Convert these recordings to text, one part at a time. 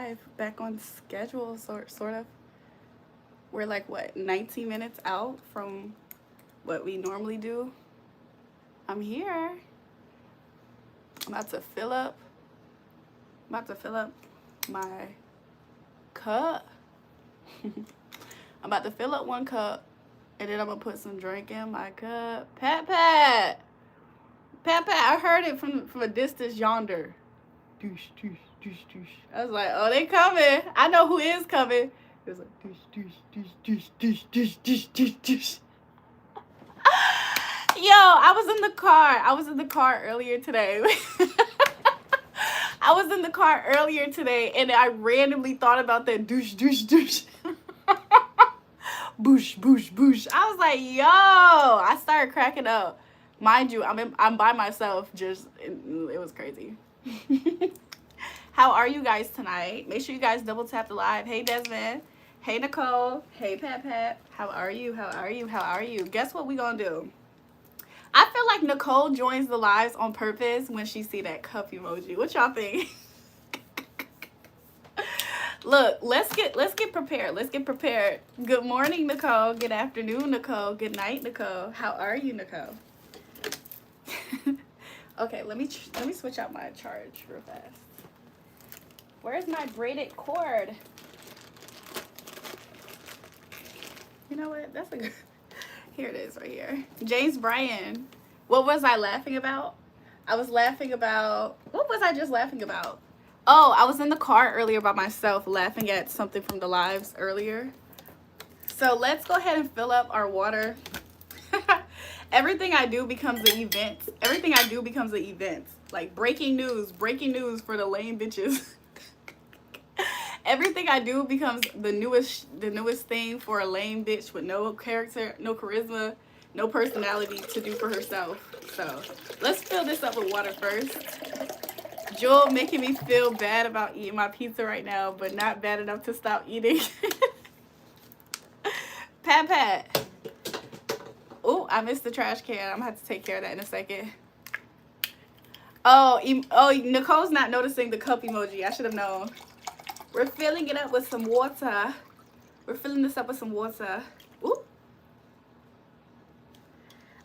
live, back on schedule, sort of. We're like, what, 19 minutes out from what we normally do. I'm here. I'm about to fill up my cup. I'm about to fill up one cup, and then I'm gonna put some drink in my cup. Pat, I heard it from a distance yonder. Doosh, doosh, doosh, doosh. I was like, oh, they coming. I know who is coming. It was like, doosh, doosh, doosh, doosh, doosh, doosh, doosh, doosh, doosh. Yo, I was in the car earlier today. I was in the car earlier today, and I randomly thought about that douche, douche, douche. Boosh, boosh, boosh. I was like, yo, I started cracking up. Mind you, I'm by myself. It was crazy. How are you guys tonight? Make sure you guys double tap the live. Hey, Desmond. Hey, Nicole. Hey, Pat. How are you? Guess what we gonna do? I feel like Nicole joins the lives on purpose when she see that cup emoji. What y'all think? Look, let's get prepared. Good morning, Nicole. Good afternoon, Nicole. Good night, Nicole. How are you, Nicole? Okay, let me switch out my charge real fast. Where's my braided cord? You know what? That's a good. Here it is right here. James Bryan. What was I laughing about? What was I just laughing about? Oh, I was in the car earlier by myself laughing at something from the lives earlier. So let's go ahead and fill up our water. Everything I do becomes an event. Like breaking news for the lame bitches. Everything I do becomes the newest thing for a lame bitch with no character, no charisma, no personality to do for herself. So let's fill this up with water first. Jewel making me feel bad about eating my pizza right now, but not bad enough to stop eating. Pat. Oh, I missed the trash can. I'm gonna have to take care of that in a second. Oh, Nicole's not noticing the cup emoji. I should have known. We're filling it up with some water. We're filling this up with some water. Ooh.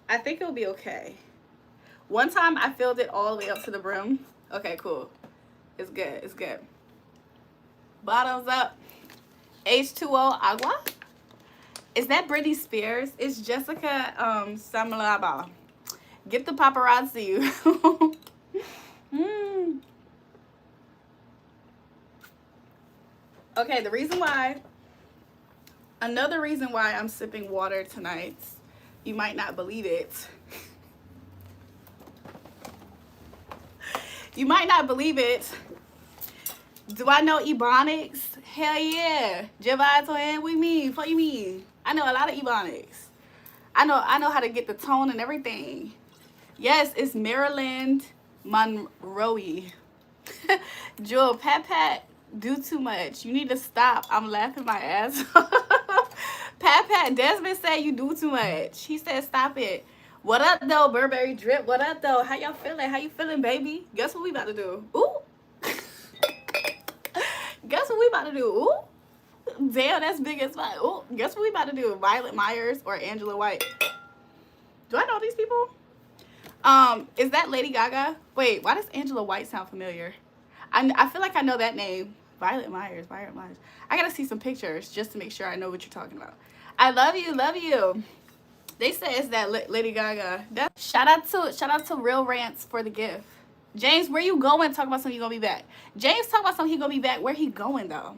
I think it'll be okay. One time I filled it all the way up to the brim. Okay, cool. It's good. Bottoms up. H2O agua. Is that Britney Spears? It's Jessica Samalaba. Get the paparazzi. Okay, another reason why I'm sipping water tonight, you might not believe it. You might not believe it. Do I know Ebonics? Hell yeah. Javato with me. What you mean? I know a lot of Ebonics. I know how to get the tone and everything. Yes, it's Maryland Monroe. Jewel, Pat, do too much. You need to stop. I'm laughing my ass off. Pat, Desmond said you do too much. He said stop it. What up, though, Burberry Drip? What up, though? How y'all feeling? How you feeling, baby? Guess what we about to do? Ooh. Guess what we about to do? Ooh. Damn, that's big as fuck. Ooh. Guess what we about to do? Violet Myers or Angela White? Do I know these people? Is that Lady Gaga? Wait, why does Angela White sound familiar? I feel like I know that name. Violet Myers. I gotta see some pictures just to make sure I know what you're talking about. I love you. They say it's that Lady Gaga. Shout out to Real Rants for the gift. James, where you going? Talk about something you gonna be back. James talk about something he gonna be back. Where he going though?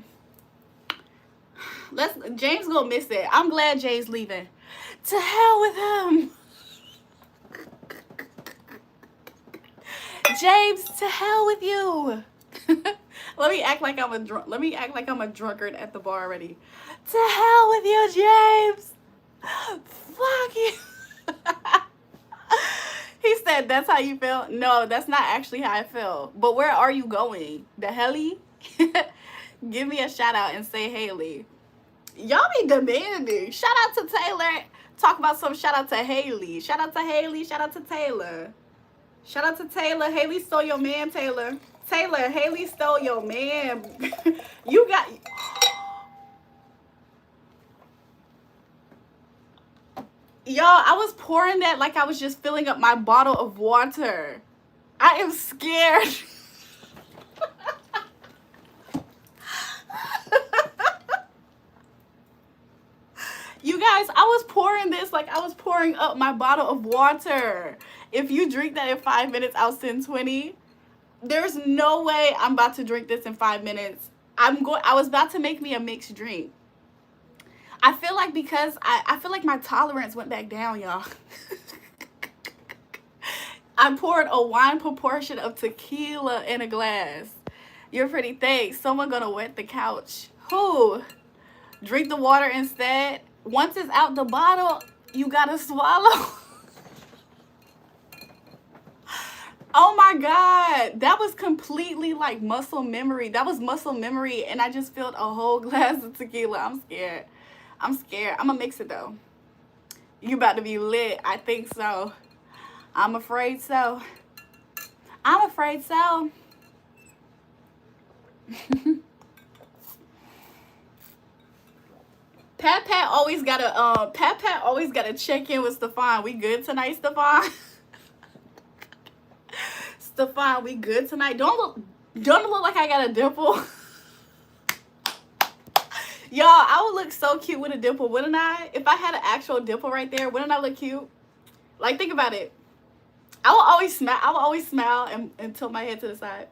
James gonna miss it. I'm glad Jay's leaving. To hell with him. James, to hell with you. Let me act like I'm a drunkard at the bar already. To hell with you, James. Fuck you. He said, that's how you feel? No, that's not actually how I feel. But where are you going? The helly? Give me a shout out and say Haley. Y'all be demanding. Shout out to Taylor. Talk about some shout out to Haley. Shout out to Haley. Shout out to Taylor. Shout out to Taylor. Haley stole your man, Taylor. Taylor, Haley stole your man. You got... Y'all, I was pouring that like I was just filling up my bottle of water. I am scared. You guys, I was pouring this like I was pouring up my bottle of water. If you drink that in 5 minutes, I'll send 20. There's no way I'm about to drink this in 5 minutes. I was about to make me a mixed drink. I feel like because I feel like my tolerance went back down, y'all. I poured a wine proportion of tequila in a glass. You're pretty thick. Someone gonna wet the couch. Who? Drink the water instead. Once it's out the bottle, you gotta swallow. Oh my God. That was completely like muscle memory. That was muscle memory, and I just filled a whole glass of tequila. I'm scared. I'm scared. I'm gonna mix it though. You about to be lit. I think so. I'm afraid so. I'm afraid so. Pat always gotta check in with Stefan. We good tonight, Stefan? Stefan, we good tonight? Don't it look like I got a dimple? Y'all, I would look so cute with a dimple, wouldn't I? If I had an actual dimple right there, wouldn't I look cute? Like, think about it. I will always smile and tilt my head to the side.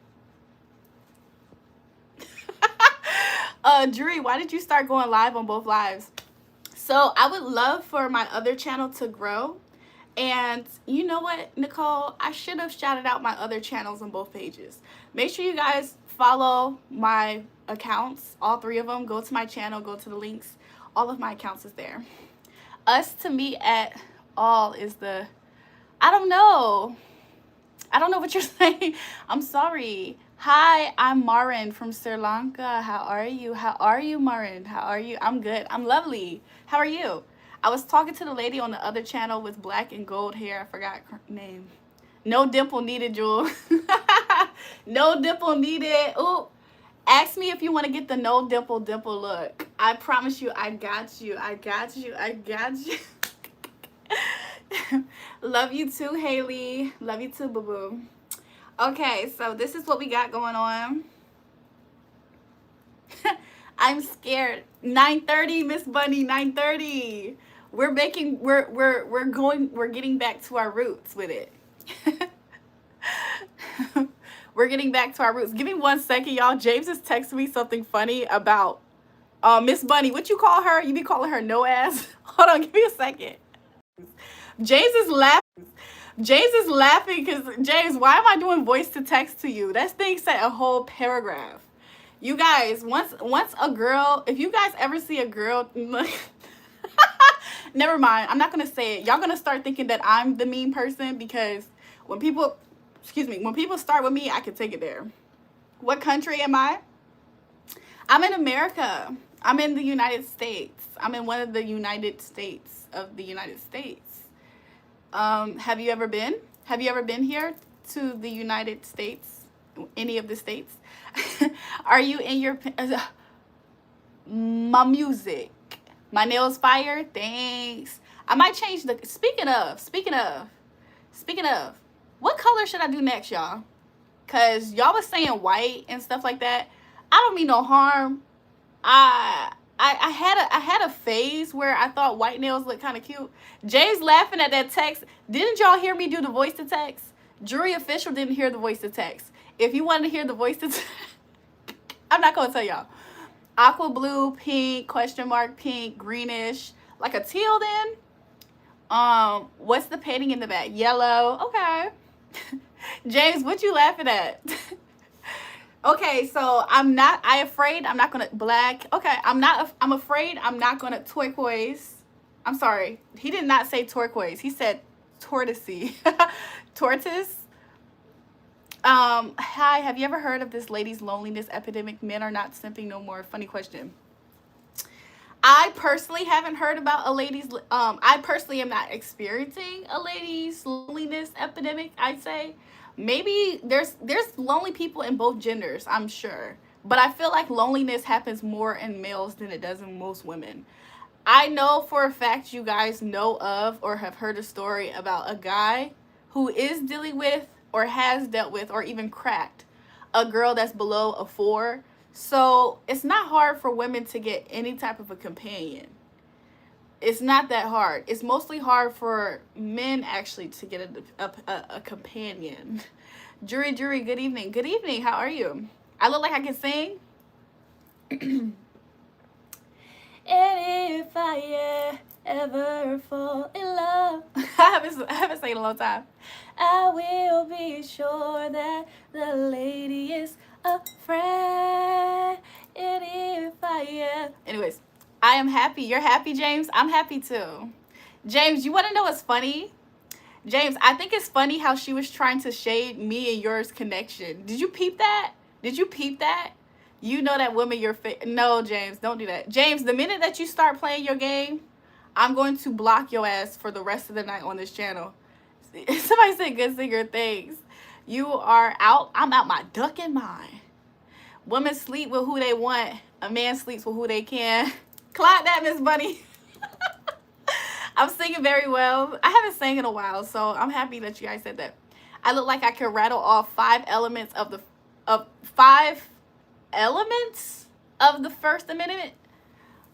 Julrae, why did you start going live on both lives? So I would love for my other channel to grow. And you know what, Nicole? I should have shouted out my other channels on both pages. Make sure you guys follow my accounts, all 3 of them. Go to my channel, go to the links. All of my accounts is there. Us to meet at all is the... I don't know what you're saying. I'm sorry. Hi, I'm Marin from Sri Lanka. How are you? How are you, Marin? How are you? I'm good. I'm lovely. How are you? I was talking to the lady on the other channel with black and gold hair. I forgot her name. No dimple needed, Jewel. No dimple needed. Ooh. Ask me if you want to get the no dimple look. I promise you, I got you. I got you. I got you. Love you too, Haley. Love you too, boo-boo. Okay, so this is what we got going on. I'm scared. 9:30, Miss Bunny, 9:30. We're getting back to our roots with it. We're getting back to our roots. Give me 1 second, y'all. James is texting me something funny about Miss Bunny. What you call her? You be calling her no ass? Hold on, give me a second. James is laughing. James is laughing because, James, why am I doing voice to text to you? That thing said a whole paragraph. You guys, once a girl, if you guys ever see a girl, never mind. I'm not going to say it. Y'all going to start thinking that I'm the mean person because when people start with me, I can take it there. What country am I? I'm in America. I'm in the United States. I'm in one of the United States of the United States. Have you ever been? Have you ever been here to the United States? Any of the states? Are you in your... my music. My nails fire? Thanks. I might change the... Speaking of. What color should I do next, y'all? Because y'all was saying white and stuff like that. I don't mean no harm. I had a phase where I thought white nails looked kind of cute. Jay's laughing at that text. Didn't y'all hear me do the voice to text? Julrae Official didn't hear the voice to text. If you wanted to hear the voice to text, I'm not going to tell y'all. Aqua blue, pink, question mark, pink, greenish, like a teal then. What's the painting in the back? Yellow. Okay. James, what you laughing at? Okay, so I'm not gonna black. Okay, I'm afraid I'm not gonna turquoise. I'm sorry. He did not say turquoise. He said tortoisey. Tortoise. Hi, have you ever heard of this lady's loneliness epidemic? Men are not simping no more. Funny question. I personally haven't heard about a lady's, I personally am not experiencing a lady's loneliness epidemic, I'd say. Maybe there's lonely people in both genders, I'm sure. But I feel like loneliness happens more in males than it does in most women. I know for a fact you guys know of or have heard a story about a guy who is dealing with or has dealt with or even cracked a girl that's below a 4. So it's not hard for women to get any type of a companion. It's not that hard. It's mostly hard for men actually to get a companion. Jury, good evening. Good evening. How are you? I look like I can sing. And if I ever fall in love, I haven't sang in a long time. I will be sure that the lady is a friend. And if I anyways, I am happy. You're happy, James? I'm happy too. James, you want to know what's funny? James, I think it's funny how she was trying to shade me and yours connection. Did you peep that? Did you peep that? You know that woman you're no, James, don't do that. James, the minute that you start playing your game, I'm going to block your ass for the rest of the night on this channel. Somebody said good singer, thanks. You are out. I'm out my ducking mind. Women sleep with who they want. A man sleeps with who they can. Clap that, Miss Bunny. I'm singing very well. I haven't sang in a while, so I'm happy that you guys said that. I look like I could rattle off 5 elements of the 5 elements of the First Amendment.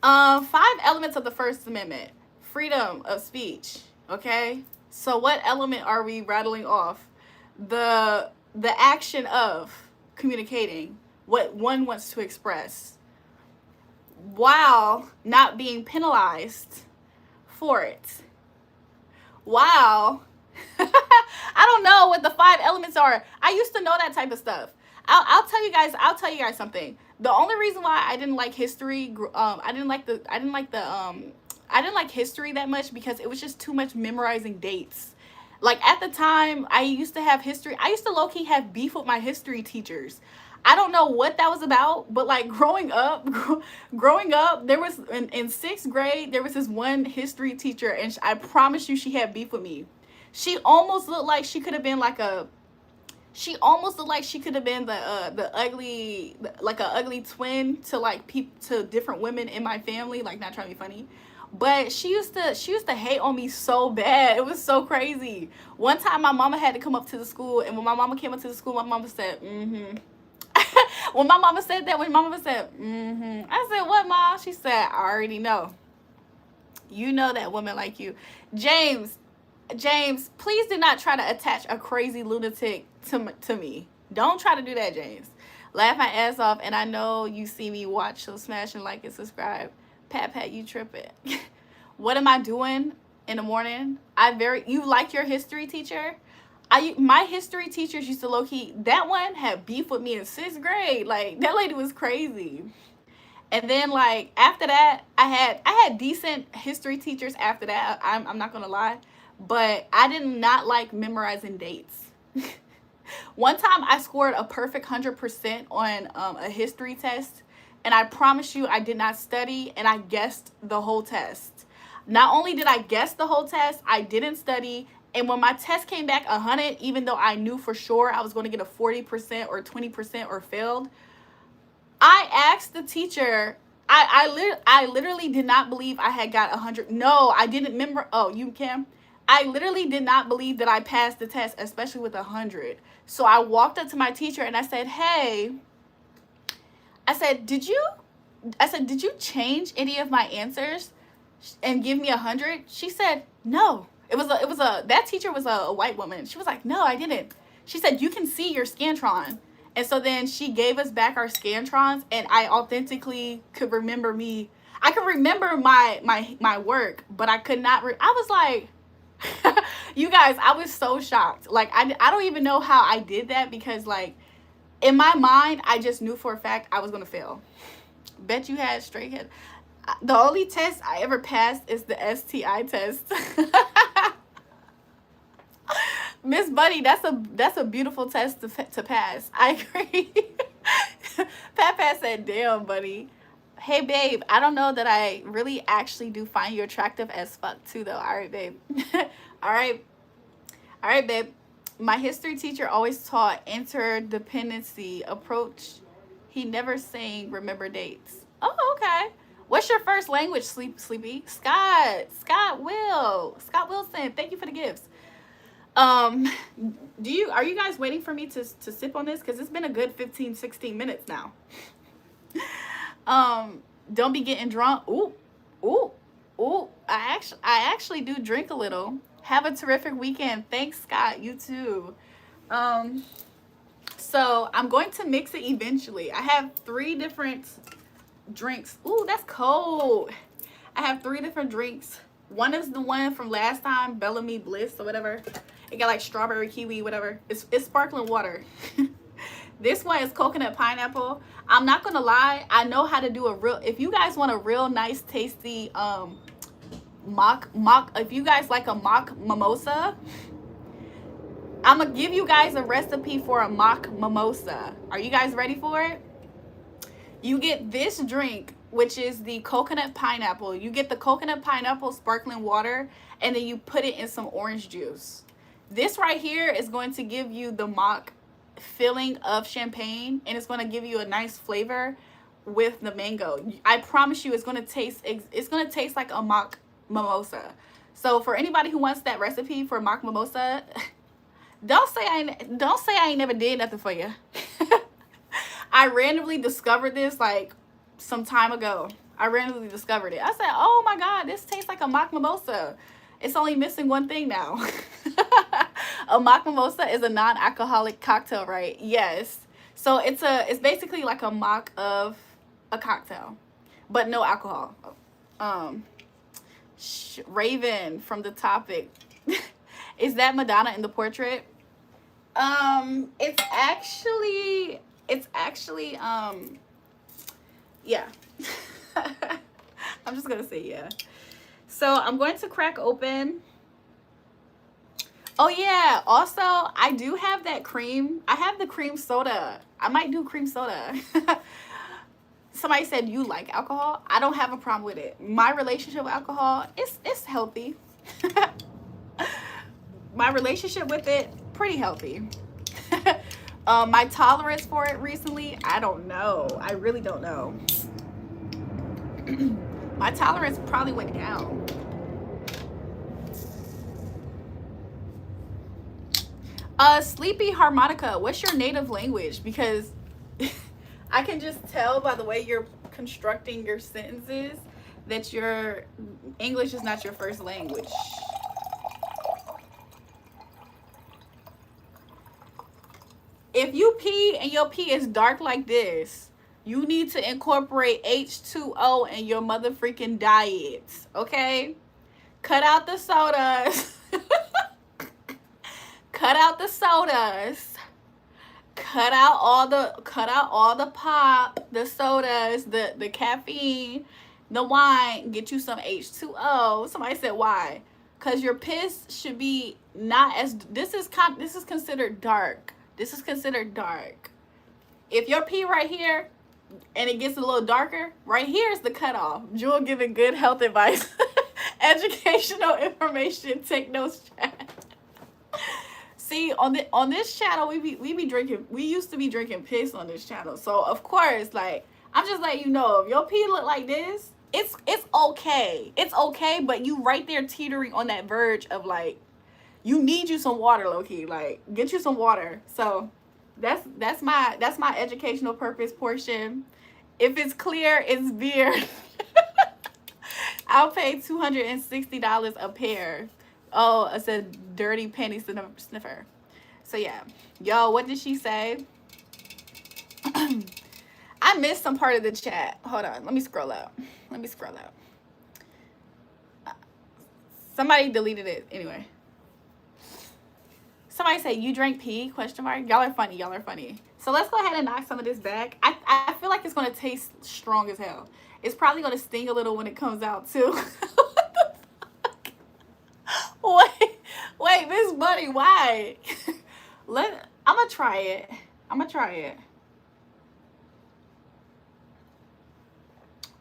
5 elements of the First Amendment. Freedom of speech. Okay? So what element are we rattling off? The action of communicating what one wants to express while not being penalized for it. Wow. I don't know what the 5 elements are. I used to know that type of stuff. I'll tell you guys something. The only reason why I didn't like history, I didn't like history that much because it was just too much memorizing dates. Like at the time, I used to have history. I used to low-key have beef with my history teachers. I don't know what that was about, but like growing up, there was in 6th grade, there was this one history teacher, and I promise you, she had beef with me. She almost looked like she could have been like a. She almost looked like she could have been the ugly, like a ugly twin to like to different women in my family. Like, not trying to be funny, but she used to hate on me so bad. It was so crazy. One time, my mama had to come up to the school, and when my mama came up to the school, my mama said, "Mm-hmm." When my mama said that, when my mama said, "Mm-hmm," I said, "What, Ma?" She said, "I already know. You know that woman like you." James, please do not try to attach a crazy lunatic to me. Don't try to do that, James. Laugh my ass off, and I know you see me watch, so smash and like and subscribe. Pat, you tripping. What am I doing in the morning? You like your history teacher? My history teachers used to low-key, that one had beef with me in 6th grade. Like, that lady was crazy. And then like after that, I had decent history teachers after that. I'm not gonna lie, but I did not like memorizing dates. One time I scored a perfect 100% on a history test, and I promise you I did not study, and I guessed the whole test. Not only did I guess the whole test, I didn't study, and when my test came back 100, even though I knew for sure I was going to get a 40% or 20% or failed, I asked the teacher. I literally did not believe I had got 100. No, I didn't remember. Oh, you can. I literally did not believe that I passed the test, especially with 100. So I walked up to my teacher and I said, "Hey," I said, "Did you change any of my answers and give me 100?" She said, "No." That teacher was a white woman. She was like, "No, I didn't." She said, "You can see your Scantron." And so then she gave us back our Scantrons, and I authentically could remember me. I could remember my work, but I could not. I was like, you guys, I was so shocked. Like, I don't even know how I did that, because like in my mind, I just knew for a fact I was gonna fail. Bet you had straight head. The only test I ever passed is the STI test. Miss Bunny, that's a beautiful test to pass. I agree. Pat said, "Damn, buddy." Hey, babe, I don't know that I really actually do find you attractive as fuck too, though. All right, babe. All right, babe. My history teacher always taught interdependency approach. He never saying remember dates. Oh, okay. What's your first language, Sleepy? Scott Wilson. Thank you for the gifts. Um, are you guys waiting for me to sip on this? Because it's been a good 15, 16 minutes now. Don't be getting drunk. Ooh, ooh, ooh. I actually do drink a little. Have a terrific weekend. Thanks, Scott. You too. So I'm going to mix it eventually. I have 3 different drinks. Ooh, that's cold. I have 3 different drinks. One is the one from last time, Bellamy Bliss or whatever. It got like strawberry, kiwi, whatever. It's sparkling water. This one is coconut pineapple. I'm not gonna lie, I know how to do a real, if you guys want a real nice tasty if you guys like a mock mimosa, I'm gonna give you guys a recipe for a mock mimosa. Are you guys ready for it? You get this drink, which is the coconut pineapple. You get the coconut pineapple sparkling water, and then you put it in some orange juice. This right here is going to give you the mock filling of champagne, and it's going to give you a nice flavor with the mango. I promise you, it's going to taste like a mock mimosa. So for anybody who wants that recipe for mock mimosa, don't say I ain't never did nothing for you. I randomly discovered this like some time ago. I randomly discovered it. I said, oh my God, this tastes like a mock mimosa. It's only missing one thing now. A mock mimosa is a non-alcoholic cocktail, right? Yes. So it's basically like a mock of a cocktail, but no alcohol. Raven from The Topic. Is that Madonna in the portrait? It's actually yeah. I'm just gonna say yeah. So I'm going to crack open. Oh yeah, also I do have that cream. I have the cream soda. I might do cream soda. Somebody said you like alcohol. I don't have a problem with it. My relationship with alcohol, it's healthy. My relationship with it, pretty healthy. My tolerance for it recently, I don't know. I really don't know. My tolerance probably went down. Sleepy Harmonica, what's your native language? Because I can just tell by the way you're constructing your sentences that your English is not your first language. If you pee and your pee is dark like this, you need to incorporate H2O in your mother freaking diet, okay? Cut out the sodas. Cut out the sodas. Cut out all the pop, the sodas, the caffeine, the wine. Get you some H2O. Somebody said why? Cause your piss should be not as this is considered dark. This is considered dark. If your pee right here and it gets a little darker, right here is the cutoff. Jewel giving good health advice, educational information. Take notes, chat. See, on this channel, we be drinking. We used to be drinking piss on this channel. So of course, like I'm just letting you know, if your pee look like this, it's okay. It's okay, but you right there teetering on that verge of like, you need you some water, low key. Like, get you some water. So that's my educational purpose portion. If it's clear, it's beer. I'll pay $260 a pair. Oh, it's a dirty panty sniffer. So yeah, yo, what did she say? I missed some part of the chat. Hold on, let me scroll up. Somebody deleted it anyway. Somebody say you drank pee? Question mark. Y'all are funny. So let's go ahead and knock some of this back. I feel like it's gonna taste strong as hell. It's probably gonna sting a little when it comes out too. Wait, Miss Bunny, why? I'm gonna try it.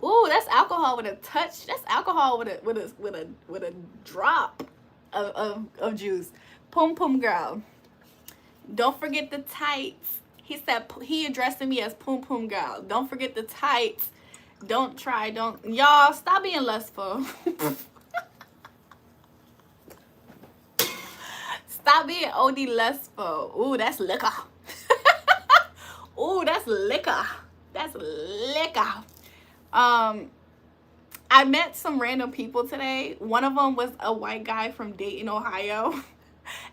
Ooh, that's alcohol with a touch. That's alcohol with a drop of juice. Pum pum girl. Don't forget the tights. He said he addressing me as Poom Poom Girl. Don't forget the tights. Don't y'all stop being lustful. Stop being OD lustful. Ooh, that's liquor. Ooh, that's liquor. That's liquor. I met some random people today. One of them was a white guy from Dayton, Ohio.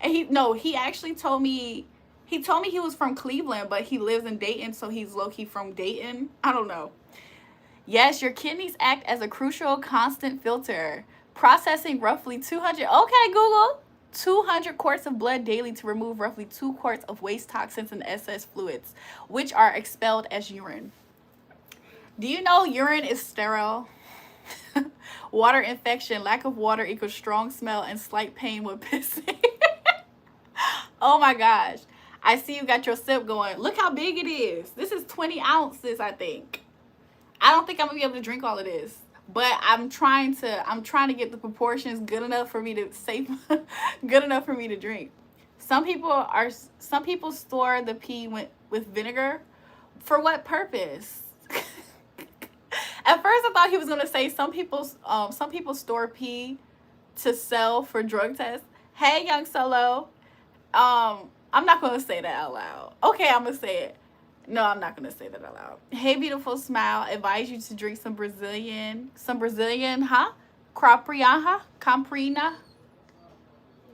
And he actually told me he was from Cleveland, but he lives in Dayton, so he's low-key from Dayton. I don't know. Yes, your kidneys act as a crucial constant filter, processing roughly 200. Okay, Google. 200 quarts of blood daily to remove roughly 2 quarts of waste toxins and excess fluids, which are expelled as urine. Do you know urine is sterile? Water infection, lack of water equals strong smell and slight pain with pissing. Oh my gosh. I see you got your sip going. Look how big it is. This is 20 ounces, I think. I don't think I'm gonna be able to drink all of this. But I'm trying to get the proportions good enough for me to good enough for me to drink. Some people store the pee with vinegar. For what purpose? At first I thought he was gonna say some people store pee to sell for drug tests. Hey, Young Solo. I'm not gonna say that out loud. Okay, I'm gonna say it. No, I'm not gonna say that out loud. Hey, beautiful smile. Advise you to drink some Brazilian, huh? Comprina.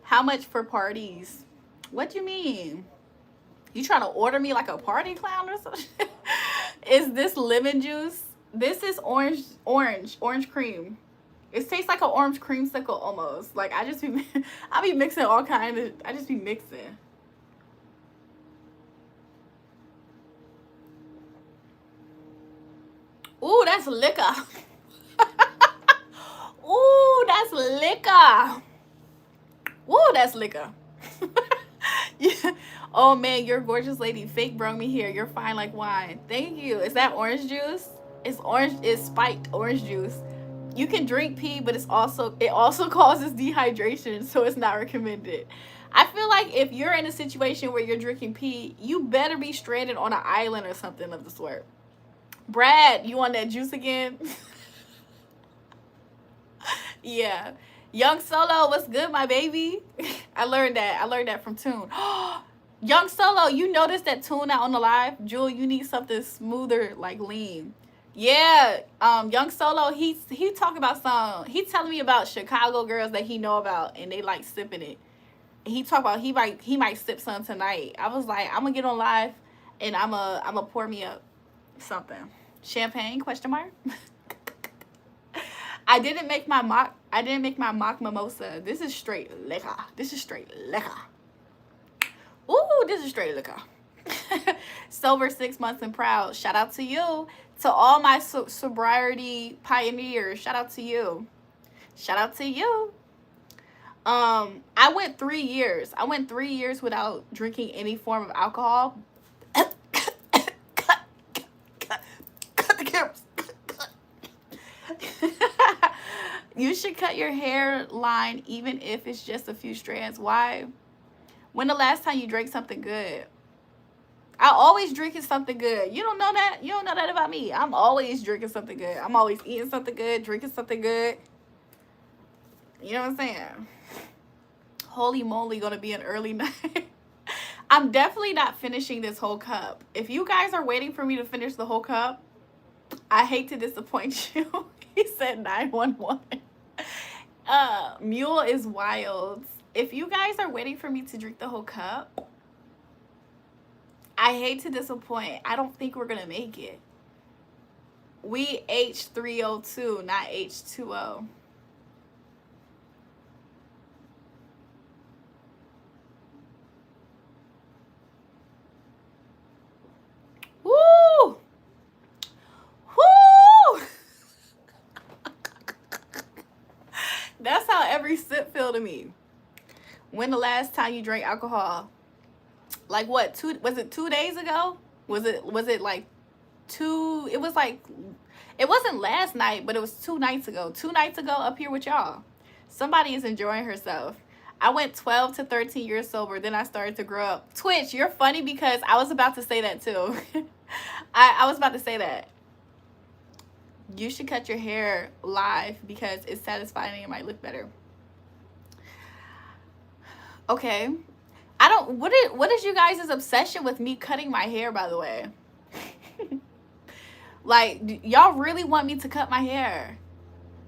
How much for parties? What do you mean? You trying to order me like a party clown or something? Is this lemon juice? This is orange cream. It tastes like an orange creamsicle almost. Like I be mixing all kinds of. I just be mixing. Ooh, that's liquor. Ooh, that's liquor. Ooh, that's liquor. Yeah. Oh man, you're a gorgeous lady. Fake brung me here. You're fine like wine. Thank you. Is that orange juice? It's spiked orange juice. You can drink pee, but it also causes dehydration, so it's not recommended. I feel like if you're in a situation where you're drinking pee, you better be stranded on an island or something of the sort. Brad, you want that juice again? Yeah. Young Solo, what's good, my baby? I learned that from Tune. Young Solo, you noticed that Tune out on the live? Jewel, you need something smoother, like lean. Yeah, Young Solo, he talking about he telling me about Chicago girls that he know about and they like sipping it. He talk about he might sip some tonight. I was like, I'm gonna get on live and I'm gonna pour me up something. Champagne, question mark? I didn't make my mock mimosa. This is straight liquor. Ooh, this is straight liquor. Sober 6 months and proud. Shout out to you. To all my sobriety pioneers. Shout out to you. I went 3 years. I went 3 years without drinking any form of alcohol. Cut the cameras. You should cut your hairline even if it's just a few strands. Why? When the last time you drank something good? I always drinking something good. You don't know that? You don't know that about me. I'm always drinking something good. I'm always eating something good, drinking something good. You know what I'm saying? Holy moly, gonna be an early night. I'm definitely not finishing this whole cup. If you guys are waiting for me to finish the whole cup, I hate to disappoint you. He said 911. Mule is wild. If you guys are waiting for me to drink the whole cup, I hate to disappoint. I don't think we're gonna make it. We H3O2, not H2O. Woo! Woo! That's how every sip feel to me. When the last time you drank alcohol? Like what? Was it 2 days ago? Was it like two? It was like, it wasn't last night, but it was 2 nights ago. 2 nights ago up here with y'all. Somebody is enjoying herself. I went 12 to 13 years sober. Then I started to grow up. Twitch, you're funny because I was about to say that too. I was about to say that. You should cut your hair live because it's satisfying and it might look better. Okay. I don't, what is you guys' obsession with me cutting my hair, by the way? Like, y'all really want me to cut my hair?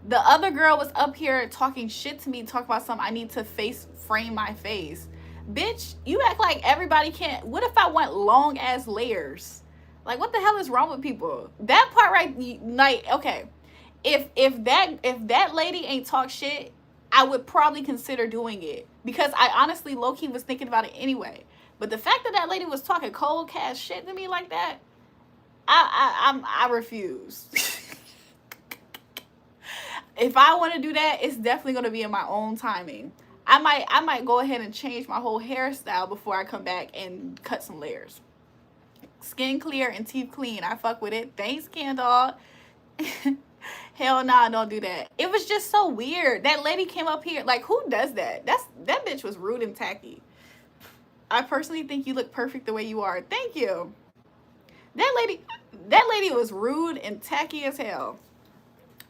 The other girl was up here talking shit to me, talking about something I need to face frame my face. Bitch, you act like everybody can't. What if I want long ass layers? Like, what the hell is wrong with people? That part right, like, okay. If that lady ain't talk shit, I would probably consider doing it. Because I honestly low-key was thinking about it anyway. But the fact that that lady was talking cold cash shit to me like that, I refuse. If I want to do that, it's definitely going to be in my own timing. I might go ahead and change my whole hairstyle before I come back and cut some layers. Skin clear and teeth clean. I fuck with it. Thanks, Candle. Hell nah, don't do that. It was just so weird. That lady came up here. Like, who does that? That bitch was rude and tacky. I personally think you look perfect the way you are. Thank you. That lady was rude and tacky as hell.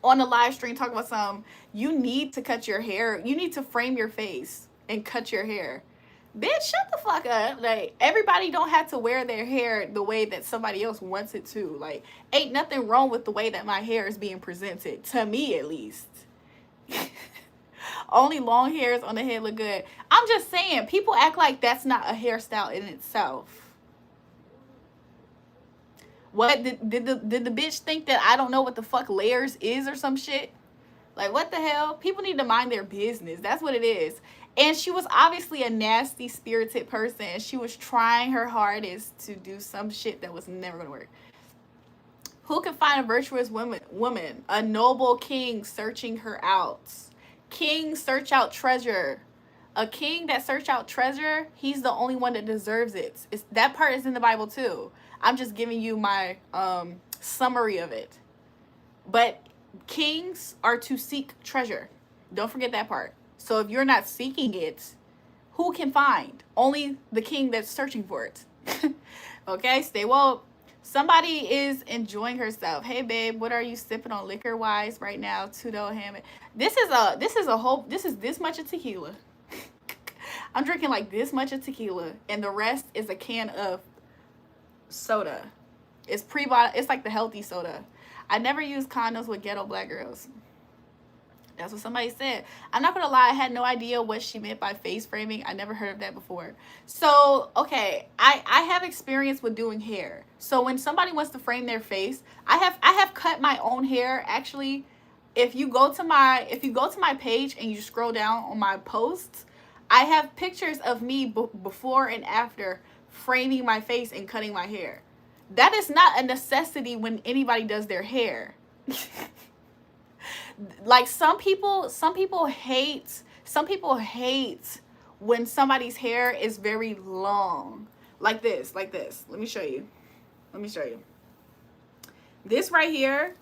On the live stream talking about something, you need to cut your hair. You need to frame your face and cut your hair. Bitch, shut the fuck up. Like, everybody don't have to wear their hair the way that somebody else wants it to. Like, ain't nothing wrong with the way that my hair is being presented. To me, at least. Only long hairs on the head look good. I'm just saying, people act like that's not a hairstyle in itself. What, did the bitch think that I don't know what the fuck layers is or some shit? Like, what the hell? People need to mind their business. That's what it is. And she was obviously a nasty spirited person. She was trying her hardest to do some shit that was never gonna work. Who can find a virtuous woman? A noble king searching her out. King search out treasure. A king that search out treasure, he's the only one that deserves it. That part is in the Bible too. I'm just giving you my summary of it. But kings are to seek treasure. Don't forget that part. So if you're not seeking it, who can find? Only the king that's searching for it. Okay, stay woke. Somebody is enjoying herself. Hey babe, what are you sipping on liquor wise right now? Tudo ham. This is this much of tequila. I'm drinking like this much of tequila, and the rest is a can of soda. It's pre-bought. It's like the healthy soda. I never use condoms with ghetto black girls. That's what somebody said. I'm not gonna lie, I had no idea what she meant by face framing. I never heard of that before. So, okay, I have experience with doing hair. So when somebody wants to frame their face, I have cut my own hair. Actually, if you go to my page and you scroll down on my posts, I have pictures of me before and after framing my face and cutting my hair. That is not a necessity when anybody does their hair. Like some people hate when somebody's hair is very long. Like this. Let me show you. This right here.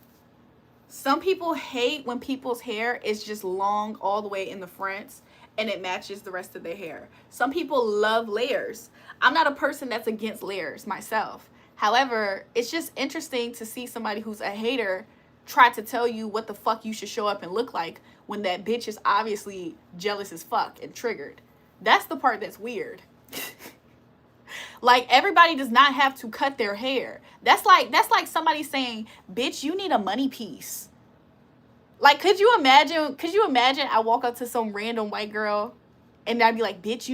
Some people hate when people's hair is just long all the way in the front and it matches the rest of their hair. Some people love layers. I'm not a person that's against layers myself. However, it's just interesting to see somebody who's a hater try to tell you what the fuck you should show up and look like when that bitch is obviously jealous as fuck and triggered. That's the part that's weird. Like, everybody does not have to cut their hair. That's like somebody saying, bitch, you need a money piece. Like, could you imagine I walk up to some random white girl and I'd be like, bitch,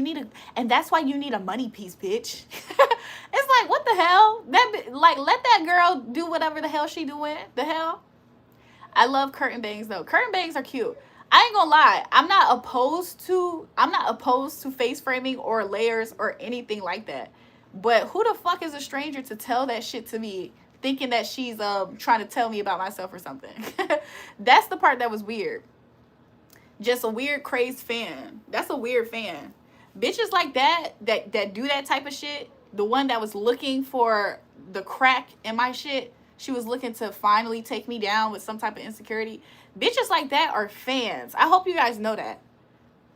and that's why you need a money piece, bitch. It's like, what the hell? Let that girl do whatever the hell she doing. The hell? I love curtain bangs though. Curtain bangs are cute. I ain't gonna lie. I'm not opposed to face framing or layers or anything like that. But who the fuck is a stranger to tell that shit to me, thinking that she's trying to tell me about myself or something? That's the part that was weird. Just a weird crazed fan. That's a weird fan. Bitches like that do that type of shit. The one that was looking for the crack in my shit. She was looking to finally take me down with some type of insecurity. Bitches like that are fans. I hope you guys know that.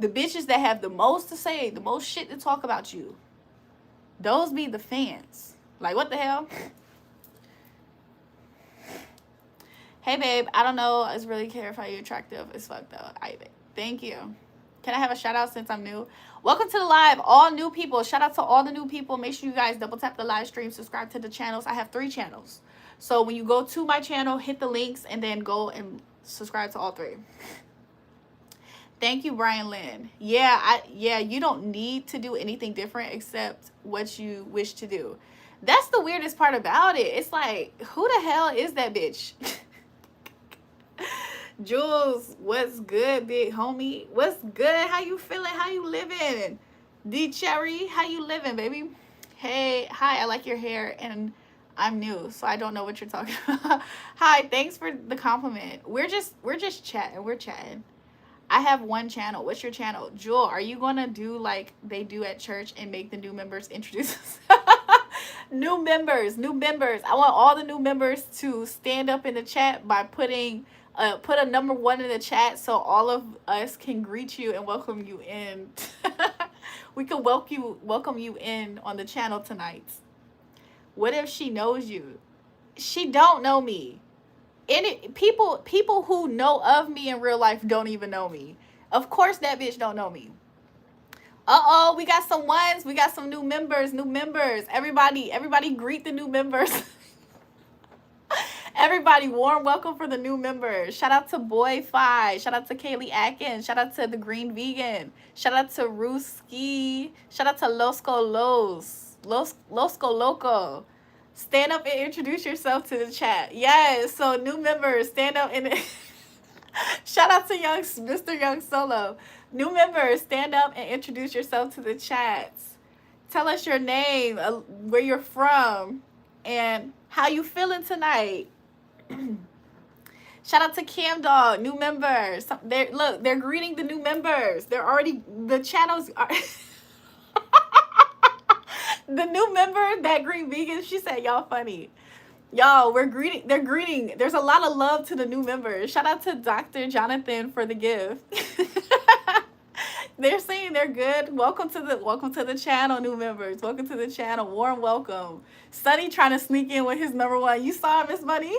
The bitches that have the most to say, the most shit to talk about you, those be the fans. Like, what the hell? Hey, babe, I don't know. I just really care if you're attractive as fuck, though. Thank you. Can I have a shout out since I'm new? Welcome to the live, all new people. Shout out to all the new people. Make sure you guys double tap the live stream, subscribe to the channels. I have 3 channels. So when you go to my channel, hit the links and then go and subscribe to all 3. Thank you, Brian Lynn. Yeah, you don't need to do anything different except what you wish to do. That's the weirdest part about it. It's like, who the hell is that bitch? Jules, what's good, big homie? What's good? How you feeling? How you living? D Cherry, how you living, baby? Hey, hi, I like your hair and I'm new, so I don't know what you're talking about. Hi, thanks for the compliment. We're just chatting. We're chatting. I have 1 channel. What's your channel? Jewel, are you gonna do like they do at church and make the new members introduce us? New members. I want all the new members to stand up in the chat by putting put a number 1 in the chat so all of us can greet you and welcome you in. We can welcome you in on the channel tonight. What if she knows you? She don't know me. People who know of me in real life don't even know me. Of course that bitch don't know me. Uh-oh, we got some ones. We got some new members. Everybody greet the new members. Everybody, warm welcome for the new members. Shout out to Boy Fi. Shout out to Kaylee Atkins. Shout out to the Green Vegan. Shout out to Ruski. Shout out to Losco Loco. Stand up and introduce yourself to the chat. Yes, so new members, stand up and shout out to Mr. Young Solo. New members, stand up and introduce yourself to the chat. Tell us your name, where you're from, and how you feeling tonight. Shout out to Cam Dog, new members. They're greeting the new members. They're already, the channels are the new member, that Green Vegan, she said y'all funny. Y'all, they're greeting. There's a lot of love to the new members. Shout out to Dr. Jonathan for the gift. They're saying they're good. Welcome to the channel, new members. Welcome to the channel. Warm welcome. Sunny trying to sneak in with his number 1. You saw Miss Bunny?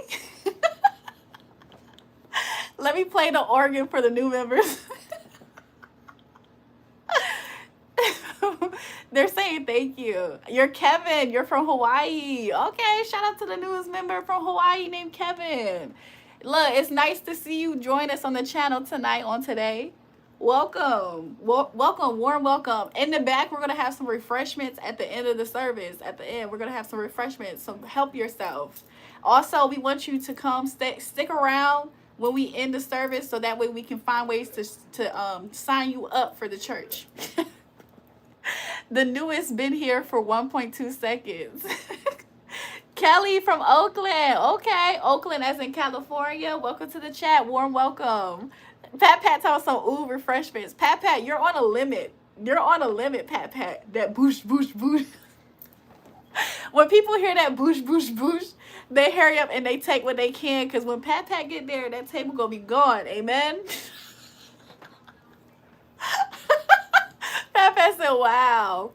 Let me play the organ for the new members. They're saying thank you. You're Kevin. You're from Hawaii. Okay, shout out to the newest member from Hawaii named Kevin. Look, it's nice to see you join us on the channel tonight on today. Welcome. Welcome. Warm welcome. In the back, we're going to have some refreshments at the end of the service. At the end, we're going to have some refreshments. So help yourself. Also, we want you to come stick around when we end the service so that way we can find ways to sign you up for the church. The newest been here for 1.2 seconds. Kelly from Oakland. Okay, Oakland as in California. Welcome to the chat. Warm welcome. Pat tells some ooh refreshments. Pat, you're on a limit. You're on a limit, Pat. That boosh. When people hear that boosh, they hurry up and they take what they can, because when Pat get there, that table gonna be gone. Amen. Pat said, wow.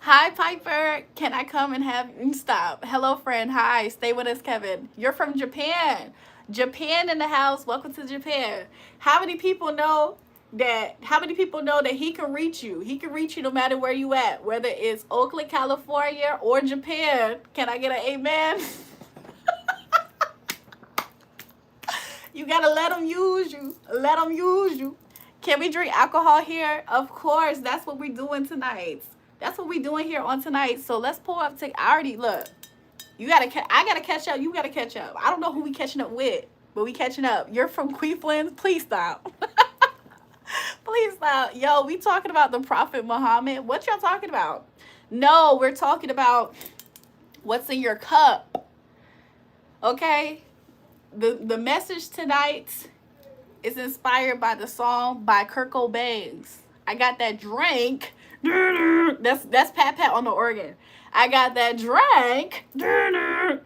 Hi, Piper. Can I come and have you stop? Hello, friend. Hi. Stay with us, Kevin. You're from Japan. Japan in the house. Welcome to Japan. How many people know that he can reach you? He can reach you no matter where you at, whether it's Oakland, California, or Japan. Can I get an amen? You gotta let them use you. Let them use you. Can we drink alcohol here? Of course. That's what we're doing tonight. That's what we're doing here on tonight. So let's pull up. I already look. I gotta catch up. You gotta catch up. I don't know who we catching up with, but we catching up. You're from Queensland. Please stop. Please stop. Yo, we talking about the Prophet Muhammad. What y'all talking about? No, we're talking about what's in your cup. Okay. The message tonight is inspired by the song by Kurt Cobain's I Got That Drink. That's Pat on the organ. I got that drink in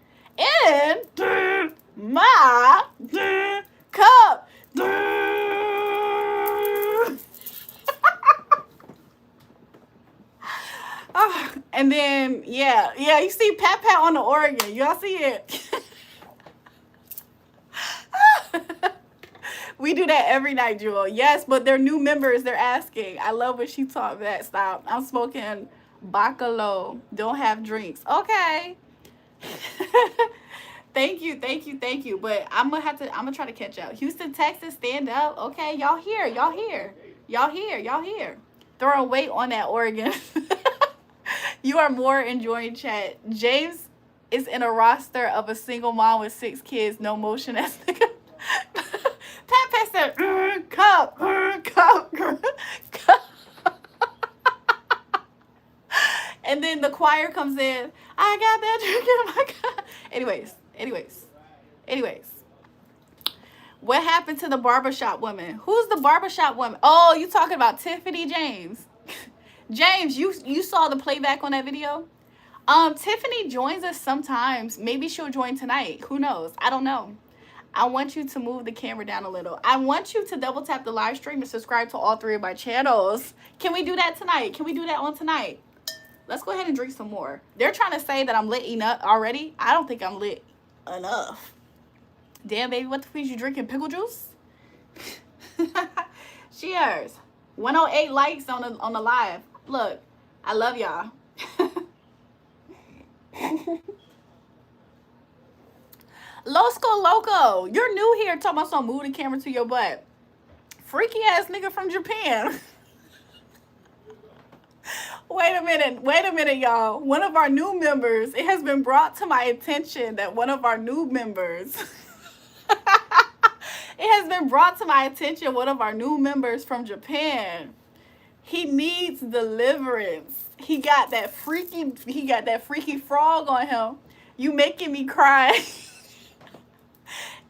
my cup. And then, yeah, you see Pat Pat on the organ. Y'all see it? We do that every night, Jewel. Yes, but they're new members. They're asking. I love when she taught that. Stop. I'm smoking Bacalo. Don't have drinks. Okay. Thank you. But I'm gonna try to catch up. Houston, Texas, stand up. Okay, y'all here. Throwing weight on that organ. You are more enjoying chat. James is in a roster of a single mom with 6 kids, no motion as nigga. Pat said, cup. And then the choir comes in. I got that drink in my cup. Anyways. What happened to the barbershop woman? Who's the barbershop woman? Oh, you talking about Tiffany James. James, you saw the playback on that video? Tiffany joins us sometimes. Maybe she'll join tonight. Who knows? I don't know. I want you to move the camera down a little. I want you to double tap the live stream and subscribe to all 3 of my channels. Can we do that tonight? Can we do that on tonight? Let's go ahead and drink some more. They're trying to say that I'm lit enough already. I don't think I'm lit enough. Damn, baby, what the fuck you drinking? Pickle juice? Cheers. 108 likes on the live. Look, I love y'all. Losco Loco, you're new here talking about some move the camera to your butt. Freaky ass nigga from Japan. Wait a minute, y'all. One of our new members, it has been brought to my attention that one of our new members, one of our new members from Japan, he needs deliverance. He got that freaky frog on him. You making me cry.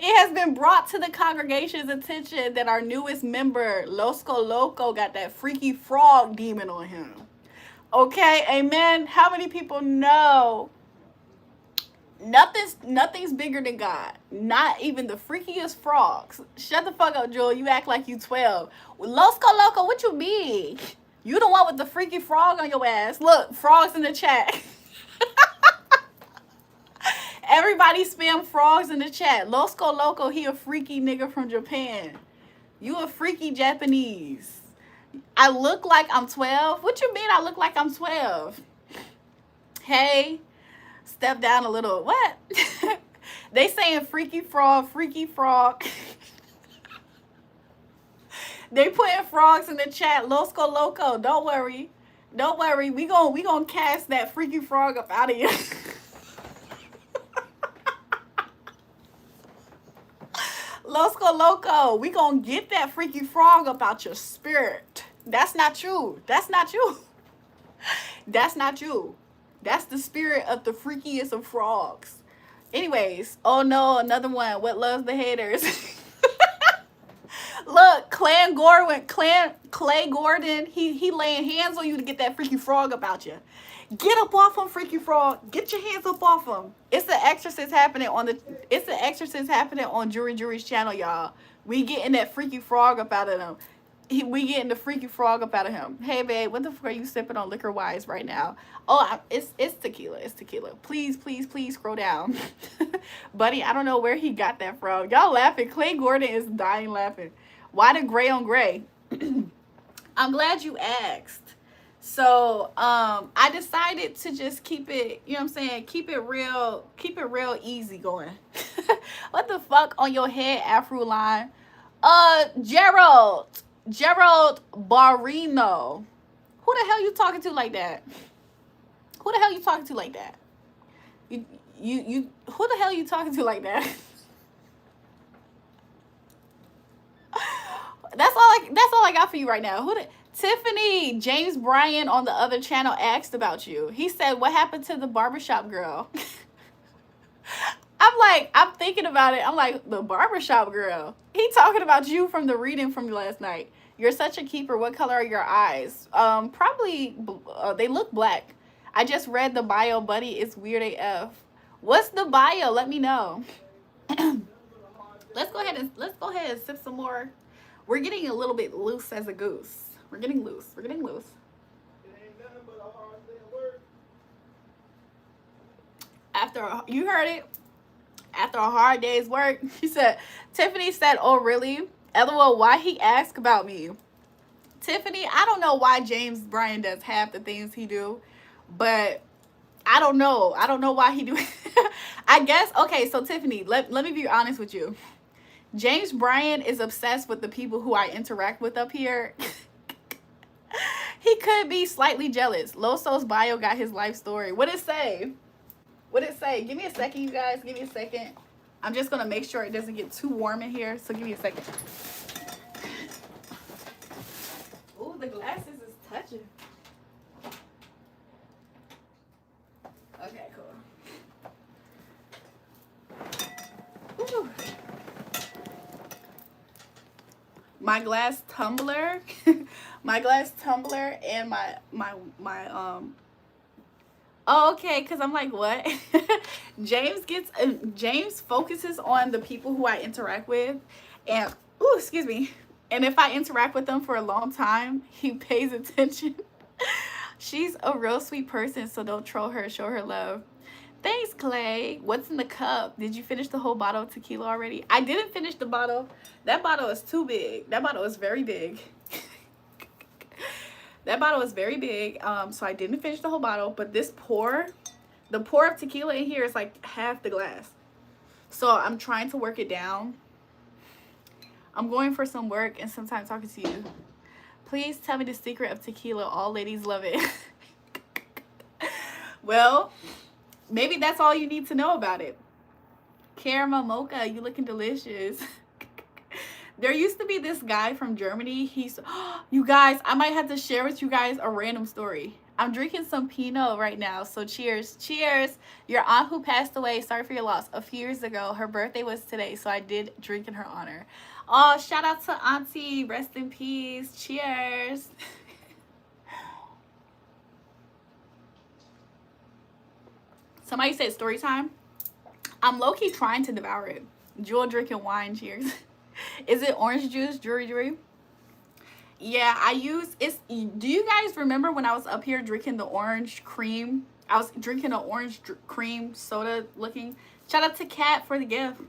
It has been brought to the congregation's attention that our newest member, Losco Loco, got that freaky frog demon on him. Okay, amen. How many people know nothing's bigger than God? Not even the freakiest frogs. Shut the fuck up, Joel. You act like you 12. Losco Loco, what you mean? You the one with the freaky frog on your ass. Look, frogs in the chat. Everybody spam frogs in the chat. Losco Loco, he a freaky nigga from Japan. You a freaky Japanese. I look like I'm 12? What you mean I look like I'm 12? Hey, step down a little. What? They saying freaky frog. They putting frogs in the chat. Losco Loco, don't worry. We gon' cast that freaky frog up out of you. Losco Loco, we gonna get that freaky frog up out your spirit. That's not you. That's the spirit of the freakiest of frogs. Anyways, oh no, another one. What loves the haters? Look, Clay Gordon, he laying hands on you to get that freaky frog up out you. Get up off him, freaky frog. Get your hands up off him. It's the exorcist happening on Julrae's channel, y'all. We getting that freaky frog up out of them. We getting the freaky frog up out of him. Hey, babe, what the fuck are you sipping on liquor-wise right now? Oh, it's tequila. It's tequila. Please scroll down. Buddy, I don't know where he got that from. Y'all laughing. Clay Gordon is dying laughing. Why the gray on gray? I'm glad you asked. So, I decided to just keep it, you know what I'm saying? Keep it real easy going. What the fuck on your head, Afro line? Gerald Barrino. Who the hell you talking to like that? Who the hell you talking to like that? You who the hell you talking to like that? That's all I got for you right now. Tiffany, James Bryan on the other channel asked about you. He said, what happened to the barbershop girl? I'm thinking about it. I'm like, the barbershop girl. He talking about you from the reading from last night. You're such a keeper. What color are your eyes? Probably, they look black. I just read the bio, buddy. It's weird AF. What's the bio? Let me know. Let's go ahead and sip some more. We're getting a little bit loose as a goose. We're getting loose. It ain't nothing but a hard day at work. you heard it, after a hard day's work. She said, Tiffany said, oh, really? LOL, why he asked about me? Tiffany, I don't know why James Bryan does half the things he do, but I don't know. I don't know why he do it. I guess, okay, so Tiffany, let me be honest with you. James Bryan is obsessed with the people who I interact with up here. He could be slightly jealous. Loso's bio got his life story. What it say? What it say? Give me a second, you guys. Give me a second. I'm just going to make sure it doesn't get too warm in here, so give me a second. Ooh, the glasses is touching. Okay, cool. Ooh. My glass tumbler, my glass tumbler, and my oh, okay, because I'm like, what? James focuses on the people who I interact with, and ooh, excuse me, and if I interact with them for a long time, he pays attention. She's a real sweet person, so don't troll her, show her love. Thanks, Clay. What's in the cup? Did you finish the whole bottle of tequila already? I didn't finish the bottle. That bottle is too big. That bottle is very big. That bottle is very big. So I didn't finish the whole bottle. But this the pour of tequila in here is like half the glass. So I'm trying to work it down. I'm going for some work and sometimes talking to you. Please tell me the secret of tequila. All ladies love it. Well, maybe that's all you need to know about it. Caramel mocha, you looking delicious. There used to be this guy from Germany. You guys, I might have to share with you guys a random story. I'm drinking some Pinot right now, so cheers. Cheers. Your aunt who passed away, sorry for your loss, a few years ago. Her birthday was today, so I did drink in her honor. Oh, shout out to Auntie. Rest in peace. Cheers. Somebody said story time. I'm low-key trying to devour it. Jewel drinking wine. Cheers. Is it orange juice? Julrae? Yeah, do you guys remember when I was up here drinking the orange cream? I was drinking an orange cream soda looking. Shout out to Kat for the gift.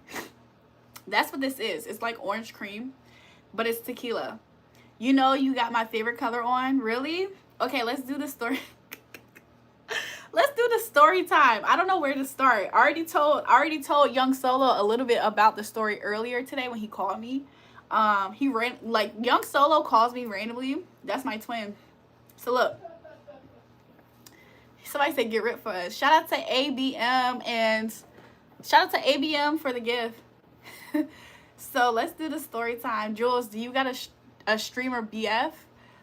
That's what this is. It's like orange cream, but it's tequila. You know you got my favorite color on. Really? Okay, let's do the story. Let's do the story time. I don't know where to start. I already told Young Solo a little bit about the story earlier today when he called me. Young Solo calls me randomly. That's my twin. So look. Somebody said get ripped for us. Shout out to ABM and shout out to ABM for the gift. So let's do the story time. Jules, do you got a streamer BF?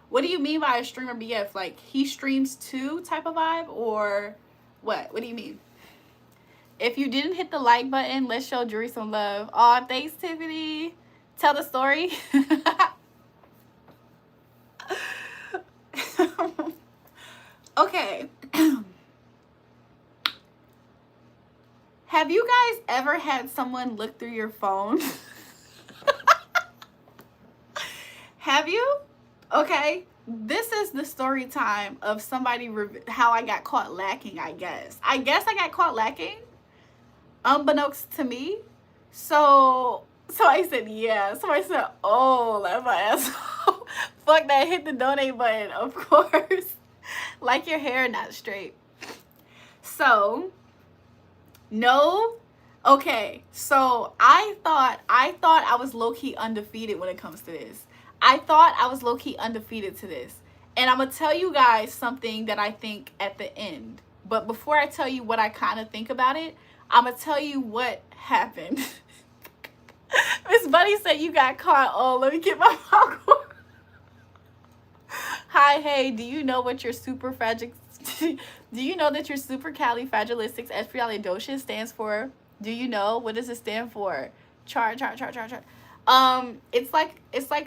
What do you mean by a streamer BF? Like he streams too type of vibe, or what? What do you mean? If you didn't hit the like button, let's show Julrae some love. Aw, thanks, Tiffany. Tell the story. Okay. Have you guys ever had someone look through your phone? Have you? Okay. This is the story time of somebody, how I got caught lacking, I guess. I got caught lacking, unbeknownst to me. So I said, yeah. So I said, oh, laugh my ass off. Fuck that, hit the donate button, of course. Like your hair, not straight. So, no. Okay, so I thought I was low-key undefeated when it comes to this. I thought I was low-key undefeated to this. And I'm going to tell you guys something that I think at the end. But before I tell you what I kind of think about it, I'm going to tell you what happened. Miss Bunny said you got caught. Oh, let me get my popcorn. Hi, hey, do you know what your do you know that your supercalifragilisticexpialidocious stands for? Do you know? What does it stand for? Chart. It's like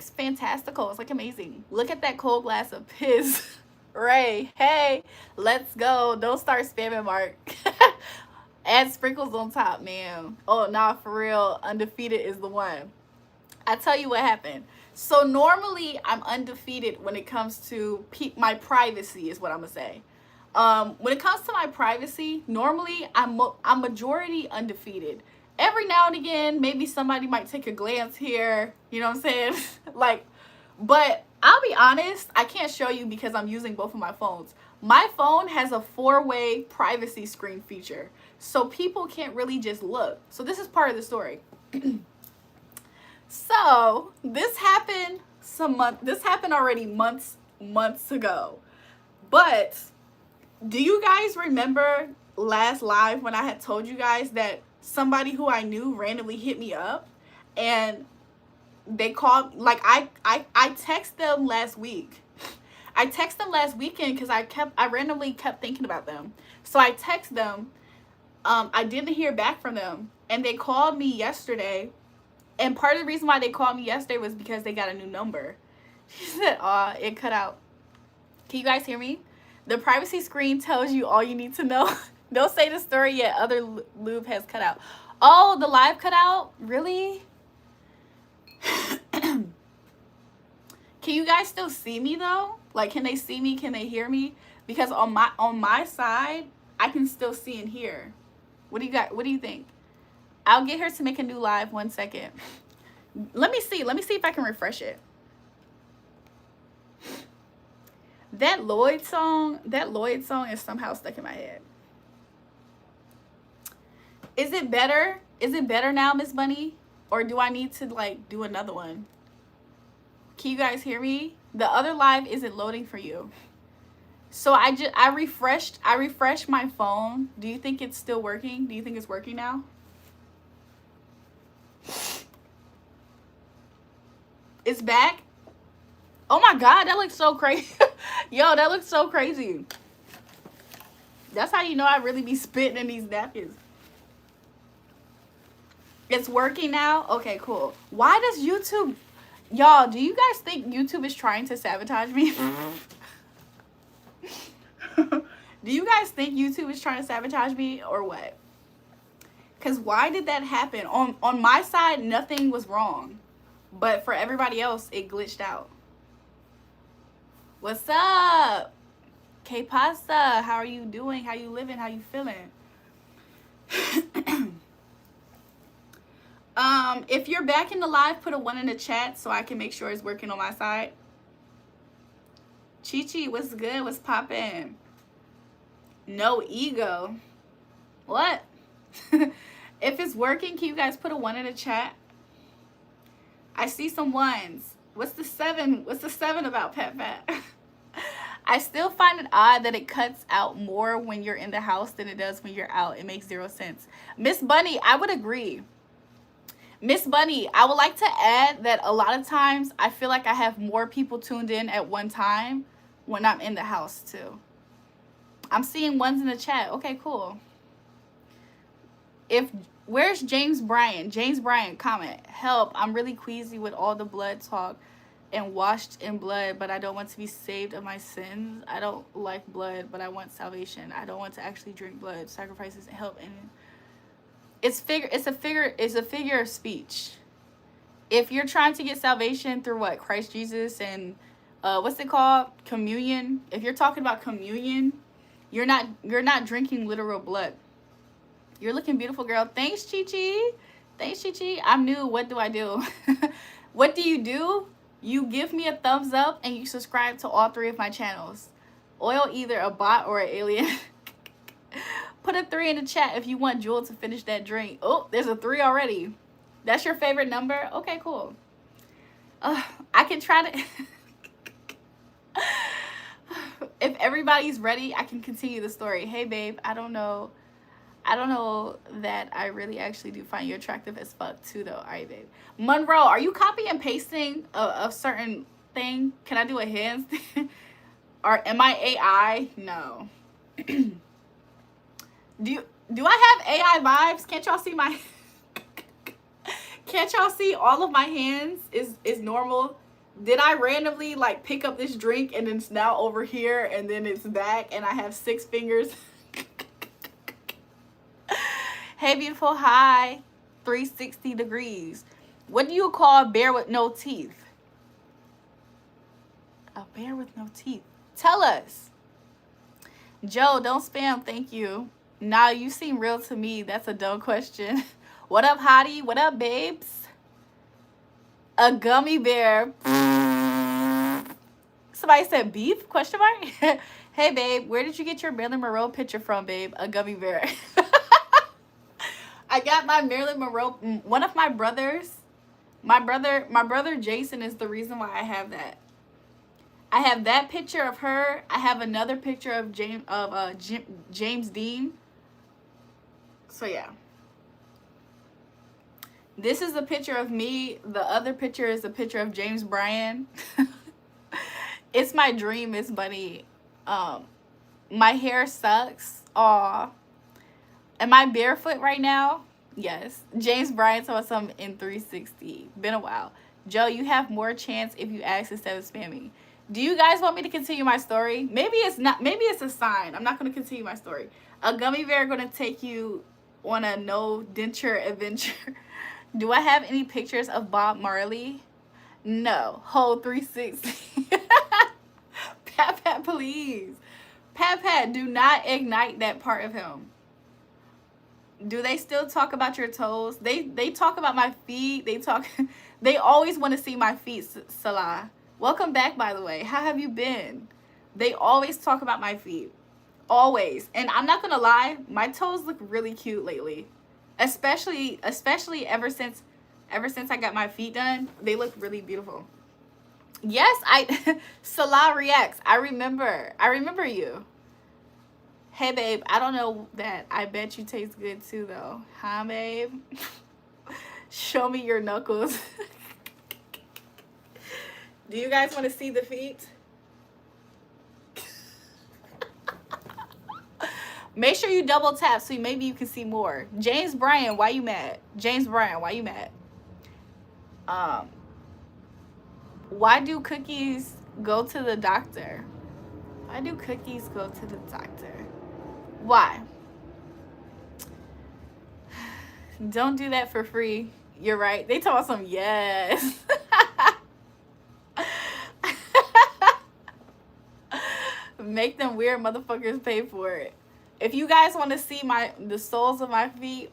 fantastical. It's like amazing. Look at that cold glass of piss. Ray, hey, let's go. Don't start spamming, Mark. Add sprinkles on top, man. Oh, nah, for real. Undefeated is the one. I tell you what happened. So normally I'm undefeated when it comes to my privacy is what I'm gonna say. When it comes to my privacy, normally I'm majority undefeated. Every now and again, maybe somebody might take a glance here. You know what I'm saying? Like, but I'll be honest, I can't show you because I'm using both of my phones. My phone has a 4-way privacy screen feature, so people can't really just look. So this is part of the story. So this happened this happened already months ago. But do you guys remember last live when I had told you guys that somebody who I knew randomly hit me up and they called, like, I texted them last week. I texted them last weekend because I randomly kept thinking about them. So I texted them. I didn't hear back from them, and they called me yesterday. And part of the reason why they called me yesterday was because they got a new number. She said, it cut out. Can you guys hear me? The privacy screen tells you all you need to know. Don't say the story yet. Other lube has cut out. Oh, the live cut out? Really? Can you guys still see me though? Like, can they see me? Can they hear me? Because on my side, I can still see and hear. What do you think? I'll get her to make a new live. 1 second. Let me see if I can refresh it. That Lloyd song is somehow stuck in my head. Is it better? Is it better now, Miss Bunny? Or do I need to, like, do another one? Can you guys hear me? The other live isn't loading for you. So I refreshed my phone. Do you think it's still working? Do you think it's working now? It's back? Oh my God, that looks so crazy. Yo, that looks so crazy. That's how you know I really be spitting in these napkins. It's working now? Okay, cool. Why does YouTube... Y'all, do you guys think YouTube is trying to sabotage me? Do you guys think YouTube is trying to sabotage me or what? Because why did that happen? On my side, nothing was wrong. But for everybody else, it glitched out. What's up? K Pasta, how are you doing? How you living? How you feeling? If you're back in the live, put a 1 in the chat so I can make sure it's working on my side. Chi-Chi, what's good? What's poppin'? No ego. What? If it's working, can you guys put a 1 in the chat? I see some 1s. What's the 7? What's the 7 about, Pet Pat? I still find it odd that it cuts out more when you're in the house than it does when you're out. It makes 0 sense. Miss Bunny, I would agree. Miss Bunny, I would like to add that a lot of times I feel like I have more people tuned in at one time when I'm in the house too. I'm seeing 1s in the chat. Okay, cool. Where's James Bryan? James Bryan, comment. Help, I'm really queasy with all the blood talk and washed in blood, but I don't want to be saved of my sins. I don't like blood, but I want salvation. I don't want to actually drink blood. Sacrifices help, and it's a figure of speech. If you're trying to get salvation through what? Christ Jesus and what's it called? Communion. If you're talking about communion, you're not drinking literal blood. You're looking beautiful, girl. Thanks, Chi-Chi. Thanks, Chi-Chi. I'm new. What do I do? What do? You give me a thumbs up and you subscribe to all 3 of my channels. Oil either a bot or an alien. Put a 3 in the chat if you want Jewel to finish that drink. Oh, there's a 3 already. That's your favorite number? Okay, cool. I can try to... If everybody's ready, I can continue the story. Hey, babe, I don't know that I really actually do find you attractive as fuck too, though. All right, babe. Monroe, are you copy and pasting a certain thing? Can I do a hands thing? Or am I AI? No. Do I have AI vibes? Can't y'all see my... Can't y'all see all of my hands is normal? Did I randomly like pick up this drink and it's now over here and then it's back and I have 6 fingers? Hey, beautiful. Hi. 360 degrees. What do you call a bear with no teeth? A bear with no teeth. Tell us. Joe, don't spam. Thank you. Nah, you seem real to me. That's a dumb question. What up, hottie? What up, babes? A gummy bear. Somebody said beef? Question mark. Hey, babe, where did you get your Marilyn Monroe picture from, babe? A gummy bear. I got my Marilyn Monroe. One of my brothers. My brother Jason is the reason why I have that. I have that picture of her. I have another picture of James Dean. So yeah. This is a picture of me. The other picture is a picture of James Bryan. It's my dream, Miss Bunny. My hair sucks. Aw. Am I barefoot right now? Yes. James Bryan told something in 360. Been a while. Joe, you have more chance if you ask instead of spamming. Do you guys want me to continue my story? Maybe it's not. Maybe it's a sign. I'm not going to continue my story. A gummy bear going to take you on a no denture adventure. Do I have any pictures of Bob Marley? No. Whole 360. Pat Pat, please. Pat Pat, do not ignite that part of him. Do they still talk about your toes? They talk about my feet. They always want to see my feet, Salah. Welcome back, by the way. How have you been? They always talk about my feet. Always. And I'm not going to lie, my toes look really cute lately. Especially ever since I got my feet done, they look really beautiful. Yes, Salah reacts. I remember you. Hey, babe, I don't know that. I bet you taste good, too, though. Huh, babe? Show me your knuckles. Do you guys want to see the feet? Make sure you double tap so maybe you can see more. James Bryan, why you mad? James Bryan, why you mad? Why do cookies go to the doctor? Why do cookies go to the doctor? Why? Don't do that for free. You're right. They talk about some yes. Make them weird motherfuckers pay for it. If you guys want to see the soles of my feet,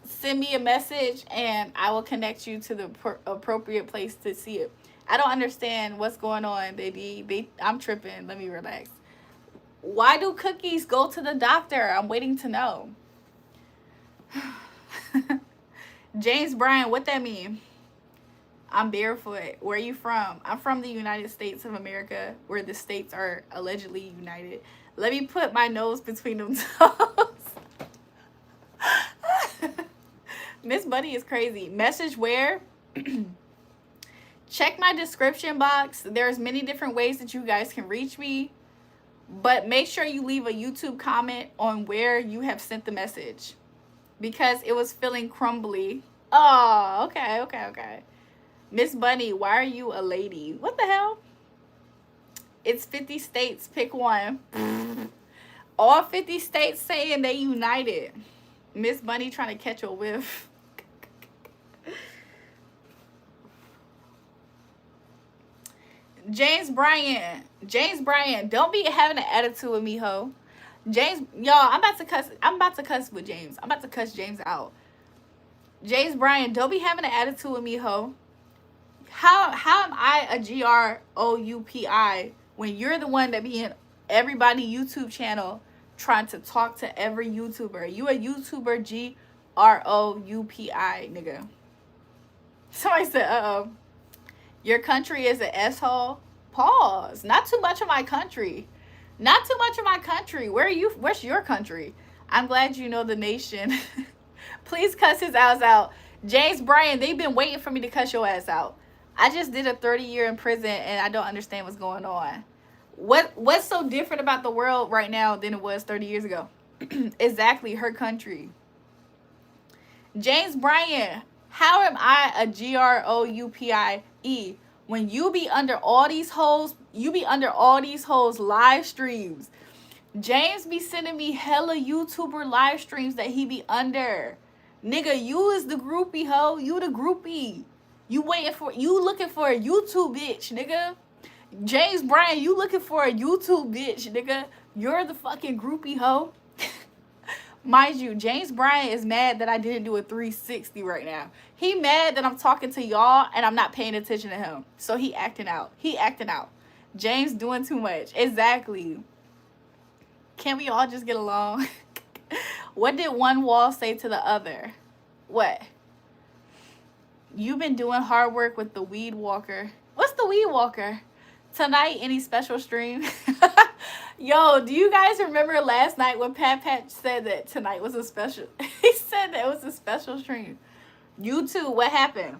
send me a message and I will connect you to the appropriate place to see it. I don't understand what's going on, baby. I'm tripping. Let me relax. Why do cookies go to the doctor? I'm waiting to know. James Bryan, what that mean? I'm barefoot. Where are you from? I'm from the United States of America, where the states are allegedly united. Let me put my nose between them toes. Miss Bunny is crazy. Message where? Check my description box. There's many different ways that you guys can reach me. But make sure you leave a YouTube comment on where you have sent the message. Because it was feeling crumbly. Oh, okay. Miss Bunny, why are you a lady? What the hell? It's 50 states. Pick one. All 50 states saying they united. Miss Bunny trying to catch a whiff. James Bryan, don't be having an attitude with me, ho. James, y'all, I'm about to cuss with James. I'm about to cuss James out. James Bryan, don't be having an attitude with me, ho. How am I a GROUPI when you're the one that be in everybody YouTube channel trying to talk to every YouTuber? You a YouTuber GROUPI, nigga. Somebody said, uh-oh. Your country is an asshole. Pause. Not too much of my country. Not too much of my country. Where's your country? I'm glad you know the nation. Please cuss his ass out. James Bryan, they've been waiting for me to cuss your ass out. I just did a 30-year in prison and I don't understand what's going on. What's so different about the world right now than it was 30 years ago? Exactly, her country. James Bryan, how am I a GROUPIE when you be under all these hoes live streams? James be sending me hella YouTuber live streams that he be under. Nigga, you is the groupie, ho. You the groupie. You looking for a YouTube bitch, nigga. James Bryan, you looking for a YouTube bitch, nigga. You're the fucking groupie hoe. Mind you, James Bryan is mad that I didn't do a 360 right now. He mad that I'm talking to y'all and I'm not paying attention to him. So he acting out. He acting out. James doing too much. Exactly. Can't we all just get along? What did one wall say to the other? What? You've been doing hard work with the weed walker. What's the weed walker? Tonight, any special stream? Yo, do you guys remember last night when Pat said that tonight was a special? He said that it was a special stream. You too, what happened?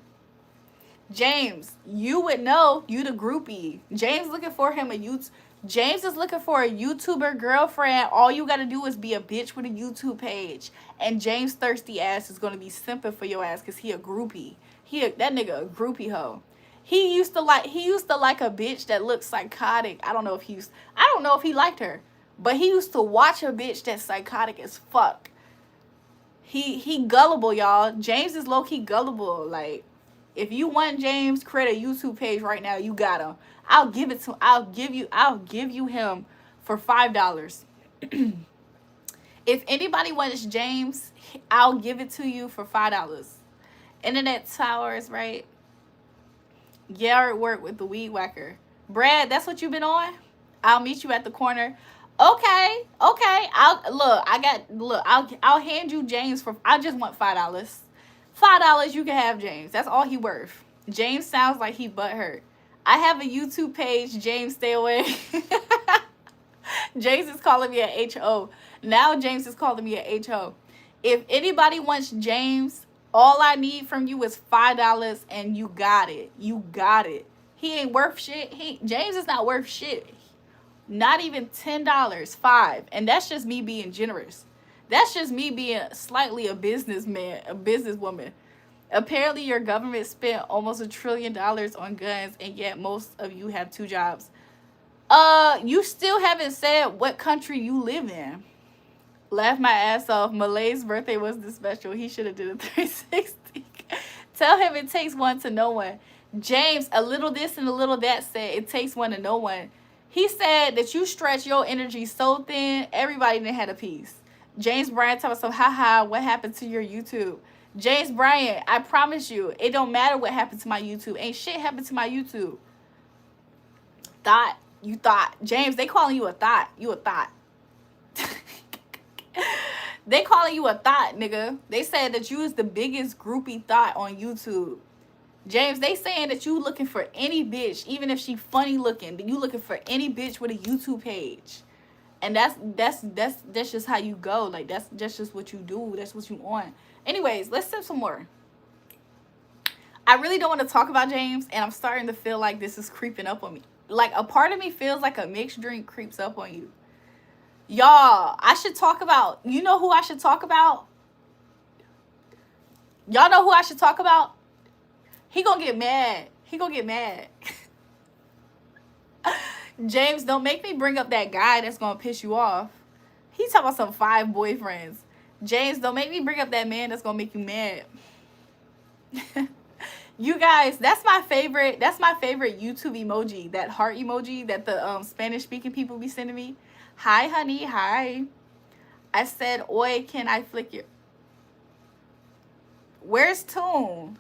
James, you would know. You the groupie. James looking for him a YouTube. James is looking for a YouTuber girlfriend. All you gotta do is be a bitch with a YouTube page. And James' thirsty ass is gonna be simping for your ass because he a groupie. That nigga a groupie hoe. He used to like a bitch that looked psychotic. I don't know if he liked her. But he used to watch a bitch that's psychotic as fuck. He gullible, y'all. James is low-key gullible. Like, if you want James, create a YouTube page right now. You got him. I'll give you him for $5. If anybody wants James, I'll give it to you for $5. Internet towers, right? Yeah, work with the weed whacker. Brad, that's what you've been on? I'll meet you at the corner. Okay. I'll hand you James for, I just want $5. $5, you can have James. That's all he worth. James sounds like he butthurt. I have a YouTube page. James, stay away. James is calling me a HO. Now James is calling me a HO. If anybody wants James, all I need from you is $5 and you got it. You got it. He ain't worth shit. James is not worth shit. Not even $10. $5. And that's just me being generous. That's just me being slightly a businessman, a businesswoman. Apparently your government spent almost $1 trillion on guns, and yet most of you have 2 jobs. You still haven't said what country you live in. Laugh my ass off. Malay's birthday was the special. He should have did a 360. Tell him it takes one to know one. James, a little this and a little that said it takes one to know one. He said that you stretch your energy so thin, everybody didn't have a piece. James Bryan talking about some haha, what happened to your YouTube? James Bryan, I promise you, it don't matter what happened to my YouTube. Ain't shit happened to my YouTube. You thought. James, they calling you a thought. You a thought. They calling you a thought, nigga. They said that you is the biggest groupie thought on YouTube. James, they saying that you looking for any bitch, even if she funny looking, that you looking for any bitch with a YouTube page. And that's just how you go. Like, that's just what you do. That's what you on. Anyways, let's sip some more. I really don't want to talk about James, and I'm starting to feel like this is creeping up on me. Like, a part of me feels like a mixed drink creeps up on you. Y'all, I should talk about, you know who I should talk about? Y'all know who I should talk about? He gonna get mad. He gonna get mad. James, don't make me bring up that guy that's gonna piss you off. He talking about some 5 boyfriends. James, don't make me bring up that man that's gonna make you mad. You guys, that's my favorite YouTube emoji, that heart emoji that the Spanish speaking people be sending me. Hi, honey, hi. I said, oi, can I flick your... Where's Toon?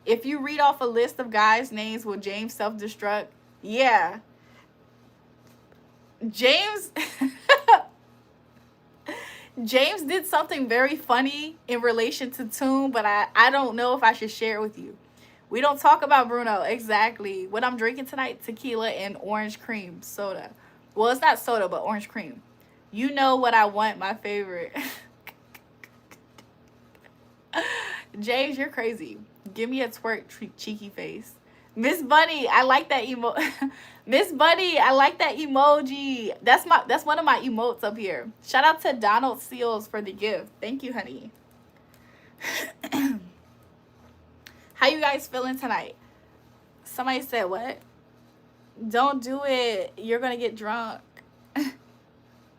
If you read off a list of guys' names, will James self-destruct? Yeah. James... James did something very funny in relation to Toon, but I don't know if I should share it with you. We don't talk about Bruno. Exactly. What I'm drinking tonight, tequila and orange cream soda. Well, it's not soda, but orange cream. You know what I want, my favorite. James, you're crazy. Give me a twerk cheeky face. Miss Bunny, I like that Miss Bunny, I like that emoji. That's one of my emotes up here. Shout out to Donald Seals for the gift. Thank you, honey. How you guys feeling tonight? Somebody said what? Don't do it. You're gonna get drunk.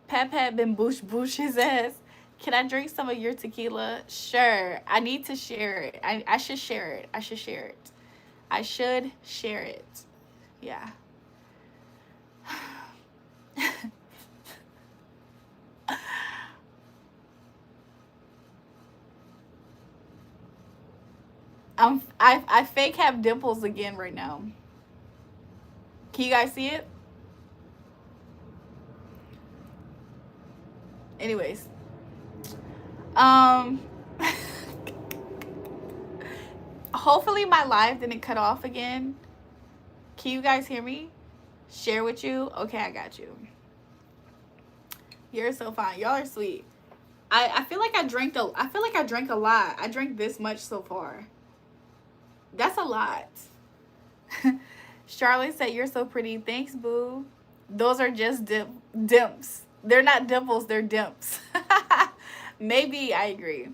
Pat been bush his ass. Can I drink some of your tequila? Sure. I need to share it. I should share it. I should share it. I should share it. Yeah. I fake have dimples again right now. Can you guys see it? Anyways, um, hopefully my live didn't cut off again. Can you guys hear me? Share with you? Okay, I got you. You're so fine. Y'all are sweet. I feel like I drank a lot. I drank this much so far. That's a lot. Charlotte said, "You're so pretty." Thanks, boo. Those are just dimps. They're not dimples, they're dimps. Maybe, I agree.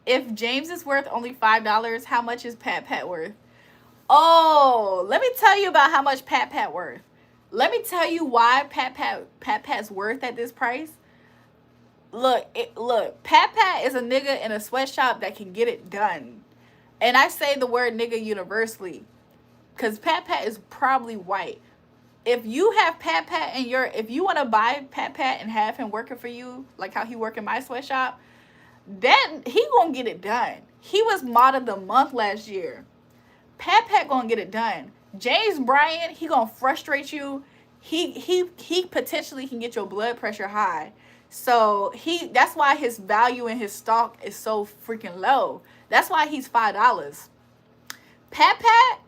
If James is worth only $5, how much is Pat Pat worth? Oh, let me tell you about how much Pat Pat worth. Let me tell you why Pat Pat's worth at this price. Look, Pat Pat is a nigga in a sweatshop that can get it done. And I say the word nigga universally, because Pat Pat is probably white. If you have Pat Pat if you want to buy Pat Pat and have him working for you, like how he work in my sweatshop, then he gonna get it done. He was mod of the month last year. Pat Pat gonna get it done. James Bryan, he gonna frustrate you. He potentially can get your blood pressure high. So that's why his value in his stock is so freaking low. That's why he's $5. Pat Pat,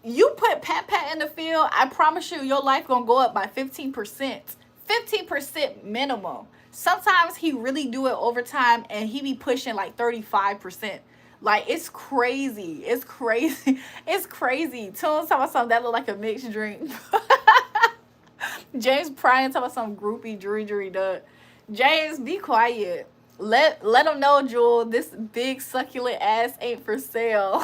you put Pat Pat in the field, I promise you your life gonna go up by 15%. 15% minimum. Sometimes he really do it overtime and he be pushing like 35%. Like, it's crazy. It's crazy. It's crazy. Tune's talking about something that look like a mixed drink. James Bryan talking about some groupie jury duck. James, be quiet. Let them know, Jewel, this big succulent ass ain't for sale.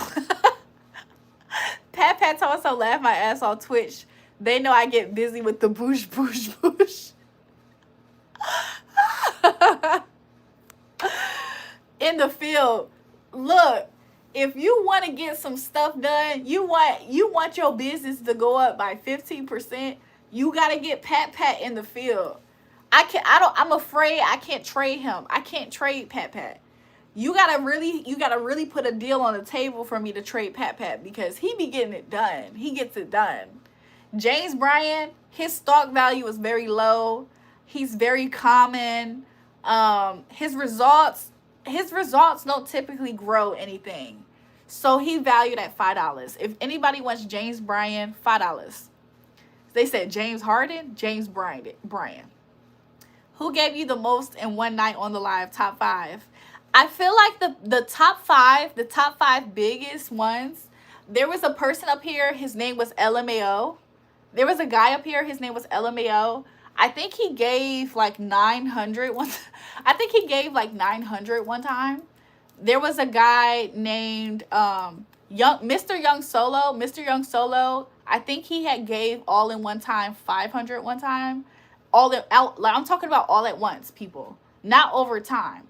Pat Pat told us to laugh my ass off Twitch. They know I get busy with the boosh. In the field. Look, if you want to get some stuff done, you want your business to go up by 15%, you got to get Pat Pat in the field. I'm afraid I can't trade him. I can't trade Pat Pat. You gotta really put a deal on the table for me to trade Pat Pat, because he be getting it done. He gets it done. James Bryan, his stock value is very low. He's very common. His results don't typically grow anything. So he valued at $5. If anybody wants James Bryan, $5. They said James Harden, James Bryan. Who gave you the most in one night on the live? Top 5. I feel like the top five biggest ones, there was a person up here, his name was LMAO. There was a guy up here, his name was LMAO. I think he gave like 900 one. I think he gave like 900 one time. There was a guy named Mr. Young Solo. I think he had gave all in one time 500 one time. I'm talking about all at once, people, not over time.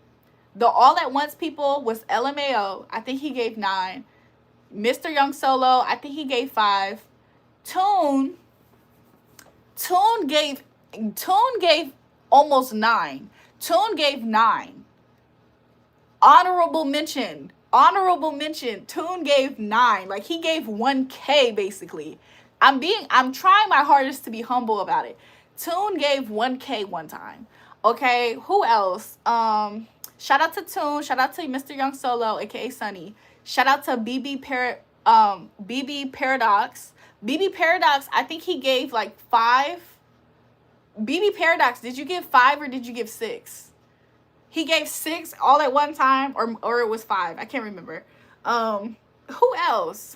The all at once people was LMAO. I think he gave 9. Mr. Young Solo, I think he gave 5. Tune gave almost 9. Tune gave 9. Honorable mention. Tune gave 9. Like, he gave 1K basically. I'm trying my hardest to be humble about it. Tune gave 1K one time. Okay, who else? Shout out to Tune. Shout out to Mr. Young Solo, aka Sunny. Shout out to BB Paradox. BB Paradox, I think he gave like 5. BB Paradox, did you give 5 or did you give 6? He gave 6 all at one time, or it was 5. I can't remember. Who else?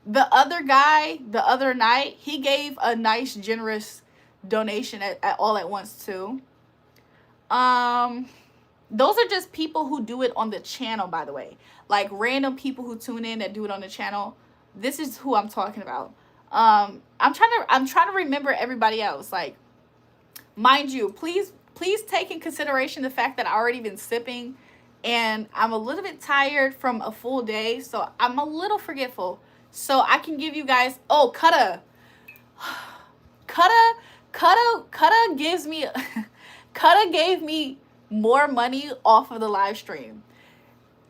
The other guy, the other night, he gave a nice, generous donation at all at once too. Those are just people who do it on the channel, by the way. Like, random people who tune in that do it on the channel. This is who I'm talking about. I'm trying to remember everybody else. Like, mind you, please take in consideration the fact that I already been sipping and I'm a little bit tired from a full day, so I'm a little forgetful. So I can give you guys, Kutta gave me more money off of the live stream.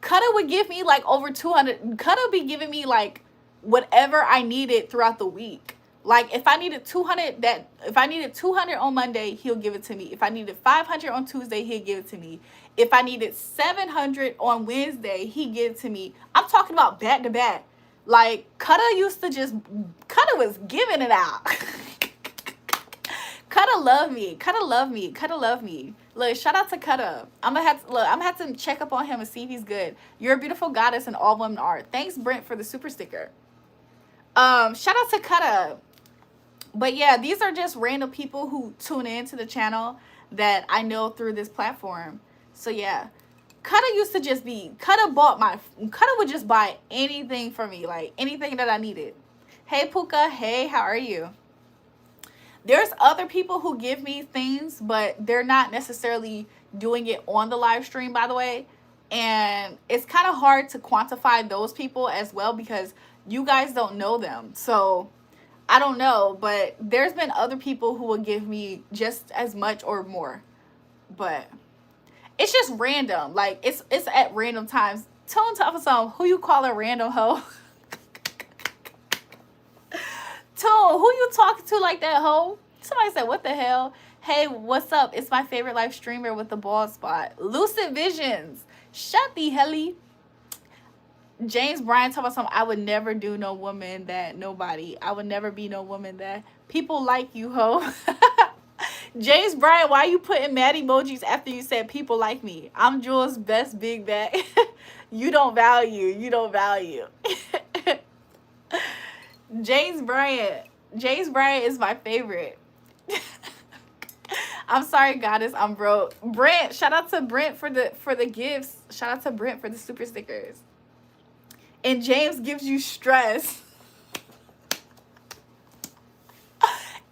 Cutter would give me like over 200. Cutter would be giving me like whatever I needed throughout the week. Like if I needed 200 on Monday, he'll give it to me. If I needed 500 on Tuesday, he'll give it to me. If I needed 700 on Wednesday, he'd give it to me. I'm talking about back to back. Like Cutter was giving it out. Cutter love me. Cutter love me. Cutter love me. Look, shout out to Cutter. I'm gonna have to check up on him and see if he's good. You're a beautiful goddess and all women are. Thanks, Brent, for the super sticker. Shout out to Cutter. But yeah, these are just random people who tune in to the channel that I know through this platform. So yeah, Cutter would just buy anything for me, like anything that I needed. Hey Puka, hey, how are you? There's other people who give me things, but they're not necessarily doing it on the live stream, by the way. And it's kind of hard to quantify those people as well because you guys don't know them. So I don't know, but there's been other people who will give me just as much or more. But it's just random. Like it's at random times. Tone tough of some who you call a random hoe. Tone, who you talking to like that, hoe? Somebody said, what the hell? Hey, what's up? It's my favorite live streamer with the bald spot. Lucid Visions. Shut the helly. James Bryan talking about something. I would never do no woman that nobody. I would never be no woman that people like you, ho. James Bryan, why you putting mad emojis after you said people like me? I'm Jules' best big bag. You don't value. You don't value. James Bryan is my favorite. I'm sorry, goddess. I'm broke. Brent, shout out to Brent for the gifts. Shout out to Brent for the super stickers. And James gives you stress.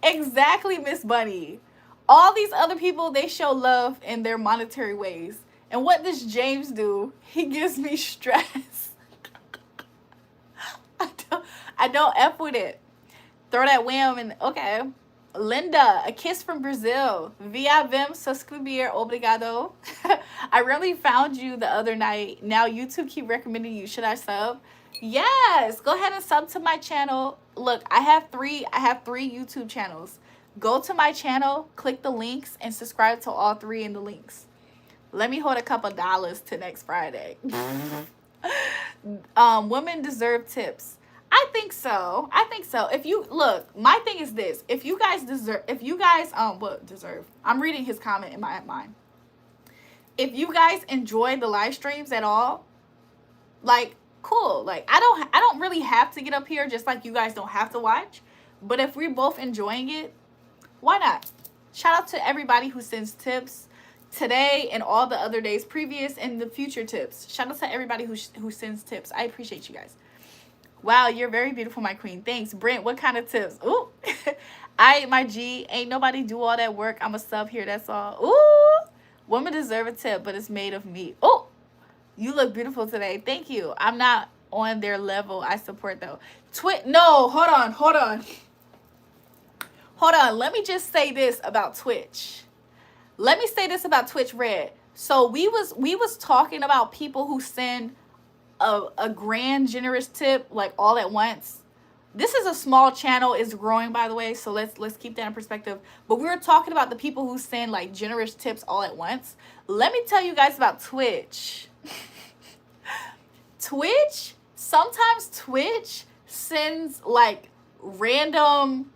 Exactly, Miss Bunny. All these other people, they show love in their monetary ways. And what does James do? He gives me stress. I don't F with it. Throw that wham in. Okay. Linda, a kiss from Brazil. Via vem subscrever, obrigado. I really found you the other night. Now YouTube keep recommending you. Should I sub? Yes. Go ahead and sub to my channel. Look, I have three YouTube channels. Go to my channel, click the links, and subscribe to all three in the links. Let me hold a couple dollars to next Friday. Women deserve tips. I think so. If you look, my thing is this. If you guys deserve, I'm reading his comment in my mind. If you guys enjoy the live streams at all, like, cool. Like, I don't really have to get up here, just like you guys don't have to watch. But if we're both enjoying it, why not? Shout out to everybody who sends tips today and all the other days previous and the future tips. Shout out to everybody who sends tips. I appreciate you guys. Wow, you're very beautiful, my queen. Thanks. Brent, what kind of tips? Ooh. My G. Ain't nobody do all that work. I'm a sub here, that's all. Ooh. Women deserve a tip, but it's made of me. Oh, you look beautiful today. Thank you. I'm not on their level. I support, though. No, hold on. Let me just say this about Twitch. Red. So we was talking about people who send a grand generous tip like all at once. This is a small channel, it's growing, by the way, so let's keep that in perspective. But we were talking about the people who send like generous tips all at once. Let me tell you guys about Twitch. Sometimes Twitch sends like random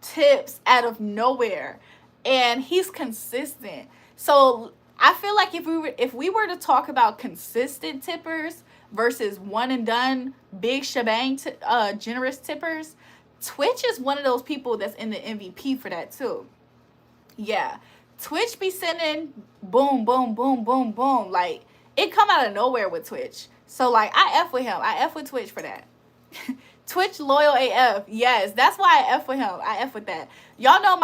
tips out of nowhere, and he's consistent. So I feel like if we were to talk about consistent tippers versus one and done big shebang generous tippers, Twitch is one of those people that's in the MVP for that too. Yeah, Twitch be sending boom boom boom boom boom, like it come out of nowhere with Twitch. So like I F with him. I F with Twitch for that. Twitch loyal AF. Yes, that's why I F with him. I F with that. Y'all know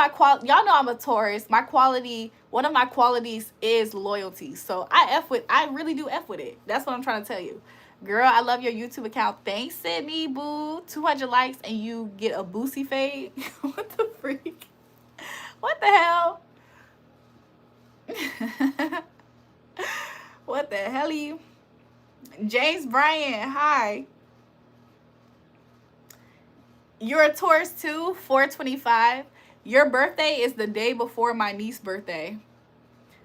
y'all know I'm a Taurus. One of my qualities is loyalty. So I really do F with it. That's what I'm trying to tell you. Girl, I love your YouTube account. Thanks, Sydney, boo. 200 likes and you get a boosie fade. What the freak? What the hell? What the hell are you? James Bryan, hi. You're a Taurus too, 425. Your birthday is the day before my niece's birthday.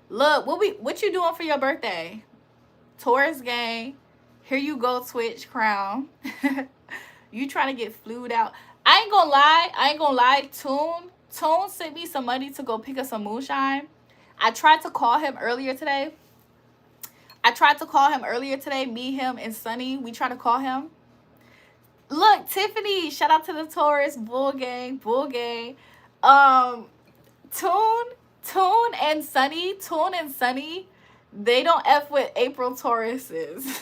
Look, what you doing for your birthday? Taurus gang. Here you go, Twitch crown. You trying to get flued out. I ain't gonna lie, Tune sent me some money to go pick up some moonshine. I tried to call him earlier today. Me, him, and Sunny. We tried to call him. Look, Tiffany, shout out to the Taurus Bull Gang. Um, Tune, and Sunny, they don't F with April Tauruses.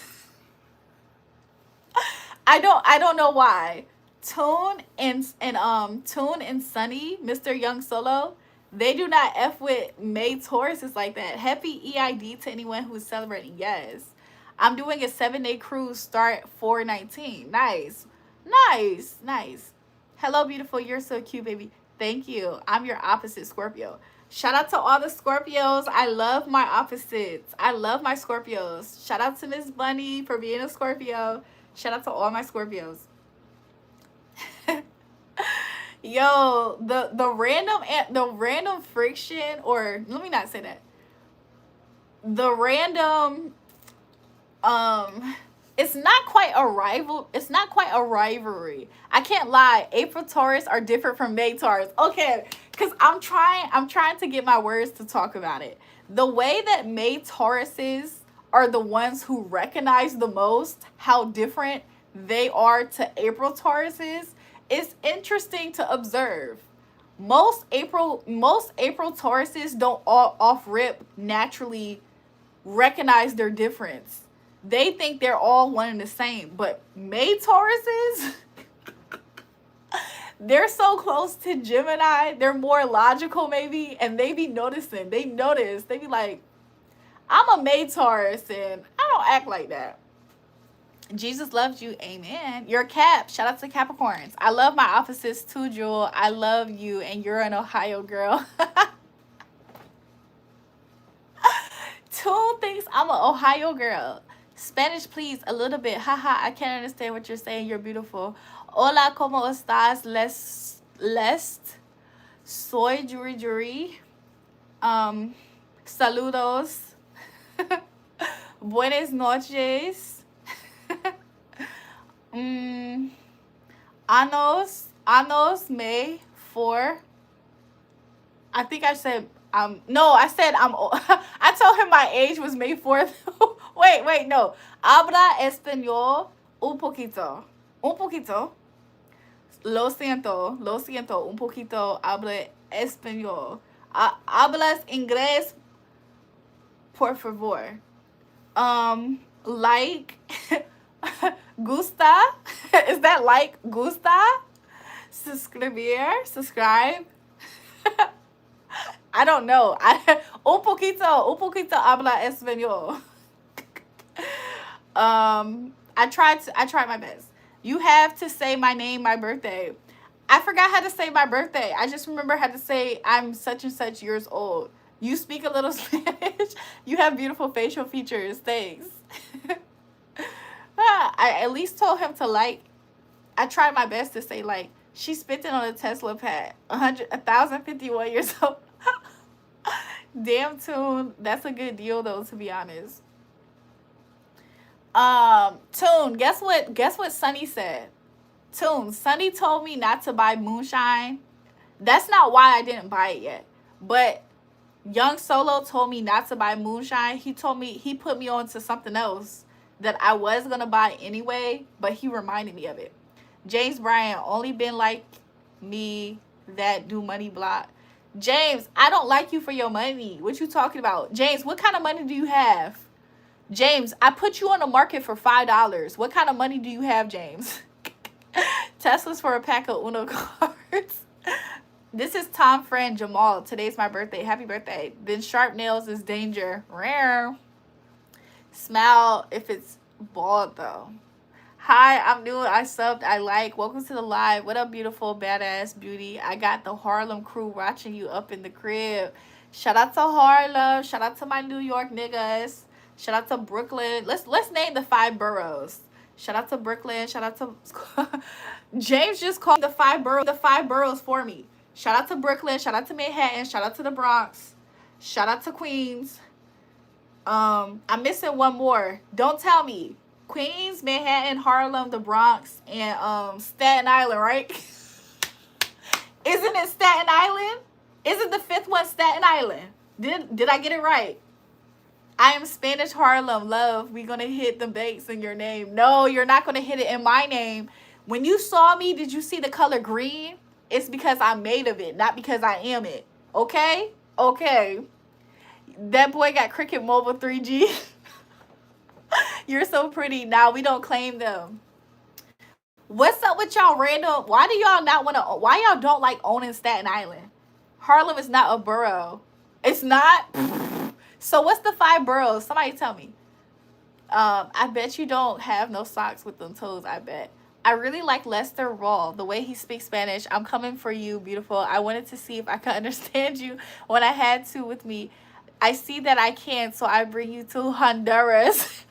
I don't know why. Tune and Sunny, Mr. Young Solo, they do not F with May Tauruses like that. Happy EID to anyone who's celebrating. Yes. I'm doing a 7-day cruise, start 4/19. Nice. Hello, beautiful. You're so cute, baby. Thank you. I'm your opposite Scorpio. Shout out to all the Scorpios. I love my opposites. I love my Scorpios. Shout out to Miss Bunny for being a Scorpio. Shout out to all my Scorpios. Yo, the random friction, or let me not say that. The random it's not quite a rivalry. I can't lie. April Taurus are different from May Taurus. Okay, because I'm trying to get my words to talk about it. The way that May Tauruses are the ones who recognize the most how different they are to April Tauruses is interesting to observe. Most April Tauruses don't all off rip naturally recognize their difference. They think they're all one and the same. But May Tauruses, they're so close to Gemini. They're more logical maybe, and they be noticing. They notice. They be like, I'm a May Taurus, and I don't act like that. Jesus loves you. Amen. You're a Cap. Shout out to Capricorns. I love my opposites too, Jewel. I love you, and you're an Ohio girl. Toon thinks I'm an Ohio girl. Spanish, please, a little bit. Haha, I can't understand what you're saying. You're beautiful. Hola, ¿cómo estás? Soy Julrae. Saludos. Buenas noches. Anos May 4. I think I said no, I said I told him my age was May 4th. wait, no. Habla español un poquito. Lo siento, un poquito. Habla español. Hablas inglés, por favor. Like, gusta? Is that like gusta? Subscribe. I don't know. Un poquito habla español. I tried my best. You have to say my name, my birthday. I forgot how to say my birthday. I just remember how to say I'm such and such years old. You speak a little Spanish. You have beautiful facial features. Thanks. I at least told him to like. I tried my best to say like. She's spitting on a Tesla pad. 1,051 years old. Damn, Tune. That's a good deal though, to be honest. Tune, guess what Sunny said? Tune, Sunny told me not to buy moonshine. That's not why I didn't buy it yet. But Young Solo told me not to buy moonshine. He put me on to something else that I was gonna buy anyway, but he reminded me of it. James Bryan, only been like me that do money block. James, I don't like you for your money. What you talking about? James, what kind of money do you have? James, I put you on the market for $5. What kind of money do you have, James? Tesla's for a pack of Uno cards. This is Tom friend Jamal. Today's my birthday. Happy birthday. Then sharp nails is danger. Rare. Smile if it's bald though. Hi, I'm new. I subbed. I like. Welcome to the live. What up, beautiful, badass beauty? I got the Harlem crew watching you up in the crib. Shout out to Harlem. Shout out to my New York niggas. Shout out to Brooklyn. Let's name the 5 boroughs. Shout out to Brooklyn. Shout out to James just called the 5 boroughs for me. Shout out to Brooklyn. Shout out to Manhattan. Shout out to the Bronx. Shout out to Queens. I'm missing one more. Don't tell me. Queens, Manhattan, Harlem, the Bronx, and Staten Island, right? Isn't it Staten Island? Isn't the 5th one Staten Island? Did I get it right? I am Spanish Harlem, love. We gonna hit the banks in your name. No, you're not gonna hit it in my name. When you saw me, did you see the color green? It's because I'm made of it, not because I am it. Okay? Okay. That boy got Cricket Mobile 3G. You're so pretty. Now we don't claim them. What's up with y'all random? Why do y'all not want to? Why y'all don't like owning Staten Island? Harlem is not a borough. It's not. So what's the 5 boroughs? Somebody tell me. I bet you don't have no socks with them toes. I bet. I really like Lester Raw. The way he speaks Spanish. I'm coming for you, beautiful. I wanted to see if I could understand you when I had to with me. I see that I can, so I bring you to Honduras.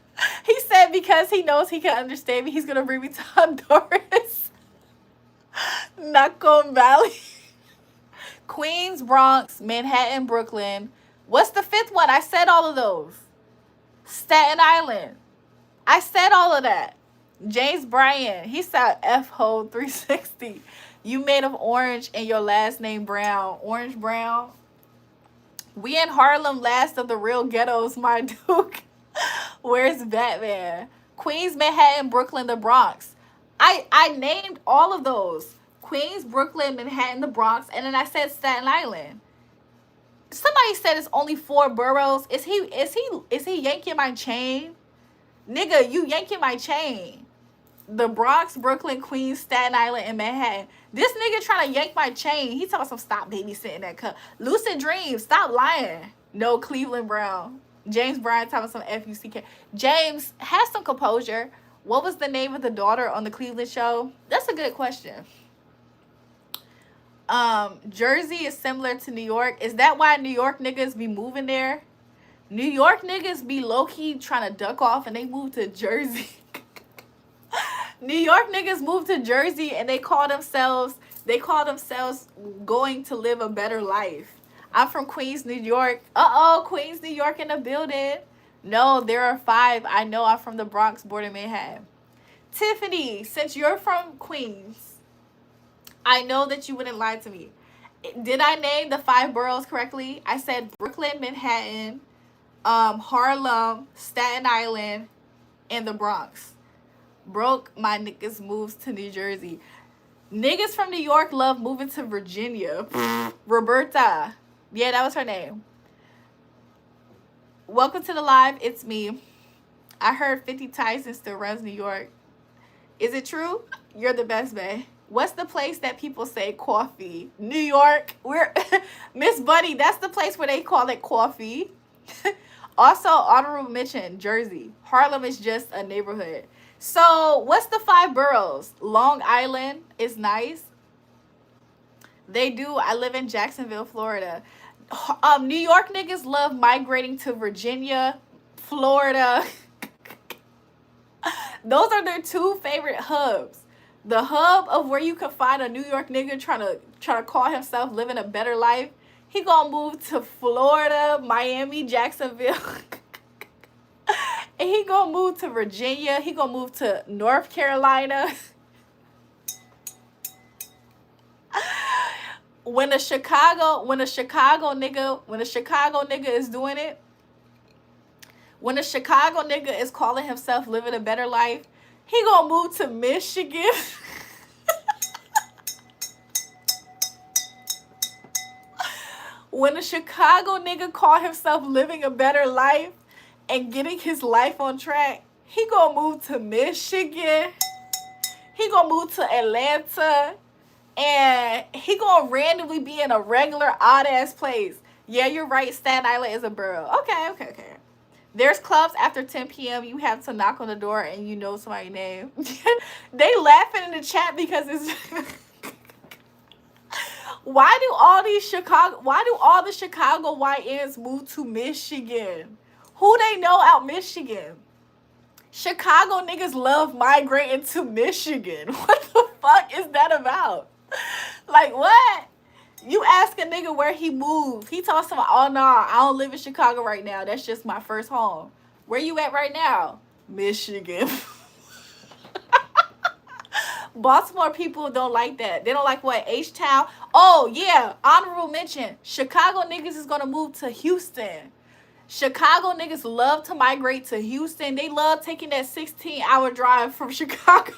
He said because he knows he can understand me, he's going to bring me to Honduras. Nacon Valley. Queens, Bronx, Manhattan, Brooklyn. What's the 5th one? I said all of those. Staten Island. I said all of that. James Bryan. He said F-Ho 360. You made of orange and your last name Brown. Orange Brown. We in Harlem, last of the real ghettos, my duke. Where's Batman? Queens, Manhattan, Brooklyn, the Bronx. I named all of those. Queens, Brooklyn, Manhattan, the Bronx, and then I said Staten Island. Somebody said it's only 4 boroughs. Is he yanking my chain? Nigga, you yanking my chain. The Bronx, Brooklyn, Queens, Staten Island, and Manhattan. This nigga trying to yank my chain. He talking some stop babysitting that cup. Lucid Dreams, stop lying. No, Cleveland Brown. James Bryan talking some F-U-C-K. James, have some composure. What was the name of the daughter on the Cleveland show? That's a good question. Jersey is similar to New York. Is that why New York niggas be moving there? New York niggas be low-key trying to duck off and they move to Jersey. New York niggas move to Jersey and they call themselves going to live a better life. I'm from Queens, New York. Uh-oh, Queens, New York in the building. No, there are 5. I know I'm from the Bronx, border Manhattan. Tiffany, since you're from Queens, I know that you wouldn't lie to me. Did I name the 5 boroughs correctly? I said Brooklyn, Manhattan, Harlem, Staten Island, and the Bronx. Broke my niggas moves to New Jersey. Niggas from New York love moving to Virginia. Roberta. Yeah, that was her name. Welcome to the live. It's me. I heard 50 Tyson still runs New York. Is it true? You're the best, bae. What's the place that people say coffee? New York. We're Miss Buddy. That's the place where they call it coffee. Also, honorable mention, Jersey. Harlem is just a neighborhood. So, what's the 5 boroughs? Long Island is nice. They do. I live in Jacksonville, Florida. New York niggas love migrating to Virginia, Florida. Those are their 2 favorite hubs. The hub of where you can find a New York nigga trying to call himself living a better life. He gonna move to Florida, Miami, Jacksonville. And he gonna move to Virginia. He gonna move to North Carolina. When a Chicago nigga is doing it, when a Chicago nigga is calling himself living a better life, he gonna move to Michigan. When a Chicago nigga call himself living a better life and getting his life on track, he gonna move to Michigan. He gonna move to Atlanta. And he gonna randomly be in a regular odd-ass place. Yeah, you're right. Staten Island is a borough. Okay. There's clubs after 10 p.m. You have to knock on the door and you know somebody's name. They laughing in the chat because it's... Why do all the Chicago YNs move to Michigan? Who they know out Michigan? Chicago niggas love migrating to Michigan. What the fuck is that about? Like, what? You ask a nigga where he moved. He talks about, oh, nah, I don't live in Chicago right now. That's just my first home. Where you at right now? Michigan. Baltimore people don't like that. They don't like what? H-Town? Oh, yeah. Honorable mention. Chicago niggas is going to move to Houston. Chicago niggas love to migrate to Houston. They love taking that 16-hour drive from Chicago.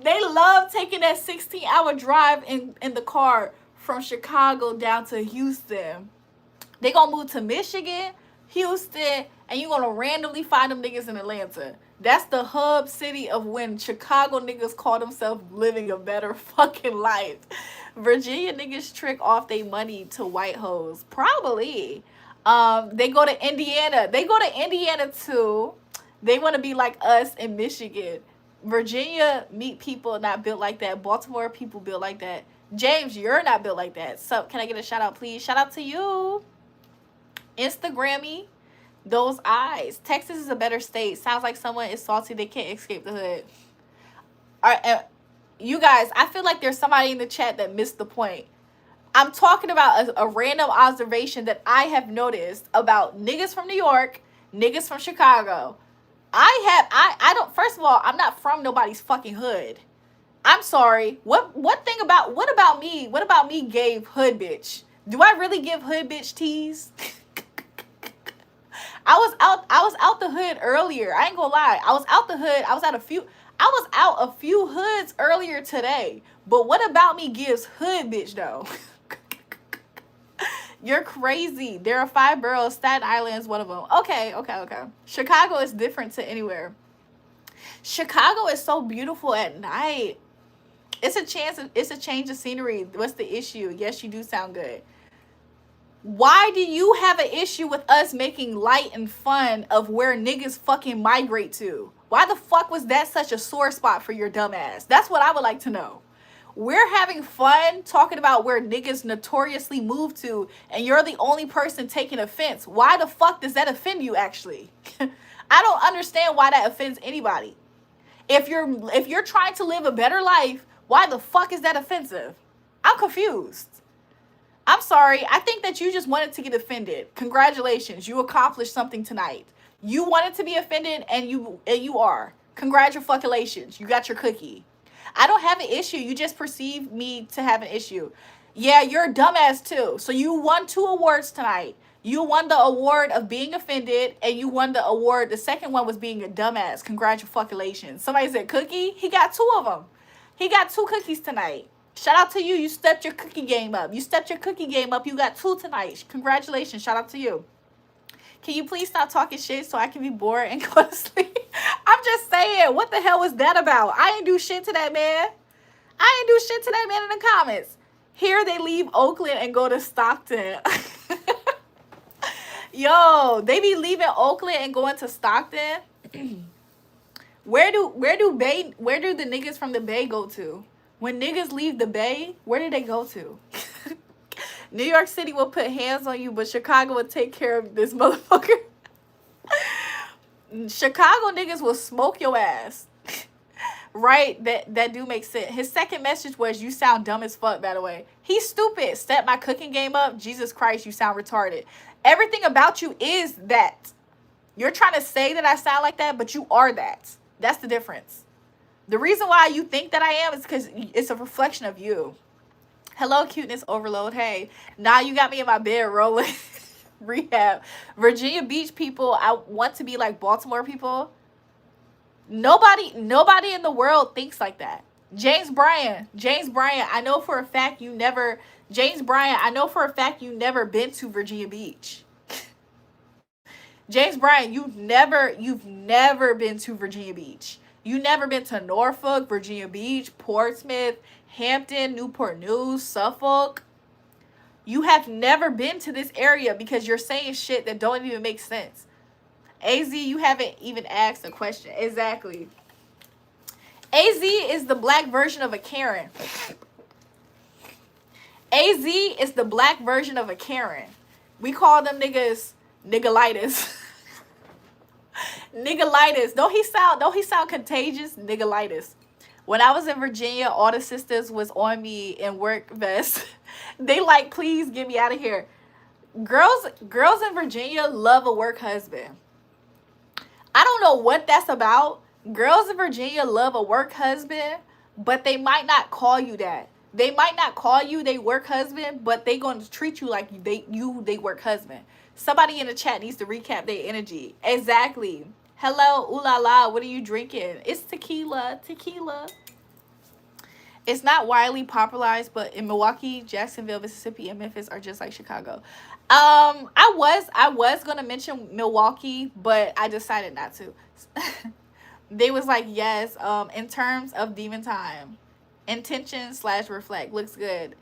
They love taking that 16-hour drive in the car from Chicago down to Houston. They gonna move to Michigan, Houston, and you gonna randomly find them niggas in Atlanta. That's the hub city of when Chicago niggas call themselves living a better fucking life. Virginia niggas trick off their money to white hoes. Probably. They go to Indiana. They go to Indiana too. They want to be like us in Michigan. Virginia meet people not built like that. Baltimore people built like that. James, you're not built like that. So can I get a shout out, please? Shout out to you. Instagrammy. Those eyes. Texas is a better state. Sounds like someone is salty. They can't escape the hood. All right, you guys, I feel like there's somebody in the chat that missed the point. I'm talking about a random observation that I have noticed about niggas from New York, niggas from Chicago. I don't, first of all, I'm not from nobody's fucking hood. I'm sorry. What about me gave hood bitch? Do I really give hood bitch tease? I was out the hood earlier. I ain't gonna lie. I was out the hood. I was out a few hoods earlier today. But what about me gives hood bitch though? You're crazy. There are 5 boroughs. Staten Island is one of them. Okay. Chicago is different to anywhere. Chicago is so beautiful at night. It's a change of scenery. What's the issue? Yes, you do sound good. Why do you have an issue with us making light and fun of where niggas fucking migrate to? Why the fuck was that such a sore spot for your dumb ass? That's what I would like to know. We're having fun talking about where niggas notoriously move to, and you're the only person taking offense. Why the fuck does that offend you, actually? I don't understand why that offends anybody. If you're trying to live a better life, why the fuck is that offensive? I'm confused. I'm sorry. I think that you just wanted to get offended. Congratulations. You accomplished something tonight. You wanted to be offended, and you are. Congratulations. You got your cookie. I don't have an issue. You just perceive me to have an issue. Yeah, you're a dumbass too. So you won 2 awards tonight. You won the award of being offended, and you won the award. The second one was being a dumbass. Congratulations. Somebody said cookie. He got 2 of them. He got 2 cookies tonight. Shout out to you. You stepped your cookie game up. You got 2 tonight. Congratulations. Shout out to you. Can you please stop talking shit so I can be bored and go to sleep? I'm just saying, what the hell was that about? I ain't do shit to that man. In the comments. Here they leave Oakland and go to Stockton. Yo, they be leaving Oakland and going to Stockton. Where do the niggas from the Bay go to? When niggas leave the Bay, where do they go to? New York City will put hands on you, but Chicago will take care of this motherfucker. Chicago niggas will smoke your ass. Right? That do make sense. His second message was, you sound dumb as fuck, by the way. He's stupid. Step my cooking game up. Jesus Christ, you sound retarded. Everything about you is that. You're trying to say that I sound like that, but you are that. That's the difference. The reason why you think that I am is because it's a reflection of you. Hello, cuteness overload. Hey, now you got me in my bed rolling. Rehab. Virginia Beach people, I want to be like Baltimore people. Nobody in the world thinks like that. James Bryan, I know for a fact you never been to Virginia Beach. James Bryan, you've never been to Virginia Beach. You've never been to Norfolk, Virginia Beach, Portsmouth, Hampton, Newport News, Suffolk. You have never been to this area because you're saying shit that don't even make sense. AZ, you haven't even asked a question. Exactly. AZ is the black version of a Karen. AZ is the black version of a Karen. We call them niggas Niggalitis. Niggalitis. Don't he sound contagious? Niggalitis. When I was in Virginia, all the sisters was on me in work vests. They like, please get me out of here. Girls in Virginia love a work husband. I don't know what that's about. Girls in Virginia love a work husband, but they might not call you that. They might not call you they work husband, but they gonna treat you like they work husband. Somebody in the chat needs to recap their energy. Exactly. Hello, ooh la la, what are you drinking? It's tequila. It's not widely popularized, but in Milwaukee, Jacksonville, Mississippi, and Memphis are just like Chicago. I was gonna mention Milwaukee, but I decided not to. They was like, yes, in terms of demon time, intention / reflect looks good.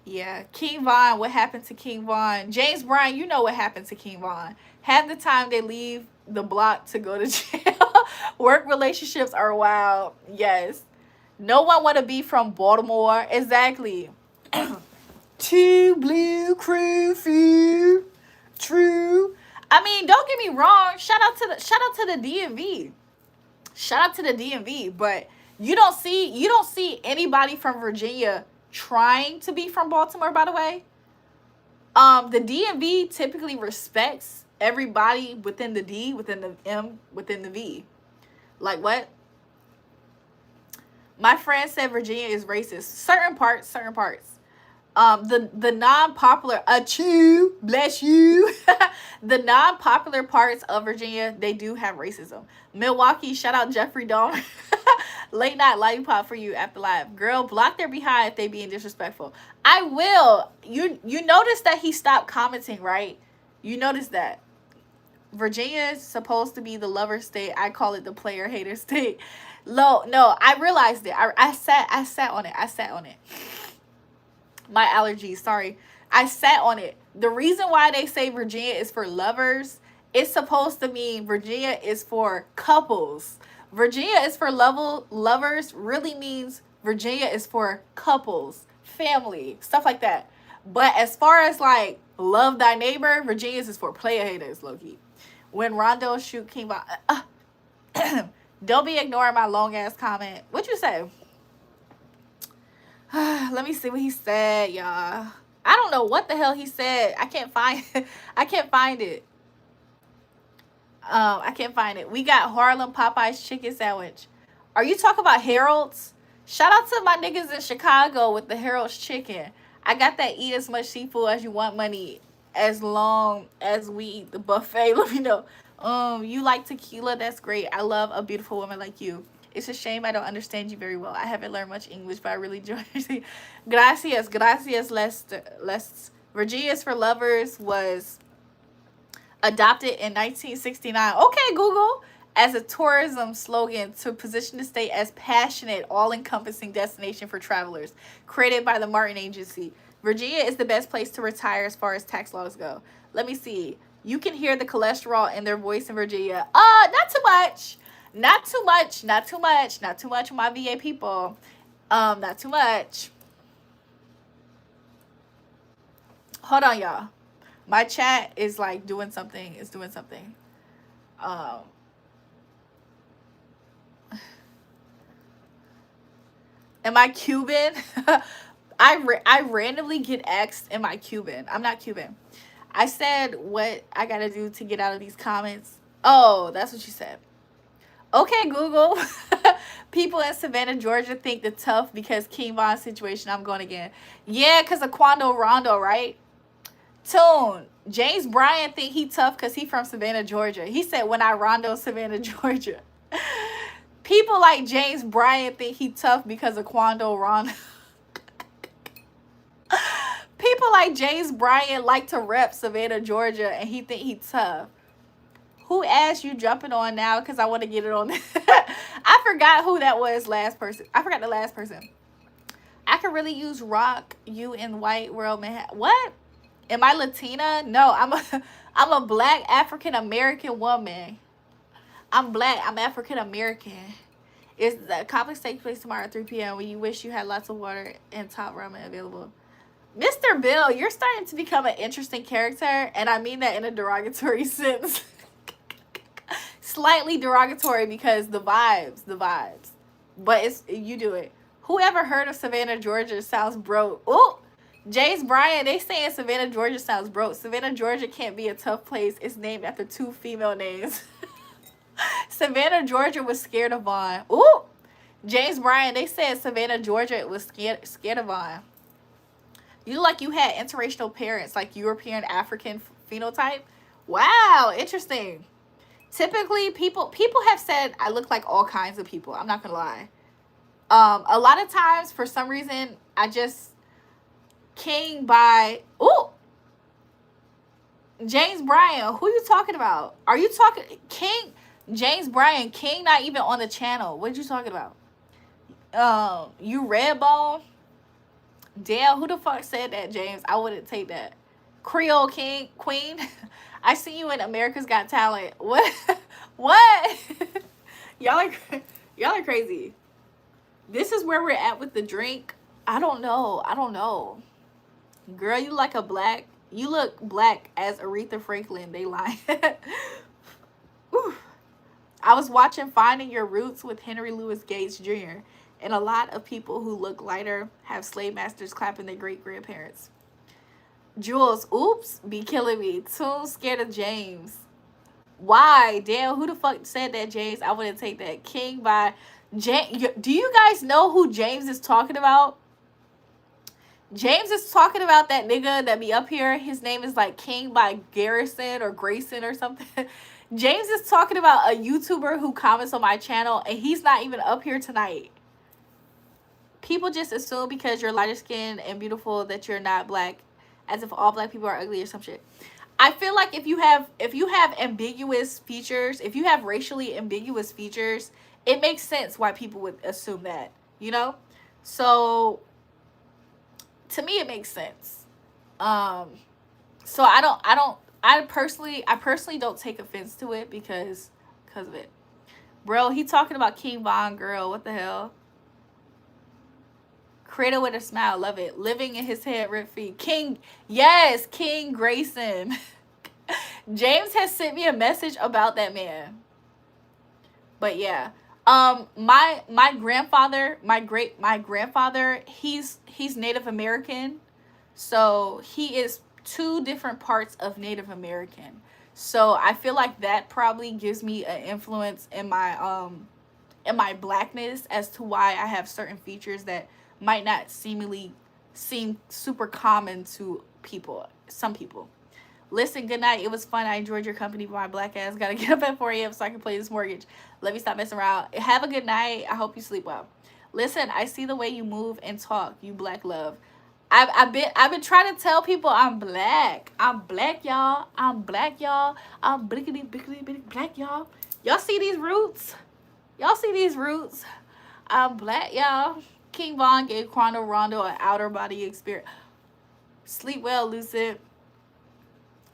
Yeah, King Von, what happened to King Von? James Bryan, you know what happened to King Von. Half the time they leave the block to go to jail. Work relationships are wild. Yes. No one want to be from Baltimore. Exactly. Two blue crew few. True. I mean, don't get me wrong. Shout out to the DMV. Shout out to the DMV, but you don't see anybody from Virginia trying to be from Baltimore, by the way. The DMV typically respects everybody within the D, within the M, within the V. Like what? My friend said Virginia is racist. Certain parts. The non-popular, achoo, bless you. The non-popular parts of Virginia, they do have racism. Milwaukee, shout out Jeffrey Dahmer. Late night lollipop for you after live. Girl, block their behind if they being disrespectful. I will. You notice that he stopped commenting, right? You notice that. Virginia is supposed to be the lover state. I call it the player hater state. No, I realized it. I sat on it. My allergies, sorry. I sat on it. The reason why they say Virginia is for lovers, it's supposed to mean Virginia is for couples. Virginia is for lovers really means Virginia is for couples, family, stuff like that. But as far as like love thy neighbor, Virginia's is for player haters, low-key. When Rondo shoot King Von. Don't be ignoring my long ass comment. What you say? Let me see what he said, y'all. I don't know what the hell he said. I can't find it. I can't find it. We got Harlem Popeye's chicken sandwich. Are you talking about Harold's? Shout out to my niggas in Chicago with the Harold's chicken. I got that eat as much seafood as you want money as long as we eat the buffet. Let me know. You like tequila? That's great. I love a beautiful woman like you. It's a shame I don't understand you very well. I haven't learned much English, but I really enjoy it. Gracias, Lester. Virginia's for Lovers was adopted in 1969. Okay, Google. As a tourism slogan to position the state as passionate, all-encompassing destination for travelers. Created by the Martin Agency. Virginia is the best place to retire as far as tax laws go. Let me see. You can hear the cholesterol in their voice in Virginia. Not too much. Not too much, my VA people. Not too much. Hold on, y'all. My chat is like doing something. It's doing something. Am I Cuban? I randomly get asked, am I Cuban? I'm not Cuban. I said what I gotta do to get out of these comments. Oh, that's what you said. Okay, Google. People in Savannah, Georgia think the tough because King Von situation. I'm going again. Yeah, because of Quando Rondo, right? Tune. James Bryan think he tough because he from Savannah, Georgia. He said when I Rondo, Savannah, Georgia. People like James Bryan think he tough because of Quando Rondo. People like James Bryan like to rep Savannah, Georgia, and he think he tough. Who asked you jumping on now? Because I want to get it on. I forgot who that was last person. I forgot the last person. I could really use rock you in white world, man. What? Am I Latina? No, I'm a black African American woman. I'm black. I'm African American. Is the complex takes place tomorrow at 3 p.m. when you wish you had lots of water and top ramen available. Mr. Bill, you're starting to become an interesting character, and I mean that in a derogatory sense. Slightly derogatory because the vibes. But it's you do it. Whoever heard of Savannah, Georgia sounds broke. Ooh, James Bryan, they saying Savannah, Georgia sounds broke. Savannah, Georgia can't be a tough place. It's named after 2 female names. Savannah, Georgia was scared of Vaughn. Ooh, James Bryan, they said Savannah, Georgia was scared of Vaughn. You look like you had interracial parents, like European African phenotype. Wow, interesting. Typically, people have said I look like all kinds of people. I'm not gonna lie. A lot of times, for some reason, I just King by James Bryan. Who you talking about? Are you talking King? James Bryan, King not even on the channel. What you talking about? You red ball? Damn, who the fuck said that, James? I wouldn't take that. Creole King, Queen. I see you in America's Got Talent. What? What? y'all are crazy. This is where we're at with the drink. I don't know. Girl, you like a black. You look black as Aretha Franklin. They lying. I was watching Finding Your Roots with Henry Louis Gates Jr. And a lot of people who look lighter have slave masters clapping their great-grandparents. Jules, oops, be killing me. Too scared of James. Why? Damn, who the fuck said that, James? I wouldn't take that. King by James. Do you guys know who James is talking about? James is talking about that nigga that be up here. His name is like King by Garrison or Grayson or something. James is talking about a YouTuber who comments on my channel, and he's not even up here tonight. People just assume because you're lighter skinned and beautiful that you're not black, as if all black people are ugly or some shit. I feel like if you have ambiguous features, if you have racially ambiguous features, it makes sense why people would assume that, you know? So to me it makes sense. So I personally don't take offense to it because of it. Bro, he talking about King Von, girl. What the hell? Cradle with a smile, love it. Living in his head, rent free. King, yes, King Grayson. James has sent me a message about that man. But yeah, my grandfather, my grandfather, he's Native American, so he is 2 different parts of Native American. So I feel like that probably gives me an influence in my blackness as to why I have certain features that might not seem super common to some people. Listen, good night. It was fun. I enjoyed your company, but my black ass gotta get up at 4 a.m. so I can pay this mortgage. Let me stop messing around. Have a good night. I hope you sleep well. Listen, I see the way you move and talk. You black love. I've been trying to tell people I'm black. I'm black, y'all. I'm black, y'all. I'm blickety black, y'all. Y'all see these roots? Y'all see these roots? I'm black, y'all. King Von gave Quando Rondo an outer body experience. Sleep well, Lucid.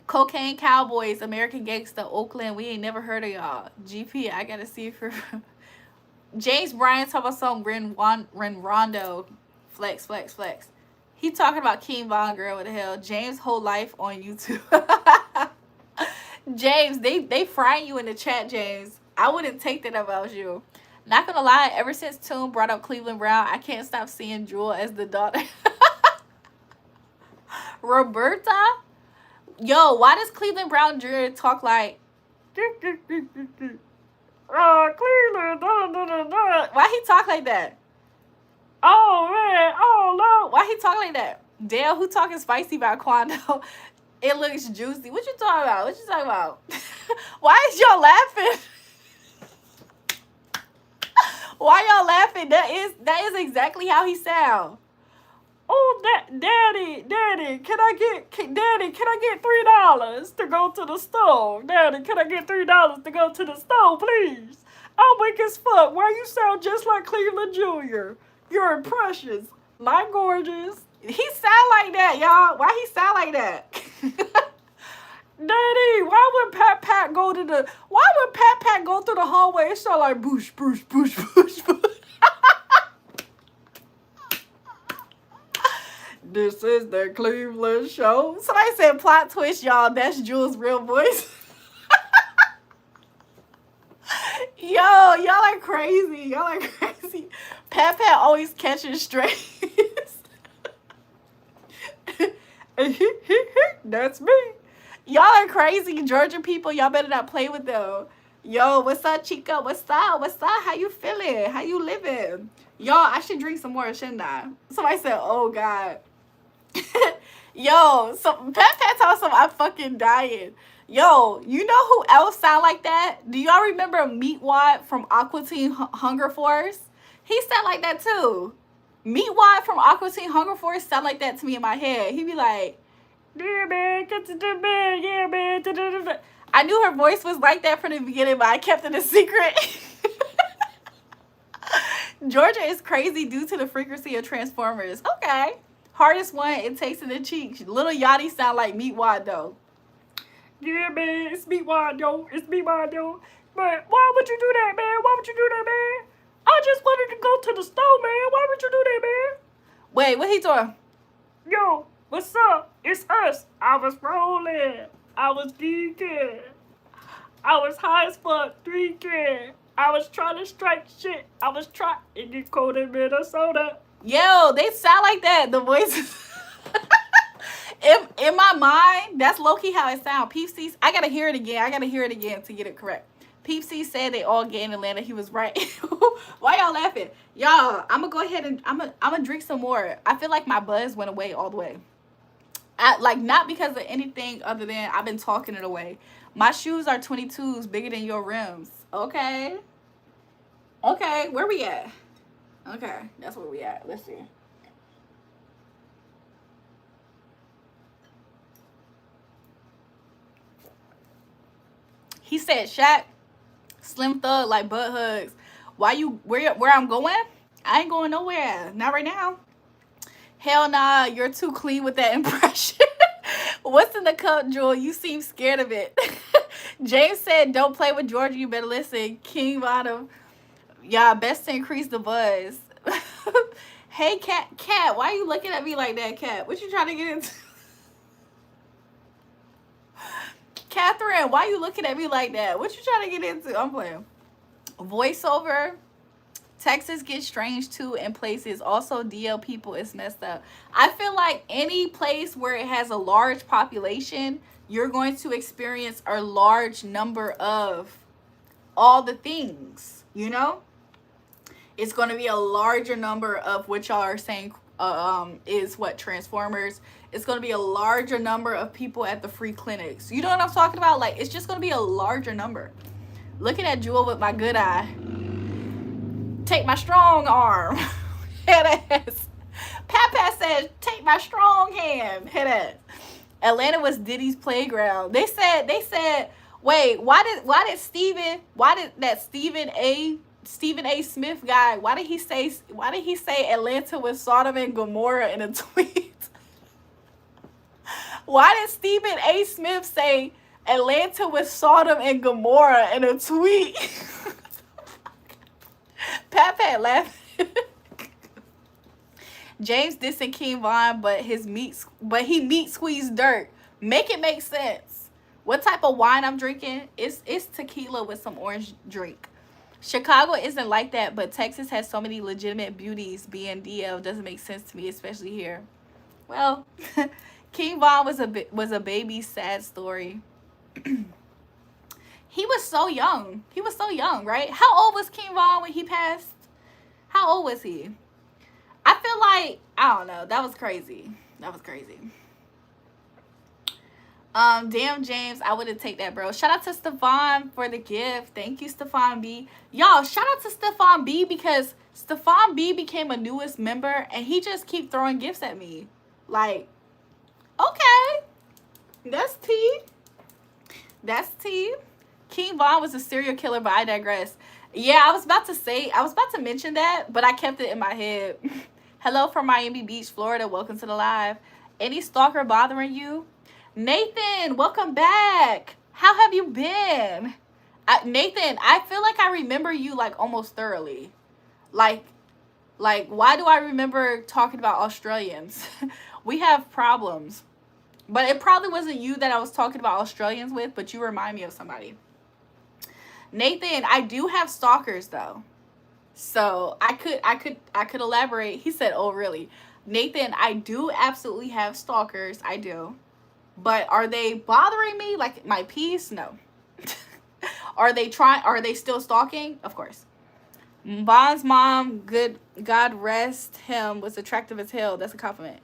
Cocaine Cowboys, American Gangsta, Oakland. We ain't never heard of y'all. GP, I gotta see for James Bryan talking about some Ren Rondo. Flex. He talking about King Von, girl. What the hell? James' whole life on YouTube. James, they frying you in the chat, James. I wouldn't take that if I was you. Not gonna lie, ever since Toon brought up Cleveland Brown, I can't stop seeing Jewel as the daughter. Roberta? Yo, why does Cleveland Brown Jr. talk like... Cleveland, why he talk like that? Oh, man, oh, no. Why he talk like that? Dale, who talking spicy about Quando? It looks juicy. What you talking about? Why is y'all laughing? Why y'all laughing? That is exactly how he sound. Oh, Daddy, can I get $3 to go to the store? Daddy, can I get $3 to go to the store, please? I'm weak as fuck. Why you sound just like Cleveland Jr.? You're precious. My gorgeous. He sound like that, y'all. Why he sound like that? Daddy, why would Pat go through the hallway? It sound like boosh. This is the Cleveland show. Somebody said plot twist, y'all. That's Jules' real voice. Yo, y'all are crazy. Y'all are crazy. Pat always catches strays. That's me. Y'all are crazy, Georgia people. Y'all better not play with them. Yo, what's up, Chica? What's up? What's up? How you feeling? How you living? Y'all, I should drink some more, shouldn't I? Somebody said, oh, God. Yo, so Pat told some I'm fucking dying. Yo, you know who else sound like that? Do y'all remember Meatwad from Aqua Teen Hunger Force? He sound like that too. Meatwad from Aqua Teen Hunger Force sound like that to me in my head. He be like, yeah, man, get to the bed, yeah, man. Da, da, da, da. I knew her voice was like that from the beginning, but I kept it a secret. Georgia is crazy due to the frequency of Transformers. Okay. Hardest one, it takes in the cheeks. Little Yachty sound like Meatwad though. Yeah, man, it's Meatwad though. It's Meatwad though. But why would you do that, man? Why would you do that, man? I just wanted to go to the store, man. Why would you do that, man? Wait, what he doing? Yo, what's up? It's us. I was rolling. I was geeking. I was high as fuck, drinking. I was trying to strike shit. I was trying to get cold in Minnesota. Yo, they sound like that. The voices. in my mind, that's low-key how it sounds. Peep C, I gotta hear it again. I gotta hear it again to get it correct. Peep C said they all gay in Atlanta. He was right. Why y'all laughing? Y'all, I'm gonna go ahead and I'm gonna drink some more. I feel like my buzz went away all the way. Like, not because of anything other than I've been talking it away. My shoes are 22s, bigger than your rims. Okay. Okay, where we at? Okay, that's where we at. Let's see. He said, Shaq, Slim Thug, like butt hugs. Why you, where I'm going? I ain't going nowhere. Not right now. Hell nah, you're too clean with that impression. What's in the cup, Jewel? You seem scared of it. James said, don't play with Georgia. You better listen. King Bottom. Yeah, best to increase the buzz. Hey, Cat, why are you looking at me like that, Cat? What you trying to get into? Catherine, why you looking at me like that? What you trying to get into? I'm playing. Voiceover. Texas gets strange too in places. Also, DL people is messed up. I feel like any place where it has a large population, you're going to experience a large number of all the things, you know? It's going to be a larger number of what y'all are saying is what, Transformers. It's going to be a larger number of people at the free clinics. You know what I'm talking about? Like, it's just going to be a larger number. Looking at Jewel with my good eye. Take my strong arm. Head ass. Pat says, take my strong hand. Head ass. Atlanta was Diddy's playground. They said, wait, why did that Stephen A. Smith guy, why did he say Atlanta was Sodom and Gomorrah in a tweet? Why did Stephen A. Smith say Atlanta was Sodom and Gomorrah in a tweet? Pat laughing. James dissing King Von, but he meat squeezed dirt. Make it make sense. What type of wine I'm drinking? It's tequila with some orange drink. Chicago isn't like that, but Texas has so many legitimate beauties. Being DL doesn't make sense to me, especially here. Well, King Von was a baby's sad story. He was so young. He was so young, right? How old was King Von when he passed? How old was he? I feel like, I don't know. That was crazy. That was crazy. Damn, James, I wouldn't take that, bro. Shout out to Stefan for the gift. Thank you, Stefan B. Y'all, shout out to Stefan B because Stefan B became a newest member and he just keep throwing gifts at me. Like, okay. That's tea. That's tea. King Von was a serial killer, but I digress. Yeah, I was about to mention that, but I kept it in my head. Hello from Miami Beach, Florida. Welcome to the live. Any stalker bothering you? Nathan, welcome back. How have you been? Nathan, I feel like I remember you like almost thoroughly. Like, Like, why do I remember talking about Australians? We have problems. But it probably wasn't you that I was talking about Australians with, but you remind me of somebody. Nathan, I do have stalkers though. So I could elaborate. He said, "Oh, really?" Nathan, I do absolutely have stalkers. I do. But are they bothering me like my peace? No. Are they still stalking? Of course. Bond's mom, good God rest him, was attractive as hell. That's a compliment.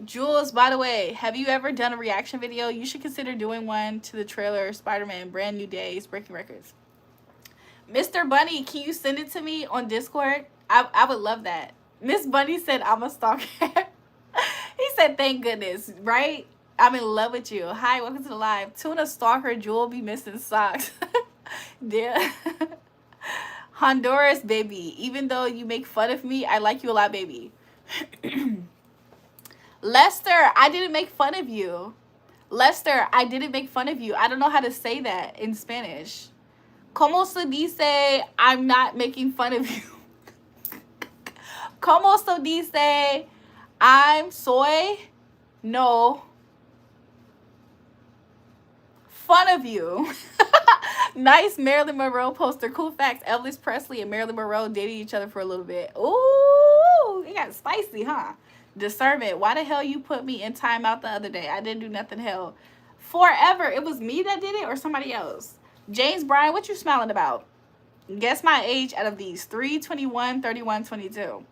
Jules, by the way, have you ever done a reaction video? You should consider doing one to the trailer Spider-Man Brand New Days, Breaking Records. Mr. Bunny, can you send it to me on Discord? I would love that. Miss Bunny said I'm a stalker. He said, thank goodness, right? I'm in love with you. Hi, welcome to the live. Tuna stalker, Jewel be missing socks. Yeah. Honduras, baby. Even though you make fun of me, I like you a lot, baby. Lester, I didn't make fun of you. Lester, I didn't make fun of you. I don't know how to say that in Spanish. Como se dice, I'm not making fun of you. Como se dice, I'm soy no fun of you. Nice Marilyn Monroe poster. Cool facts. Elvis Presley and Marilyn Monroe dated each other for a little bit. Ooh, it got spicy, huh? Discernment. Why the hell you put me in timeout the other day? I didn't do nothing. Hell, forever. It was me that did it or somebody else? James Bryan, what you smiling about? Guess my age out of these. 3, 21, 31, 22.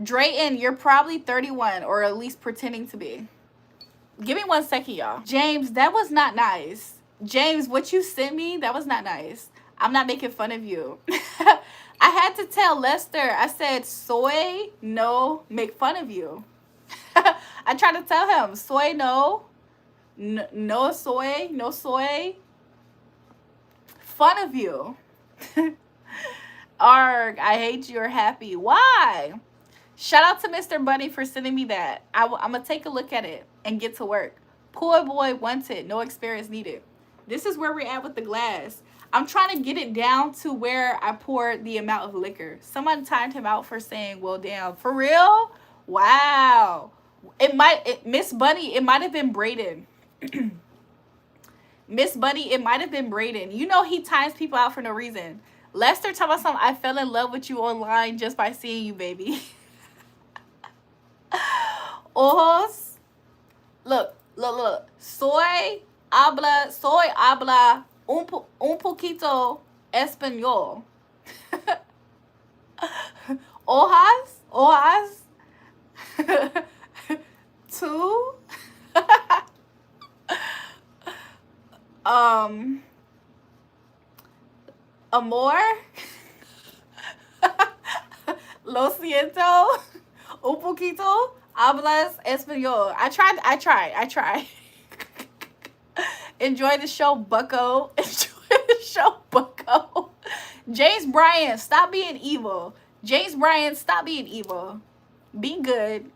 Drayton, you're probably 31 or at least pretending to be. Give me 1 second, y'all. James, that was not nice. James, what you sent me, that was not nice. I'm not making fun of you. I had to tell Lester, I said, soy, no, make fun of you. I tried to tell him, soy, no, no soy, no soy, fun of you. Arg, I hate you or happy. Why? Shout out to Mr. Bunny for sending me that. I'm going to take a look at it and get to work. Poor boy wanted, no experience needed. This is where we're at with the glass. I'm trying to get it down to where I poured the amount of liquor. Someone timed him out for saying, well, damn. For real? Wow. Miss Bunny, it might have been Brayden. Miss Bunny, it might have been Brayden. You know he times people out for no reason. Lester talking about something, I fell in love with you online just by seeing you, baby. Ojos. Look. Soy habla un poquito español. Hojas. Two. Amor. Lo siento. Un poquito. Hablas español. I tried. Enjoy the show, bucko. Enjoy the show, bucko. James Bryan, stop being evil. James Bryan, stop being evil. Be good.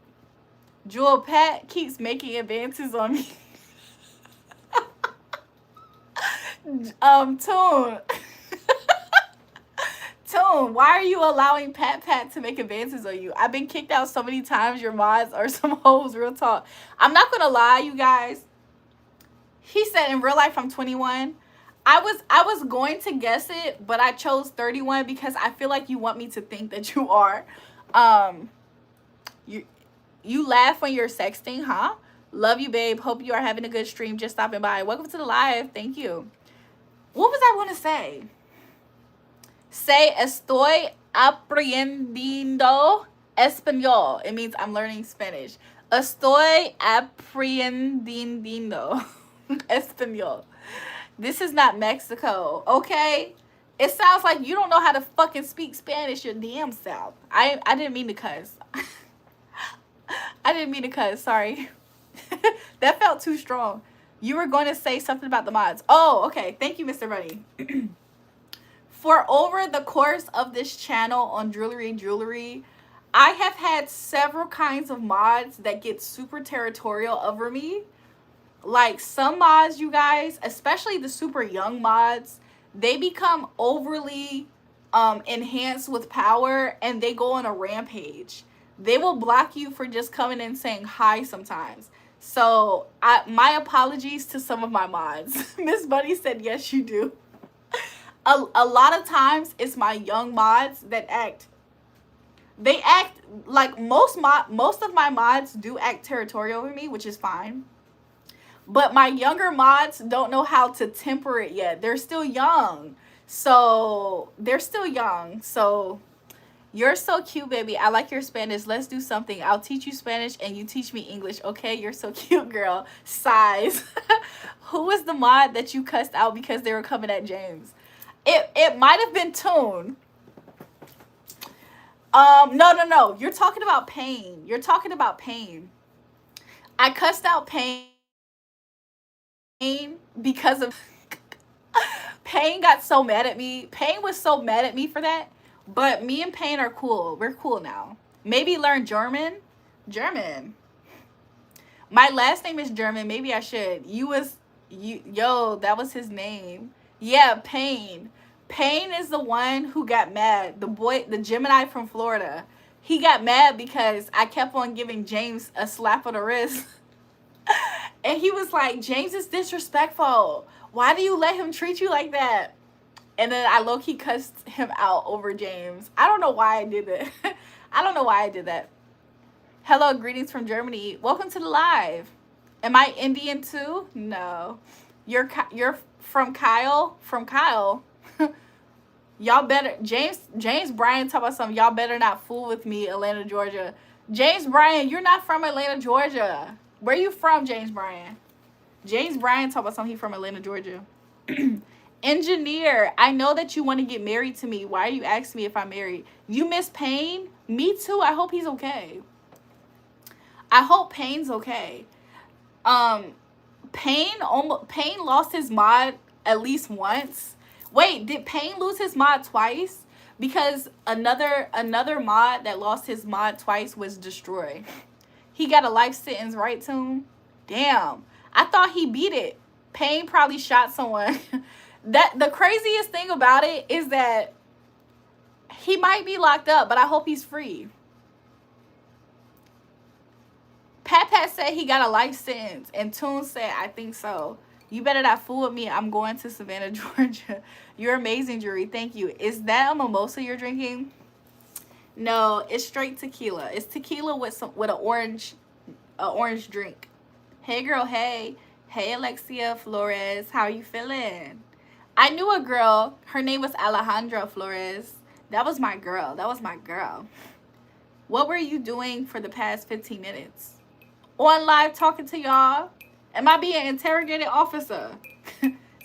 Jewel Pat keeps making advances on me. Tune. Tune, why are you allowing Pat to make advances on you? I've been kicked out so many times. Your mods are some hoes, real talk. I'm not gonna lie, you guys. He said in real life I'm 21. I was going to guess it, but I chose 31 because I feel like you want me to think that you are. You laugh when you're sexting, huh? Love you, babe. Hope you are having a good stream. Just stopping by. Welcome to the live. Thank you. What was I going to say? Say estoy aprendiendo español. It means I'm learning Spanish. Estoy aprendiendo español. This is not Mexico, okay? It sounds like you don't know how to fucking speak Spanish your damn self. I didn't mean to cuss. I didn't mean to cuss, sorry. That felt too strong. You were going to say something about the mods. Oh, okay. Thank you, Mr. Bunny. For over the course of this channel on Julrae, I have had several kinds of mods that get super territorial over me. Like some mods, you guys, especially the super young mods, they become overly enhanced with power and they go on a rampage. They will block you for just coming in saying hi sometimes. So my apologies to some of my mods. Miss Bunny said yes you do. A lot of times it's my young mods that act like most of my mods do act territorial over me, which is fine. But my younger mods don't know how to temper it yet. They're still young. So you're so cute, baby. I like your Spanish. Let's do something. I'll teach you Spanish and you teach me English. Okay, you're so cute, girl. Size. Who was the mod that you cussed out because they were coming at James? It might have been Toon. No. You're talking about Pain. I cussed out Pain because of Pain got so mad at me. Pain was so mad at me for that. But me and Pain are cool. We're cool now. Maybe learn German. My last name is German. Maybe I should. Yo, that was his name. Yeah, Pain. Pain is the one who got mad. The Gemini from Florida. He got mad because I kept on giving James a slap on the wrist. And he was like, James is disrespectful. Why do you let him treat you like that? And then I low-key cussed him out over James. I don't know why I did that. Hello, greetings from Germany. Welcome to the live. Am I Indian too? No. You're from Kyle? From Kyle. Y'all better, James Bryan talk about something. Y'all better not fool with me, Atlanta, Georgia. James Bryan, you're not from Atlanta, Georgia. Where you from, James Bryan? James Bryan talk about something. He from Atlanta, Georgia. Engineer, I know that you want to get married to me. Why are you asking me if I'm married? You miss Pain? Me too. I hope he's okay. I hope Pain's okay. Pain lost his mod at least once. Wait, did Pain lose his mod twice? Because another mod that lost his mod twice was Destroy. He got a life sentence, right, Toon? Damn. I thought he beat it. Pain probably shot someone. The craziest thing about it is that he might be locked up, but I hope he's free. Pat said he got a life sentence, and Toon said, I think so. You better not fool with me. I'm going to Savannah, Georgia. You're amazing, Julrae. Thank you. Is that a mimosa you're drinking? No, it's straight tequila. It's tequila with an orange drink. Hey, girl. Hey. Hey, Alexia Flores. How are you feeling? I knew a girl. Her name was Alejandra Flores. That was my girl. What were you doing for the past 15 minutes? On live talking to y'all? Am I being interrogated, officer?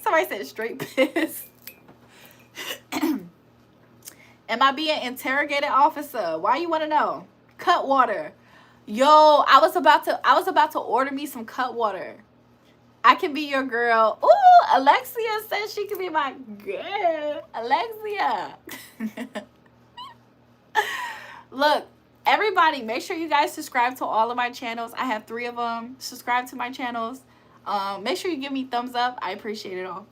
Somebody said straight piss. Am I being interrogated, officer? Why you want to know? Cut water. Yo, I was about to order me some cut water. I can be your girl. Ooh, Alexia says she can be my girl. Alexia. Look, everybody, make sure you guys subscribe to all of my channels. I have 3 of them. Subscribe to my channels. Make sure you give me thumbs up. I appreciate it all.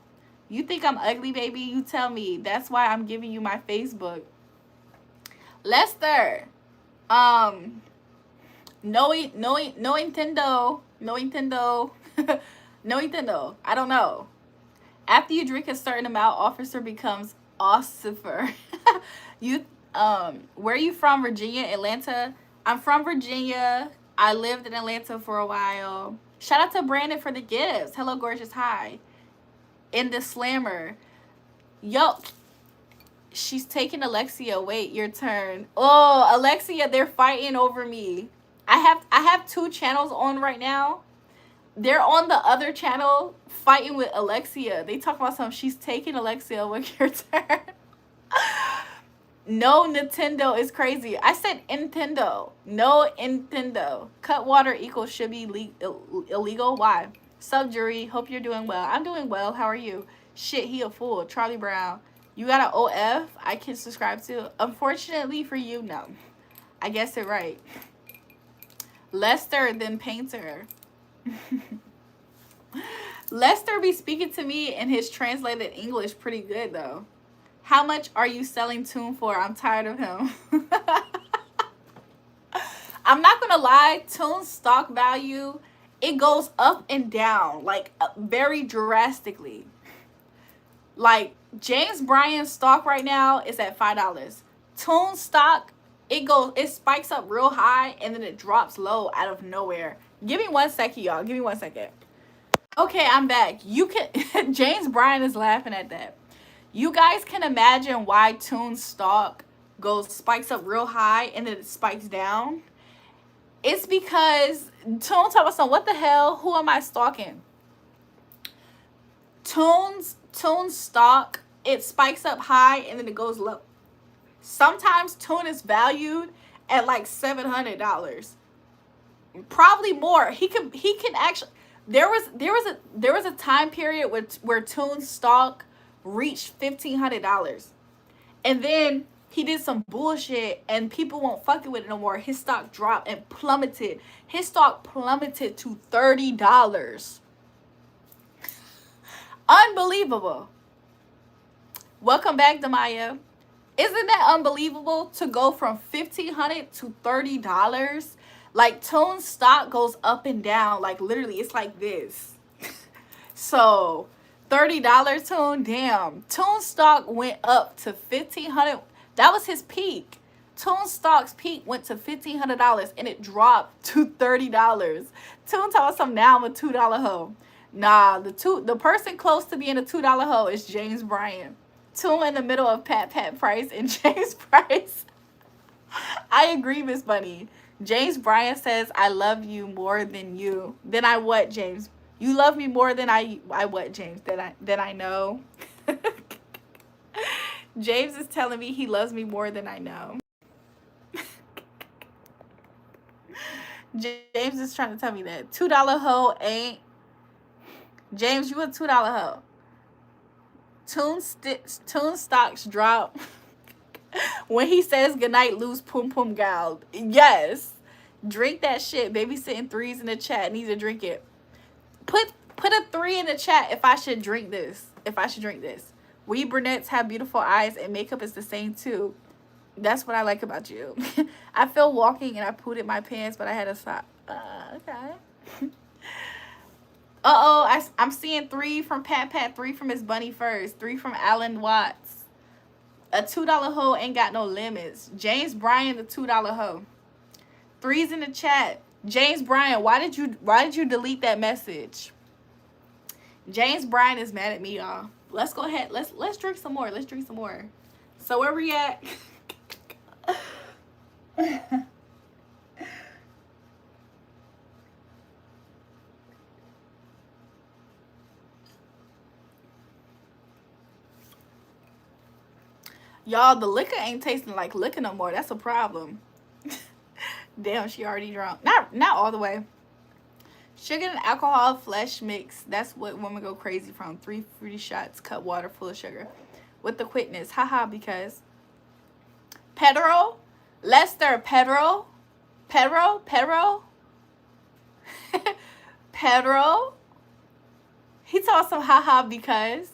You think I'm ugly, baby? You tell me. That's why I'm giving you my Facebook. Lester. No Nintendo. No Nintendo. No Nintendo. I don't know. After you drink a certain amount, officer becomes ossifer. Where are you from? Virginia, Atlanta? I'm from Virginia. I lived in Atlanta for a while. Shout out to Brandon for the gifts. Hello, gorgeous. Hi. In the slammer. Yo. She's taking Alexia. Wait, your turn. Oh, Alexia, they're fighting over me. I have 2 channels on right now. They're on the other channel fighting with Alexia. They talk about something. She's taking Alexia. What's your turn? No Nintendo is crazy. I said Nintendo. No Nintendo. Cut water equals should be illegal. Why? Sup, Julrae? Hope you're doing well. I'm doing well. How are you? Shit, he a fool. Charlie Brown. You got an OF I can subscribe to? Unfortunately for you, no. I guess it right. Lester, then Painter. Lester be speaking to me in his translated English pretty good, though. How much are you selling Tune for? I'm tired of him. I'm not gonna lie, Tune's stock value, it goes up and down, like very drastically. Like James Bryan's stock right now is at $5. Tune stock, it spikes up real high and then it drops low out of nowhere. Give me 1 second, y'all. Give me 1 second. Okay, I'm back. You can James Bryan is laughing at that. You guys can imagine why Tune's stock spikes up real high and then it spikes down. It's because Tune talking about some, what the hell? Who am I stalking? Tune's stock, it spikes up high and then it goes low. Sometimes Tune is valued at like $700, probably more. He can actually. There was a time period where Tune's stock reached $1,500, and then he did some bullshit and people won't fucking with it no more. His stock dropped and plummeted. His stock plummeted to $30. Unbelievable. Welcome back, Demaya. Isn't that unbelievable to go from $1,500 to $30? Like, Tune's stock goes up and down. Like, literally, it's like this. So, $30 Tune, damn. Tune's stock went up to $1,500. That was his peak. Tune's stock's peak went to $1,500 and it dropped to $30. Tune told some, now I'm a $2 hoe. Nah, the person close to being a $2 hoe is James Bryan. Tune in the middle of Pat Price and James Price. I agree, Miss Bunny. James Bryan says, I love you more than you. Then I what, James? You love me more than I what, James? Than I know. James is telling me he loves me more than I know. James is trying to tell me that. $2 hoe ain't. James, you a $2 hoe. Tune stocks drop when he says goodnight, lose pum pum gal. Yes. Drink that shit. Babysitting threes in the chat. Need to drink it. Put a 3 in the chat if I should drink this. We brunettes have beautiful eyes and makeup is the same too. That's what I like about you. I feel walking and I pooted my pants, but I had to stop. Okay. Uh-oh, I'm seeing 3 from Pat, 3 from Miss Bunny first, 3 from Alan Watts. A $2 hoe ain't got no limits. James Bryan, the $2 hoe. 3's in the chat. James Bryan, why did you delete that message? James Bryan is mad at me, y'all. Let's go ahead. Let's drink some more. Let's drink some more. So where we at? Y'all, the liquor ain't tasting like liquor no more. That's a problem. Damn, she already drunk. Not all the way. Sugar and alcohol flesh mix. That's what women go crazy from. 3 fruity shots, cut water full of sugar. With the quickness. Haha, because. Pedro? Lester, Pedro? Pedro? Pedro? He told some haha because.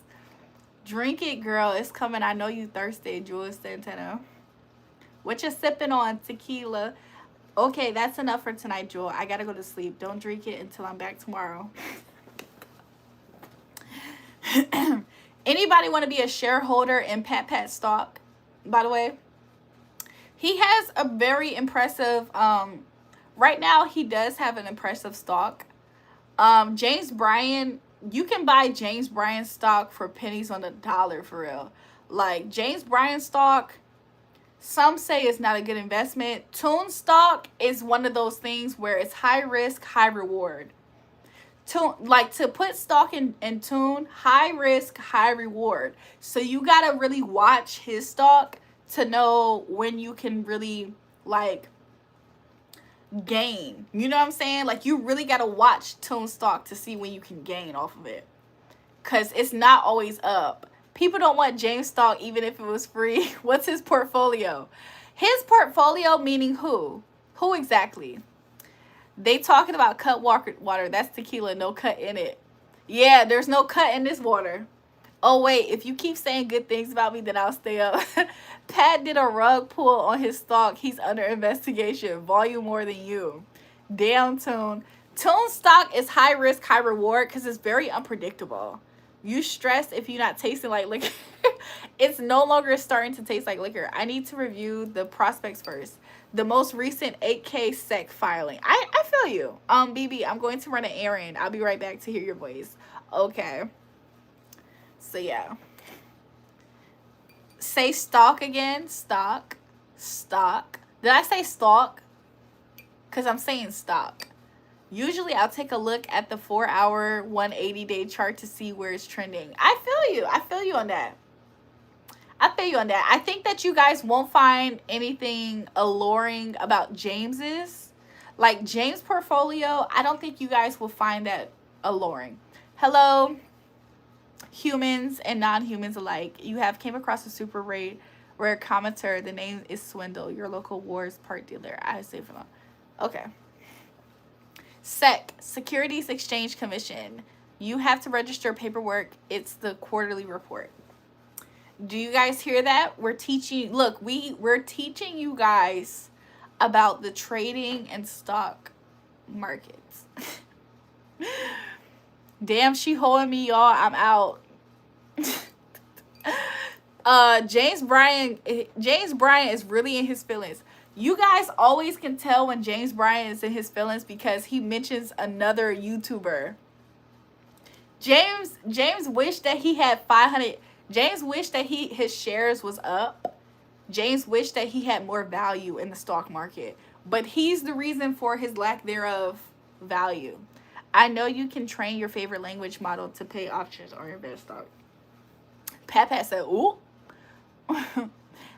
Drink it, girl. It's coming. I know you thirsty, Jules Santana. What you sipping on? Tequila. Okay, that's enough for tonight, Jewel. I gotta go to sleep. Don't drink it until I'm back tomorrow. Anybody want to be a shareholder in Pat stock, by the way? He has a very impressive, right now he does have an impressive stock. James Bryan, you can buy James Bryan stock for pennies on the dollar, for real. Like, James Bryan stock, some say it's not a good investment. Tune stock is one of those things where it's high risk, high reward. To put stock in Tune, high risk, high reward. So you gotta really watch his stock to know when you can really, like, gain. You know what I'm saying? Like, you really gotta watch Tune stock to see when you can gain off of it, because it's not always up. People don't want James stock even if it was free. What's his portfolio? His portfolio meaning who exactly? They talking about cut water. That's tequila, no cut in it. Yeah, there's no cut in this water. Oh, wait. If you keep saying good things about me, then I'll stay up. Pat did a rug pull on his stock. He's under investigation. Volume more than you. Damn, Tune. Tune stock is high risk, high reward because it's very unpredictable. You stressed if you're not tasting like liquor. It's no longer starting to taste like liquor. I need to review the prospects first. The most recent 8K SEC filing. I feel you. BB, I'm going to run an errand. I'll be right back to hear your voice. Okay. So yeah. Say stock again. Stock. Stock. Did I say stock? Because I'm saying stock. Usually I'll take a look at the 4-hour, 180-day chart to see where it's trending. I feel you. I feel you on that. I feel you on that. I think that you guys won't find anything alluring about James's. Like James' portfolio, I don't think you guys will find that alluring. Hello, humans and non-humans alike. You have came across a super rare commenter. The name is Swindle, your local wars part dealer. I say for long. Okay. SEC, Securities Exchange Commission. You have to register paperwork. It's the quarterly report. Do you guys hear that? We're teaching, look, we're teaching you guys about the trading and stock markets. Damn, she holding me, y'all. I'm out. James Bryan is really in his feelings. You guys always can tell when James Bryan is in his feelings because he mentions another YouTuber. James wished that he had 500. James wished that his shares was up. James wished that he had more value in the stock market. But he's the reason for his lack thereof value. I know you can train your favorite language model to pay options or invest stock. Pat said, ooh.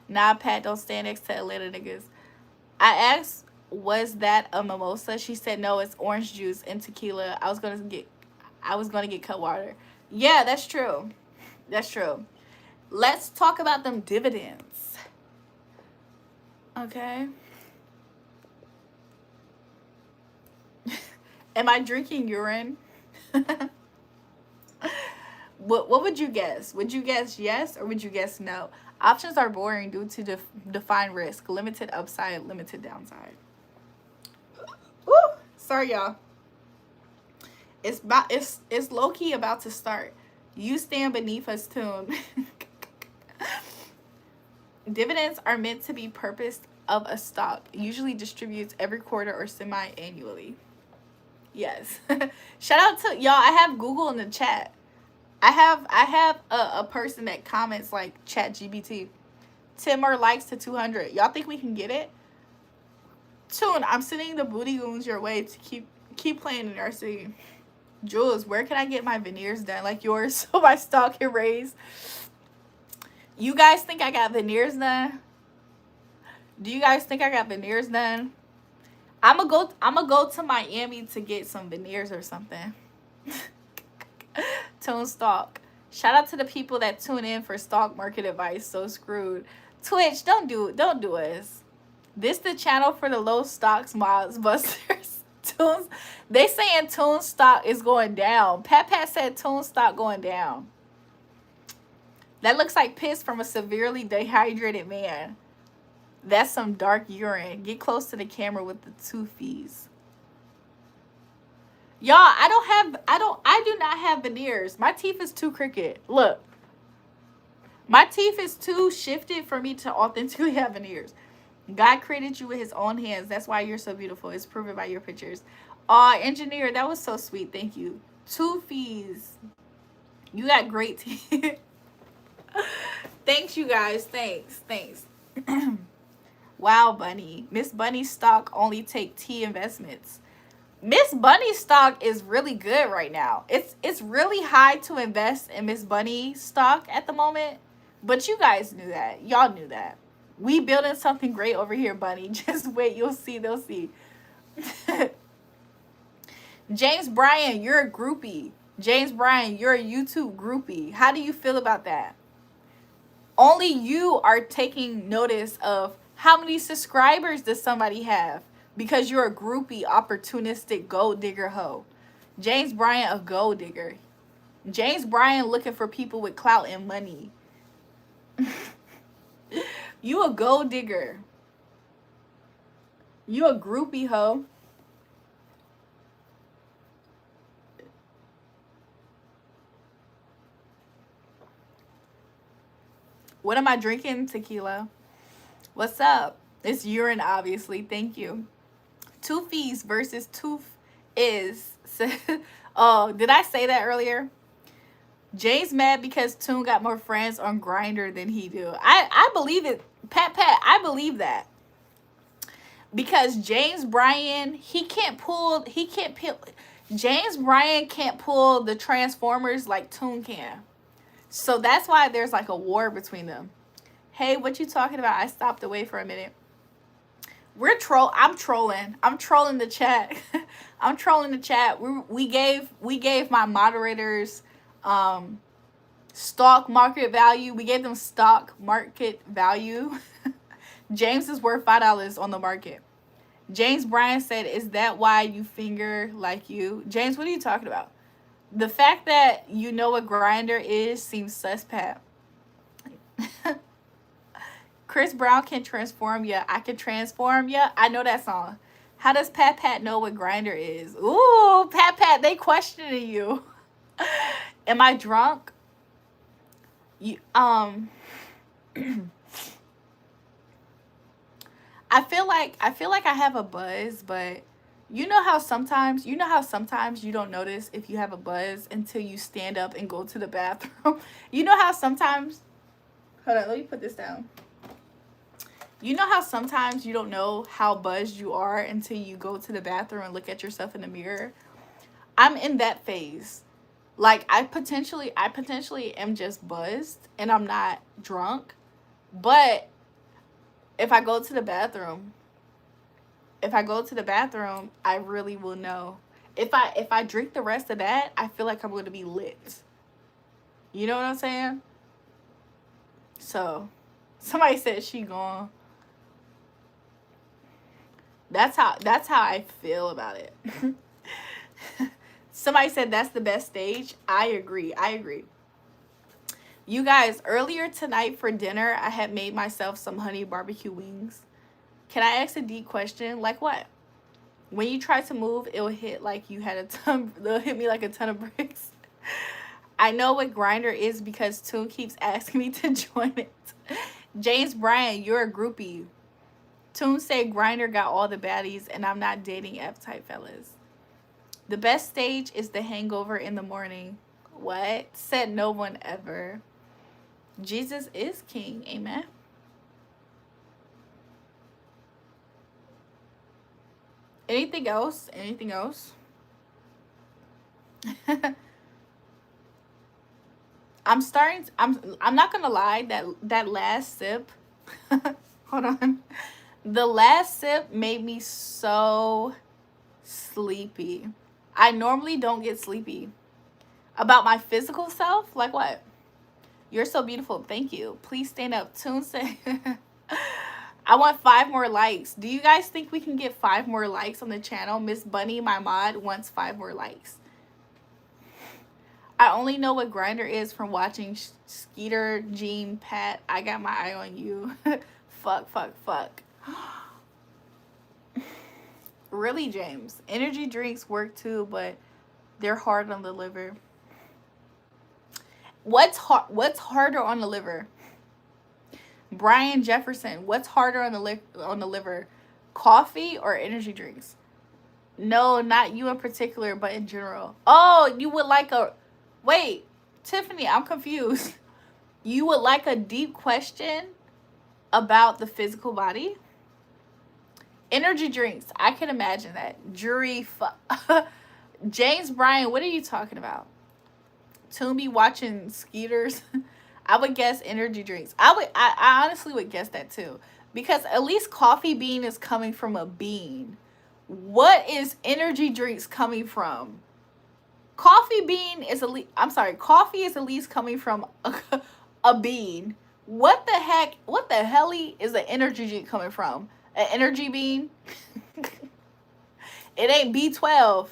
Nah, Pat, don't stand next to Atlanta niggas. I asked, was that a mimosa? She said, no, it's orange juice and tequila. I was gonna get cut water. Yeah, that's true. That's true. Let's talk about them dividends. Okay. Am I drinking urine? What would you guess? Would you guess yes or would you guess no? Options are boring due to defined risk, limited upside, limited downside. Woo! Sorry, y'all. It's low-key about to start. You stand beneath us, Tune. Dividends are meant to be purpose of a stock. Usually distributes every quarter or semi-annually. Yes. Shout out to y'all. I have Google in the chat. I have a person that comments like ChatGPT. 10 more likes to 200. Y'all think we can get it? Tune, I'm sending the booty goons your way to keep playing in our city. Jules, where can I get my veneers done like yours so my stock can raise? You guys think I got veneers done? Do you guys think I got veneers done? I'm gonna go to Miami to get some veneers or something. Tune stock. Shout out to the people that tune in for stock market advice. So screwed. Twitch, don't do us. This the channel for the low stocks mods busters. Tunes, they saying Tune stock is going down. Pat said Tune stock going down. That looks like piss from a severely dehydrated man. That's some dark urine. Get close to the camera with the toofies. Y'all, I do not have veneers. My teeth is too crooked. Look. My teeth is too shifted for me to authentically have veneers. God created you with his own hands. That's why you're so beautiful. It's proven by your pictures. Aw, engineer, that was so sweet. Thank you. Toofies. You got great teeth. Thanks, you guys. Thanks. Wow, Bunny. Miss Bunny stock only take T investments. Miss Bunny stock is really good right now. It's really high to invest in Miss Bunny stock at the moment. But you guys knew that. Y'all knew that. We building something great over here, Bunny. Just wait. You'll see. They'll see. James Bryan, you're a groupie. James Bryan, you're a YouTube groupie. How do you feel about that? Only you are taking notice of how many subscribers does somebody have because you're a groupie, opportunistic gold digger hoe. James Bryan, a gold digger. James Bryan looking for people with clout and money. You a gold digger. You a groupie hoe. What am I drinking? Tequila. What's up? It's urine, obviously. Thank you. Toofies versus Toof is. Oh, did I say that earlier? Jay's mad because Toon got more friends on Grindr than he do. I believe it. Pat, I believe that. Because James Bryan, James Bryan can't pull the Transformers like Toon can. So that's why there's like a war between them. Hey, what you talking about? I stopped away for a minute. I'm trolling. I'm trolling the chat. I'm trolling the chat. We gave my moderators stock market value. We gave them stock market value. James is worth $5 on the market. James Bryan said, "Is that why you finger like you?" James, what are you talking about? The fact that you know what Grindr is seems suspect. Chris Brown can transform ya. I can transform ya. I know that song. How does Pat know what Grindr is? Ooh, Pat, they questioning you. Am I drunk? You I feel like I have a buzz, but you know how sometimes you don't notice if you have a buzz until you stand up and go to the bathroom. You know how sometimes, hold on, let me put this down. You know how sometimes you don't know how buzzed you are until you go to the bathroom and look at yourself in the mirror? I'm in that phase. Like I potentially am just buzzed and I'm not drunk. But if I go to the bathroom, I really will know. If I drink the rest of that, I feel like I'm going to be lit. You know what I'm saying? So, somebody said she gone. That's how I feel about it. Somebody said that's the best stage. I agree. You guys, earlier tonight for dinner, I had made myself some honey barbecue wings. Can I ask a deep question? Like what? When you try to move, it'll hit like you had it'll hit me like a ton of bricks. I know what Grindr is because Toon keeps asking me to join it. James Bryan, you're a groupie. Toon said Grindr got all the baddies and I'm not dating F-type fellas. The best stage is the hangover in the morning. What? Said no one ever. Jesus is king. Amen. Anything else? I'm not gonna lie, that last sip hold on. The last sip made me so sleepy. I normally don't get sleepy. About my physical self? Like what? You're so beautiful. Thank you. Please stand up. Toon say I want 5 more likes. Do you guys think we can get 5 more likes on the channel? Miss Bunny, my mod, wants 5 more likes. I only know what Grindr is from watching Skeeter, Jean, Pat. I got my eye on you. Fuck. Really, James? Energy drinks work too, but they're hard on the liver. What's harder on the liver? Brian Jefferson, what's harder on the liver? Coffee or energy drinks? No, not you in particular, but in general. Oh, you would like a... Wait, Tiffany, I'm confused. You would like a deep question about the physical body? Energy drinks, I can imagine that. Jury, James Bryan, what are you talking about? Toon be watching Skeeters. I would guess energy drinks. I honestly would guess that too. Because at least coffee bean is coming from a bean. What is energy drinks coming from? Coffee is at least coming from a bean. What the helly is an energy drink coming from? An energy bean? It ain't B12.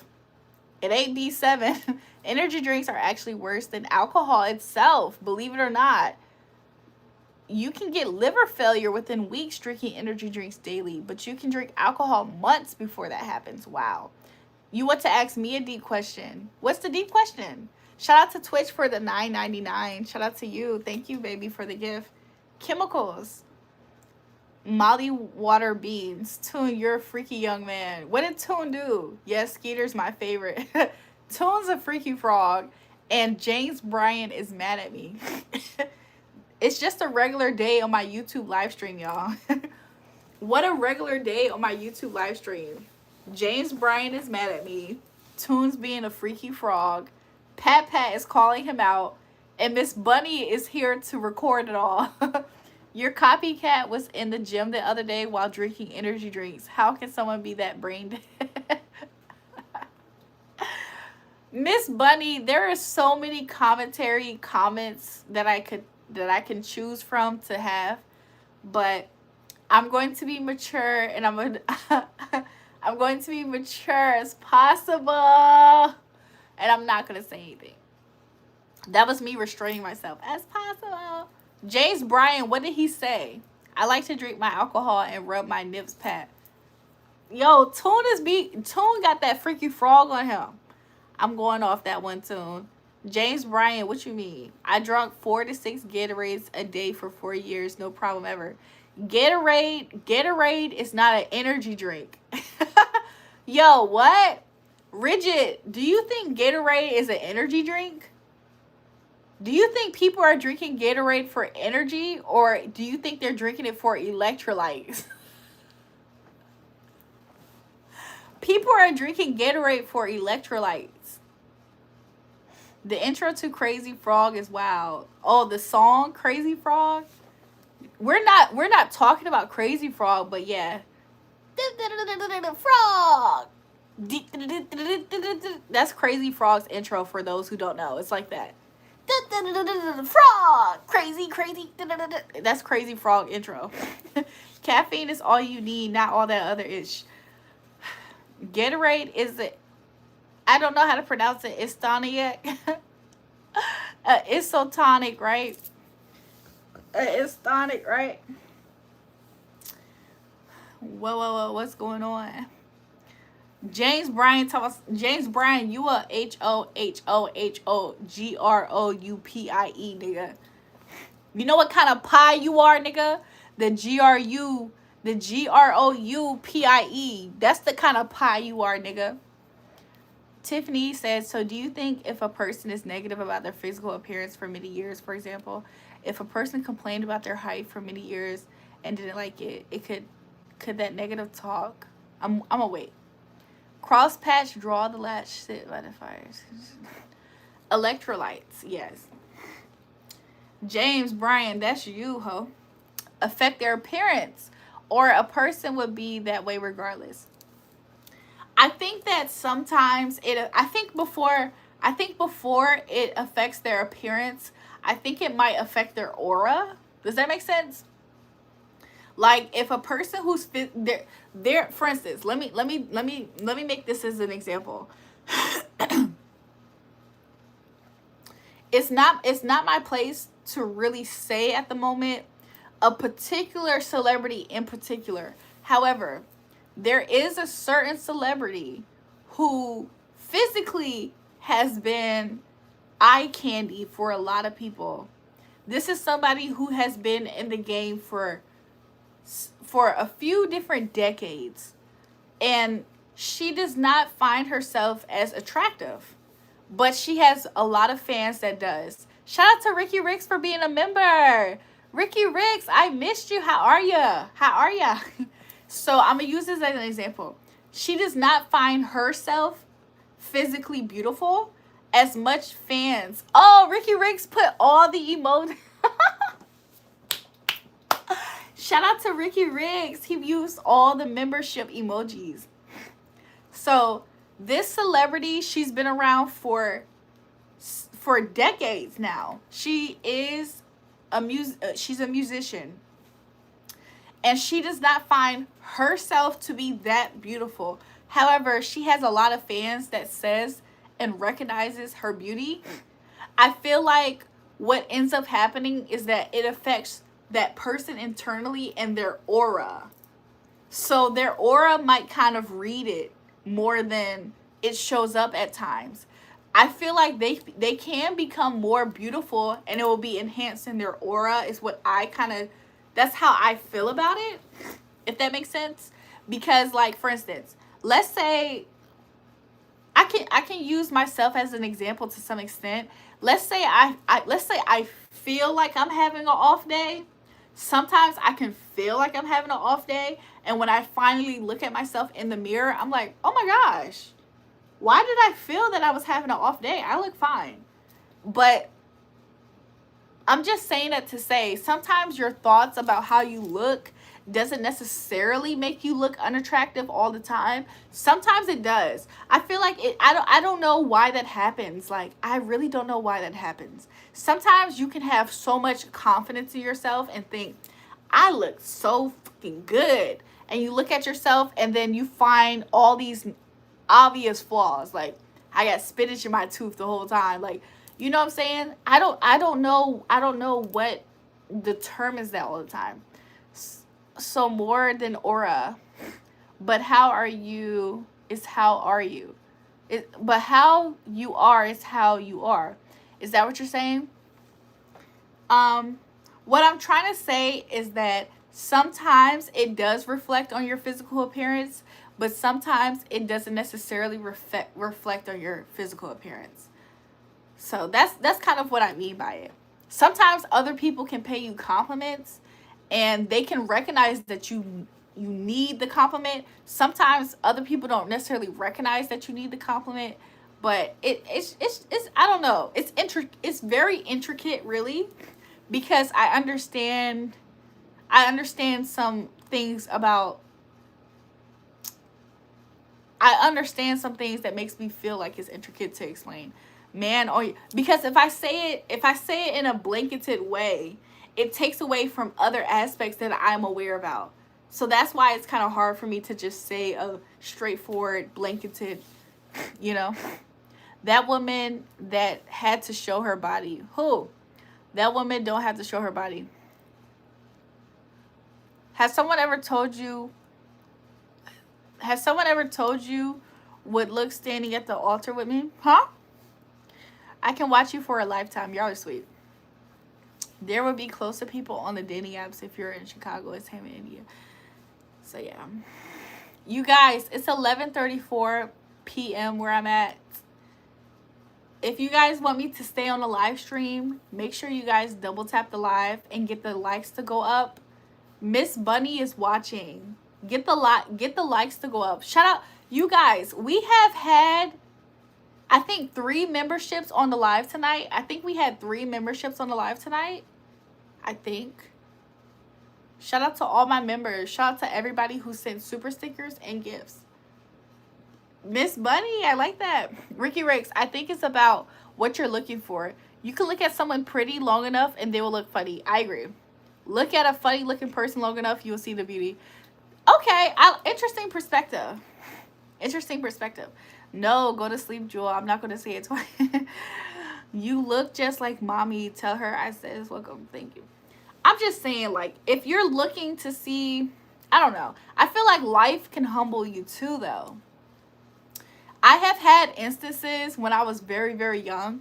It ain't B7. Energy drinks are actually worse than alcohol itself, believe it or not. You can get liver failure within weeks drinking energy drinks daily, but you can drink alcohol months before that happens. Wow. You want to ask me a deep question. What's the deep question? Shout out to Twitch for the $9.99. Shout out to you. Thank you, baby, for the gift. Chemicals. Molly water beans. Toon, you're a freaky young man. What did Toon do? Yes, Skeeter's my favorite. Toon's a freaky frog. And James Bryan is mad at me. It's just a regular day on my YouTube live stream, y'all. What a regular day on my YouTube live stream. James Bryan is mad at me. Toon's being a freaky frog. Pat Pat is calling him out. And Miss Bunny is here to record it all. Your copycat was in the gym the other day while drinking energy drinks. How can someone be that brain dead? Miss Bunny, there are so many comments that I can choose from to have, but I'm going to be mature, and I'm going to be mature as possible, and I'm not going to say anything. That was me restraining myself as possible. James Bryan, what did he say? I like to drink my alcohol and rub my nips, Pat. Yo, Toon got that freaky frog on him. I'm going off that one, Toon. James Bryan, what you mean? I drank 4 to 6 Gatorades a day for 4 years. No problem ever. Gatorade is not an energy drink. Yo, what? Rigid, do you think Gatorade is an energy drink? Do you think people are drinking Gatorade for energy, or do you think they're drinking it for electrolytes? People are drinking Gatorade for electrolytes. The intro to Crazy Frog is wild. Oh, the song Crazy Frog? We're not talking about Crazy Frog, but yeah. Frog. That's Crazy Frog's intro for those who don't know. It's like that. Frog. Crazy. That's Crazy Frog intro. Caffeine is all you need, not all that other ish. Gatorade is the, I don't know how to pronounce it. Istoniac. Isotonic, right? Istonic, right? Whoa, what's going on? James Bryan, you a HOHOHOGROUPIE, nigga. You know what kind of pie you are, nigga? The GROUPIE. That's the kind of pie you are, nigga. Tiffany says, so do you think if a person is negative about their physical appearance for many years, for example, if a person complained about their height for many years and didn't like it, could that negative talk? I'm gonna wait. Cross patch, draw the latch, sit by the fires. Electrolytes, yes. James Bryan, that's you, ho. Affect their appearance, or a person would be that way regardless. I think that sometimes I think before it affects their appearance, I think it might affect their aura. Does that make sense? Like if a person who's there, for instance, let me make this as an example. It's not my place to really say at the moment a particular celebrity in particular. However, there is a certain celebrity who physically has been eye candy for a lot of people. This is somebody who has been in the game for a few different decades, and she does not find herself as attractive, but she has a lot of fans that does. Shout out to Ricky Ricks for being a member. Ricky Ricks, I missed you. How are ya? So I'm gonna use this as an example. She does not find herself physically beautiful as much fans. Oh, Ricky Ricks put all the emojis. Shout out to Ricky Riggs. He used all the membership emojis. So this celebrity, she's been around for decades now. She's a musician. And she does not find herself to be that beautiful. However, she has a lot of fans that says and recognizes her beauty, I feel like what ends up happening is that it affects that person internally and their aura. So their aura might kind of read it more than it shows up at times. I feel like they can become more beautiful and it will be enhanced in their aura is what I kind of, that's how I feel about it, if that makes sense. Because like, for instance, let's say I can use myself as an example to some extent. Let's say I feel like I'm having an off day. Sometimes I can feel like I'm having an off day, and when I finally look at myself in the mirror, I'm like, "Oh my gosh. Why did I feel that I was having an off day? I look fine." But I'm just saying that to say sometimes your thoughts about how you look doesn't necessarily make you look unattractive all the time. Sometimes it does. I feel like it, I don't know why that happens. Like, I really don't know why that happens. Sometimes you can have so much confidence in yourself and think, I look so fucking good. And you look at yourself and then you find all these obvious flaws. Like, I got spinach in my tooth the whole time. Like, you know what I'm saying? I don't know what determines that all the time. So more than aura, but how are you is how are you. But how you are is how you are. Is that what you're saying? What I'm trying to say is that sometimes it does reflect on your physical appearance, but sometimes it doesn't necessarily reflect on your physical appearance. So that's kind of what I mean by it. Sometimes other people can pay you compliments and they can recognize that you need the compliment. Sometimes other people don't necessarily recognize that you need the compliment, but it's I don't know. It's very intricate, really, because I understand some things about. I understand some things that makes me feel like it's intricate to explain. Man, or because if I say it in a blanketed way, it takes away from other aspects that I'm aware about. So that's why it's kind of hard for me to just say a straightforward blanketed, you know. That woman that had to show her body. Who? That woman don't have to show her body. Has someone ever told you would look standing at the altar with me? Huh? I can watch you for a lifetime. Y'all are sweet. There will be closer people on the dating apps if you're in Chicago as him in India. So yeah. You guys, it's 11:34 p.m. where I'm at. If you guys want me to stay on the live stream, make sure you guys double tap the live and get the likes to go up. Miss Bunny is watching. Get the likes to go up. Shout out, you guys. We have had, I think, 3 memberships on the live tonight. I think we had 3 memberships on the live tonight. I think. Shout out to all my members. Shout out to everybody who sent super stickers and gifts. Miss Bunny, I like that. Ricky Rakes, I think it's about what you're looking for. You can look at someone pretty long enough and they will look funny. I agree. Look at a funny looking person long enough, you'll see the beauty. Okay, interesting perspective. Interesting perspective. No, go to sleep, Jewel. I'm not going to say it twice. You look just like mommy. Tell her I said welcome. Thank you. I'm just saying, like, if you're looking to see, I don't know. I feel like life can humble you too, though. I have had instances when I was very, very young.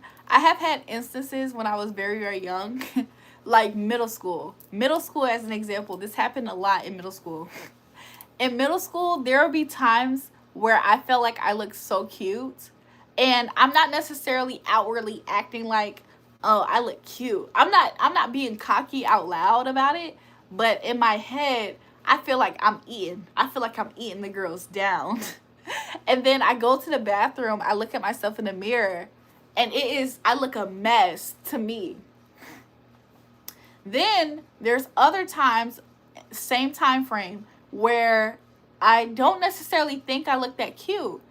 Like middle school. Middle school, as an example. This happened a lot in middle school. In middle school, there will be times where I felt like I looked so cute. And I'm not necessarily outwardly acting like, oh, I look cute. I'm not being cocky out loud about it. But in my head, I feel like I'm eating. The girls down. And then I go to the bathroom. I look at myself in the mirror. And I look a mess to me. Then there's other times, same time frame, where I don't necessarily think I look that cute.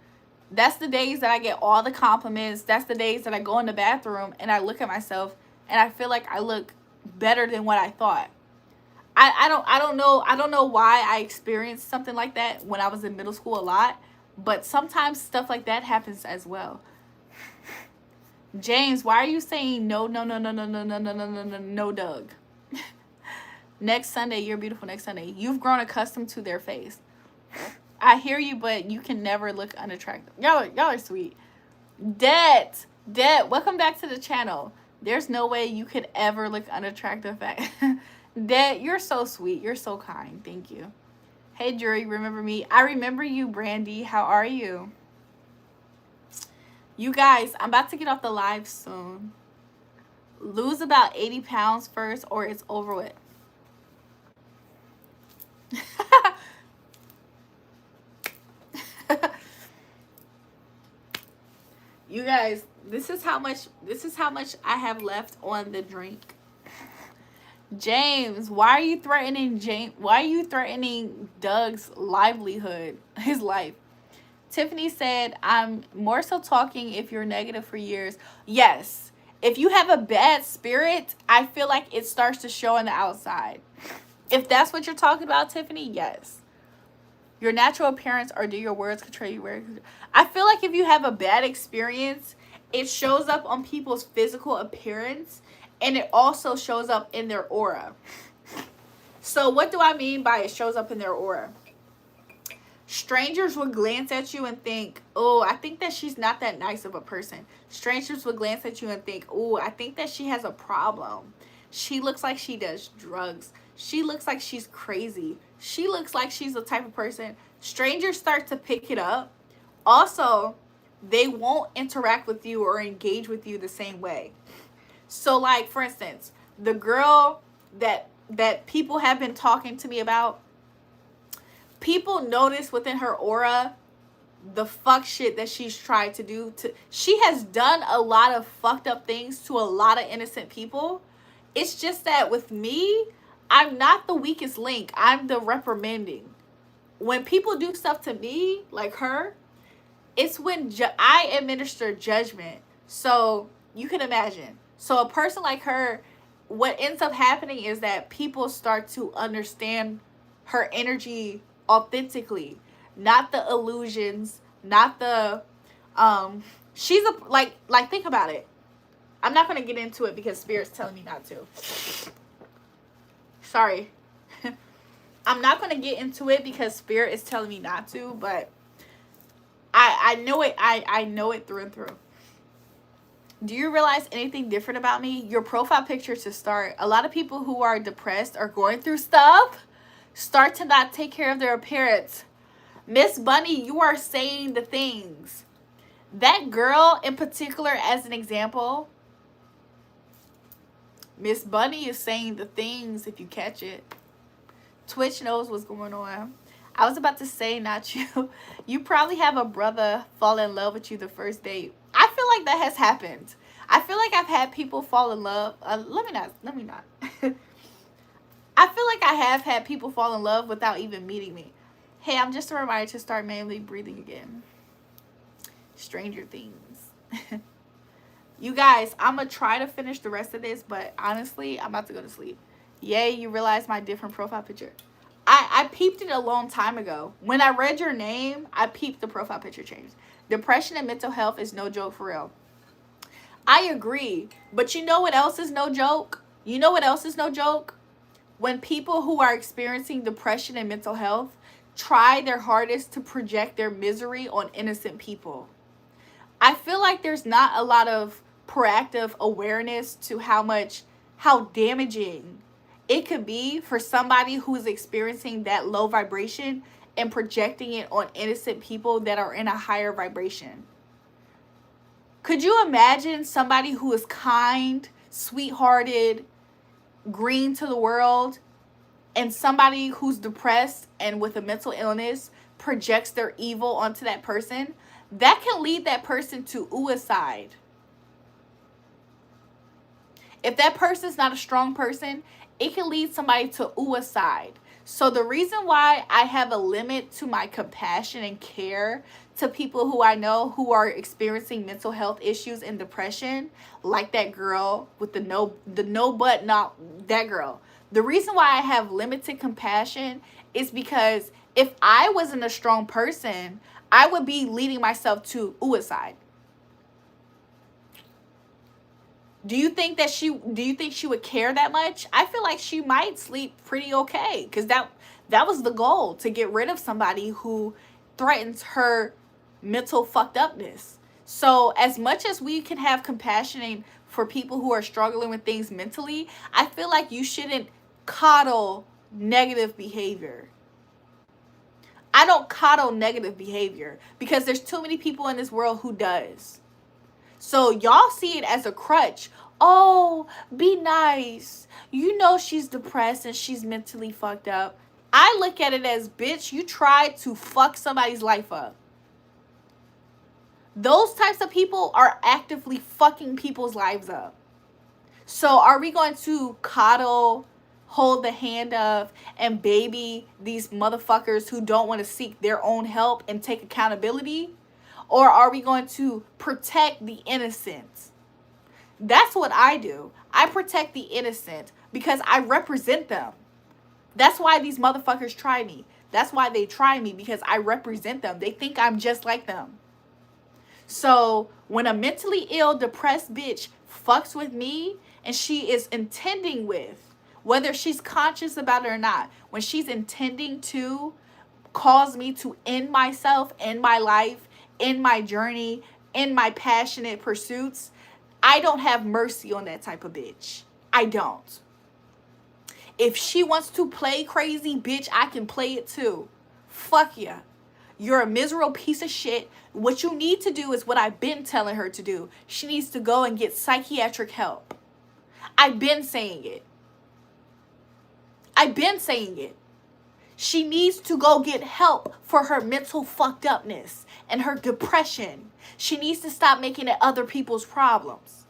That's the days that I get all the compliments. That's the days that I go in the bathroom and I look at myself and I feel like I look better than what I thought. I don't know why I experienced something like that when I was in middle school a lot, but sometimes stuff like that happens as well. James, why are you saying no, no, no, no, no, no, no, no, no, no, no, no, Doug? Next Sunday, you're beautiful next Sunday. You've grown accustomed to their face. I hear you, but you can never look unattractive. Y'all are sweet. Det, welcome back to the channel. There's no way you could ever look unattractive. Det, you're so sweet. You're so kind. Thank you. Hey, Julrae, remember me? I remember you, Brandy. How are you? You guys, I'm about to get off the live soon. Lose about 80 pounds first or it's over with. You guys, this is how much I have left on the drink. James, why are you threatening Doug's livelihood, his life? Tiffany said, I'm more so talking if you're negative for years. Yes. If you have a bad spirit, I feel like it starts to show on the outside. If that's what you're talking about, Tiffany, yes. Your natural appearance, or do your words portray you? I feel like if you have a bad experience, it shows up on people's physical appearance, and it also shows up in their aura. So what do I mean by it shows up in their aura? Strangers will glance at you and think, oh, I think that she's not that nice of a person. Strangers will glance at you and think, oh, I think that she has a problem. She looks like she does drugs. She looks like she's crazy. She looks like she's the type of person. Strangers start to pick it up. Also, they won't interact with you or engage with you the same way. So, like, for instance, the girl that people have been talking to me about, people notice within her aura the fuck shit that she's tried to do. She has done a lot of fucked up things to a lot of innocent people. It's just that with me, I'm not the weakest link. I'm the reprimanding. When people do stuff to me, like her, it's when I administer judgment. So you can imagine. So a person like her, what ends up happening is that people start to understand her energy authentically, not the illusions, not the she's a like think about it. I'm not going to get into it because Spirit's telling me not to. Sorry. I'm not going to get into it because Spirit is telling me not to, but I know it. I know it through and through. Do you realize anything different about me? Your profile picture to start. A lot of people who are depressed or going through stuff start to not take care of their appearance. Miss Bunny, you are saying the things. That girl in particular, as an example, Miss Bunny is saying the things if you catch it. Twitch knows what's going on. I was about to say, not you. You probably have a brother fall in love with you the first date. I feel like that has happened. I feel like I've had people fall in love. Let me not. I feel like I have had people fall in love without even meeting me. Hey, I'm just a reminder to start manually breathing again. Stranger Things. You guys, I'm going to try to finish the rest of this, but honestly, I'm about to go to sleep. Yay, you realize my different profile picture. I peeped it a long time ago. When I read your name, I peeped the profile picture change. Depression and mental health is no joke for real. I agree. But you know what else is no joke? You know what else is no joke? When people who are experiencing depression and mental health try their hardest to project their misery on innocent people. I feel like there's not a lot of proactive awareness to how damaging it could be for somebody who's experiencing that low vibration and projecting it on innocent people that are in a higher vibration. Could you imagine somebody who is kind, sweethearted, green to the world, and somebody who's depressed and with a mental illness projects their evil onto that person? That can lead that person to suicide. If that person's not a strong person, it can lead somebody to suicide. So the reason why I have a limit to my compassion and care to people who I know who are experiencing mental health issues and depression, like that girl with the no butt, not that girl. The reason why I have limited compassion is because if I wasn't a strong person, I would be leading myself to suicide. Do you think she would care that much? I feel like she might sleep pretty okay, because that was the goal, to get rid of somebody who threatens her mental fucked upness. So as much as we can have compassion for people who are struggling with things mentally, I feel like you shouldn't coddle negative behavior. I don't coddle negative behavior, because there's too many people in this world who does. So y'all see it as a crutch. Oh, be nice. You know she's depressed and she's mentally fucked up. I look at it as, bitch, you tried to fuck somebody's life up. Those types of people are actively fucking people's lives up. So are we going to coddle, hold the hand of, and baby these motherfuckers who don't want to seek their own help and take accountability? Or are we going to protect the innocent? That's what I do. I protect the innocent because I represent them. That's why these motherfuckers try me. That's why they try me, because I represent them. They think I'm just like them. So when a mentally ill, depressed bitch fucks with me, and she is intending with, whether she's conscious about it or not, when she's intending to cause me to end myself, end my life, end my journey, end my passionate pursuits, I don't have mercy on that type of bitch. I don't. If she wants to play crazy, bitch, I can play it too. Fuck ya. You're a miserable piece of shit. What you need to do is what I've been telling her to do. She needs to go and get psychiatric help. I've been saying it. I've been saying it. She needs to go get help for her mental fucked upness and her depression. She needs to stop making it other people's problems.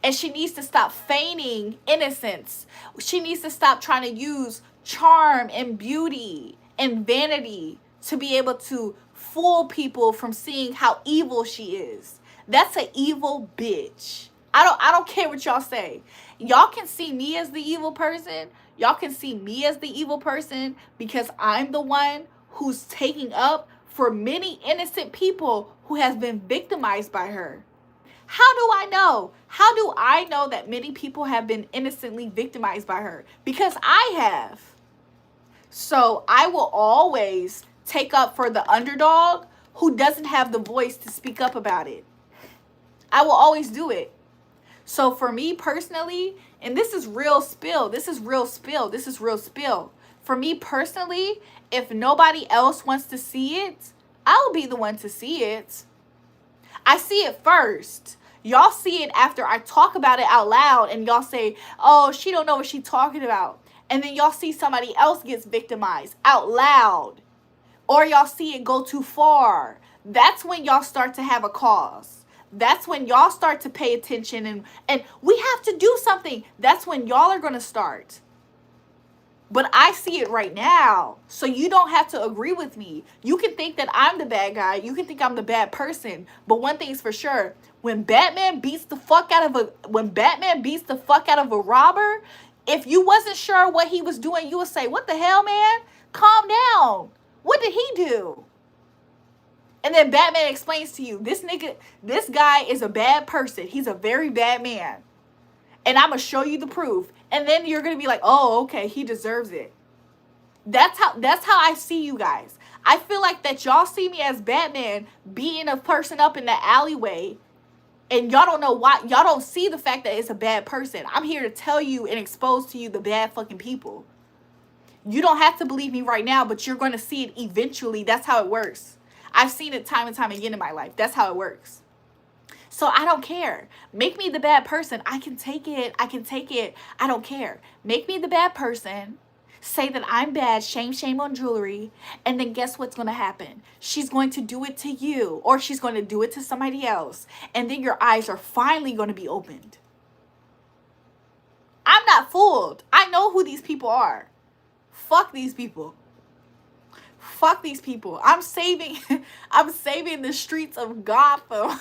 And she needs to stop feigning innocence. She needs to stop trying to use charm and beauty and vanity to be able to fool people from seeing how evil she is. That's an evil bitch. I don't care what y'all say. Y'all can see me as the evil person. Y'all can see me as the evil person because I'm the one who's taking up for many innocent people who has been victimized by her. How do I know? How do I know that many people have been innocently victimized by her? Because I have. So I will always take up for the underdog who doesn't have the voice to speak up about it. I will always do it. So for me personally, and this is real spill. For me personally, if nobody else wants to see it, I'll be the one to see it. I see it first. Y'all see it after I talk about it out loud and y'all say, oh, she don't know what she's talking about. And then y'all see somebody else gets victimized out loud. Or y'all see it go too far. That's when y'all start to have a cause. That's when y'all start to pay attention and we have to do something. That's when y'all are going to start. But I see it right now. So you don't have to agree with me. You can think that I'm the bad guy. You can think I'm the bad person. But one thing's for sure. When Batman beats the fuck out of a robber, if you wasn't sure what he was doing, you would say, what the hell, man? Calm down. What did he do? And then Batman explains to you, this guy is a bad person. He's a very bad man. And I'm going to show you the proof. And then you're going to be like, oh, okay, he deserves it. That's how I see you guys. I feel like that y'all see me as Batman beating a person up in the alleyway. And y'all don't know why. Y'all don't see the fact that it's a bad person. I'm here to tell you and expose to you the bad fucking people. You don't have to believe me right now, but you're going to see it eventually. That's how it works. I've seen it time and time again in my life. That's how it works. So I don't care. Make me the bad person. I can take it. I don't care. Make me the bad person. Say that I'm bad. Shame on Julrae. And then guess what's going to happen? She's going to do it to you. Or she's going to do it to somebody else. And then your eyes are finally going to be opened. I'm not fooled. I know who these people are. Fuck these people. Fuck these people. I'm saving the streets of Gotham.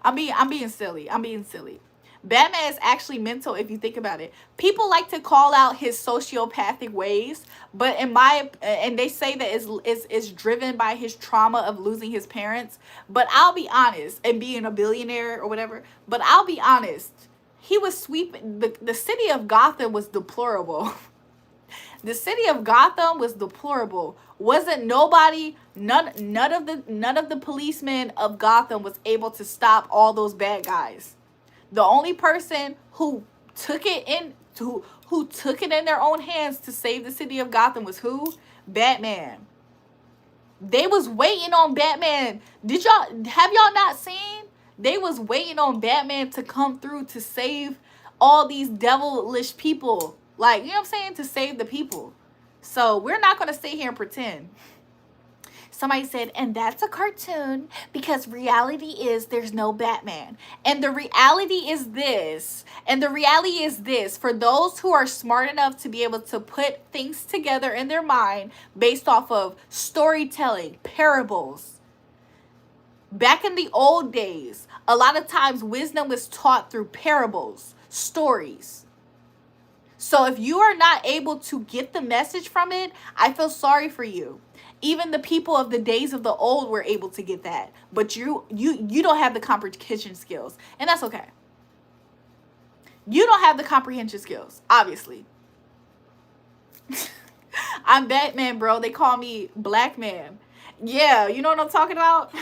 I'm being silly. Batman is actually mental if you think about it. People like to call out his sociopathic ways, but and they say that it's driven by his trauma of losing his parents. But I'll be honest, and being a billionaire or whatever, but I'll be honest, he was sweeping the city of Gotham was deplorable. The city of Gotham was deplorable. Wasn't nobody, none of the policemen of Gotham was able to stop all those bad guys. The only person who took it in their own hands to save the city of Gotham was who? Batman. They was waiting on Batman. Have y'all not seen? They was waiting on Batman to come through to save all these devilish people. Like, you know what I'm saying? To save the people. So we're not going to sit here and pretend. Somebody said, and that's a cartoon because reality is there's no Batman. And the reality is this. And the reality is this. For those who are smart enough to be able to put things together in their mind based off of storytelling, parables. Back in the old days, a lot of times wisdom was taught through parables, stories. So if you are not able to get the message from it, I feel sorry for you. Even the people of the days of the old were able to get that. But you don't have the comprehension skills. And that's okay. You don't have the comprehension skills, obviously. I'm Batman, bro. They call me Black Man. Yeah, you know what I'm talking about?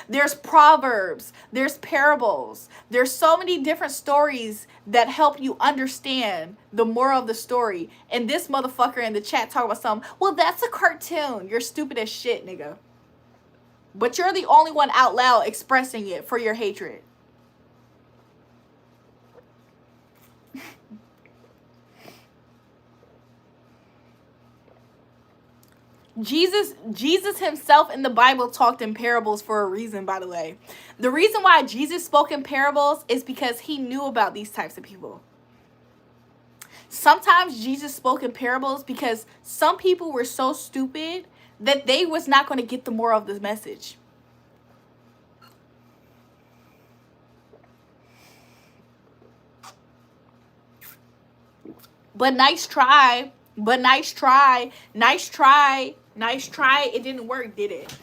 There's proverbs, there's parables, there's so many different stories that help you understand the moral of the story. And this motherfucker in the chat talking about something, well, that's a cartoon. You're stupid as shit, nigga. But you're the only one out loud expressing it for your hatred. Jesus himself in the Bible talked in parables for a reason, by the way. The reason why Jesus spoke in parables is because he knew about these types of people. Sometimes Jesus spoke in parables because some people were so stupid that they was not going to get the moral of this message. But nice try. But nice try. Nice try. Nice try. It didn't work, did it?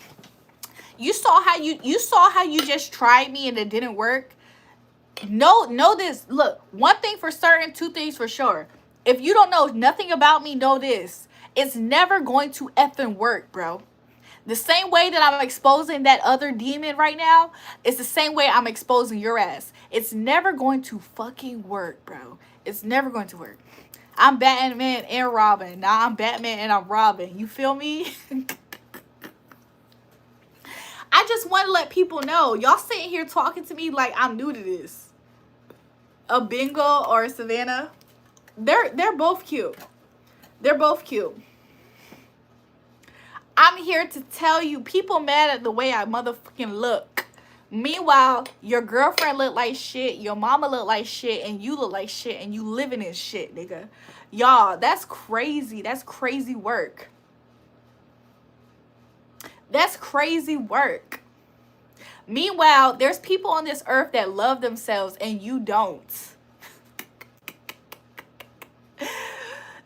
You saw how you just tried me and it didn't work. Know this. Look, one thing for certain, two things for sure. If you don't know nothing about me, know this. It's never going to effing work, bro. The same way that I'm exposing that other demon right now, it's the same way I'm exposing your ass. It's never going to fucking work, bro. It's never going to work. I'm Batman and Robin. Now I'm Batman and I'm Robin. You feel me? I just want to let people know. Y'all sitting here talking to me like I'm new to this. A Bingo or a Savannah. They're both cute. They're both cute. I'm here to tell you, people mad at the way I motherfucking look. Meanwhile, your girlfriend look like shit, your mama look like shit, and you look like shit, and you living in shit, nigga. Y'all, that's crazy. That's crazy work. That's crazy work. Meanwhile, there's people on this earth that love themselves, and you don't.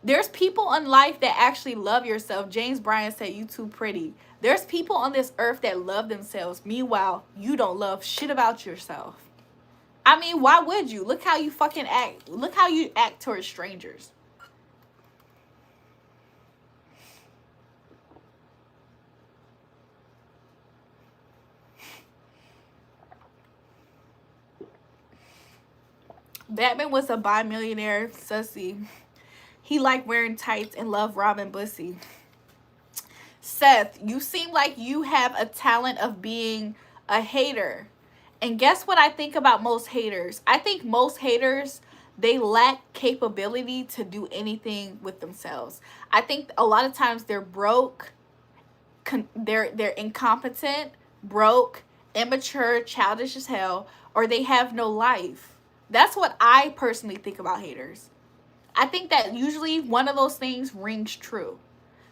There's people in life that actually love yourself. James Bryan said, you too pretty. There's people on this earth that love themselves. Meanwhile, you don't love shit about yourself. I mean, why would you? Look how you fucking act. Look how you act towards strangers. Batman was a bi-millionaire sussy. He liked wearing tights and loved Robin Bussy. Seth, you seem like you have a talent of being a hater. And guess what I think about most haters? I think most haters, they lack capability to do anything with themselves. I think a lot of times they're broke, they're incompetent, broke, immature, childish as hell, or they have no life. That's what I personally think about haters. I think that usually one of those things rings true.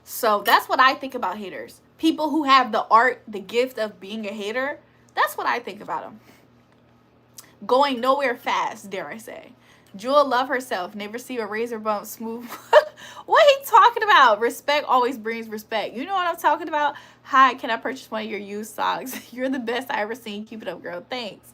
So that's what I think about haters. People who have the art, the gift of being a hater, that's what I think about them. going nowhere fast, dare I say. Jewel love herself, never see a razor bump smooth. What he talking about? Respect always brings respect. You know what I'm talking about? Hi, can I purchase one of your used socks? You're the best I ever seen. Keep it up, girl. Thanks.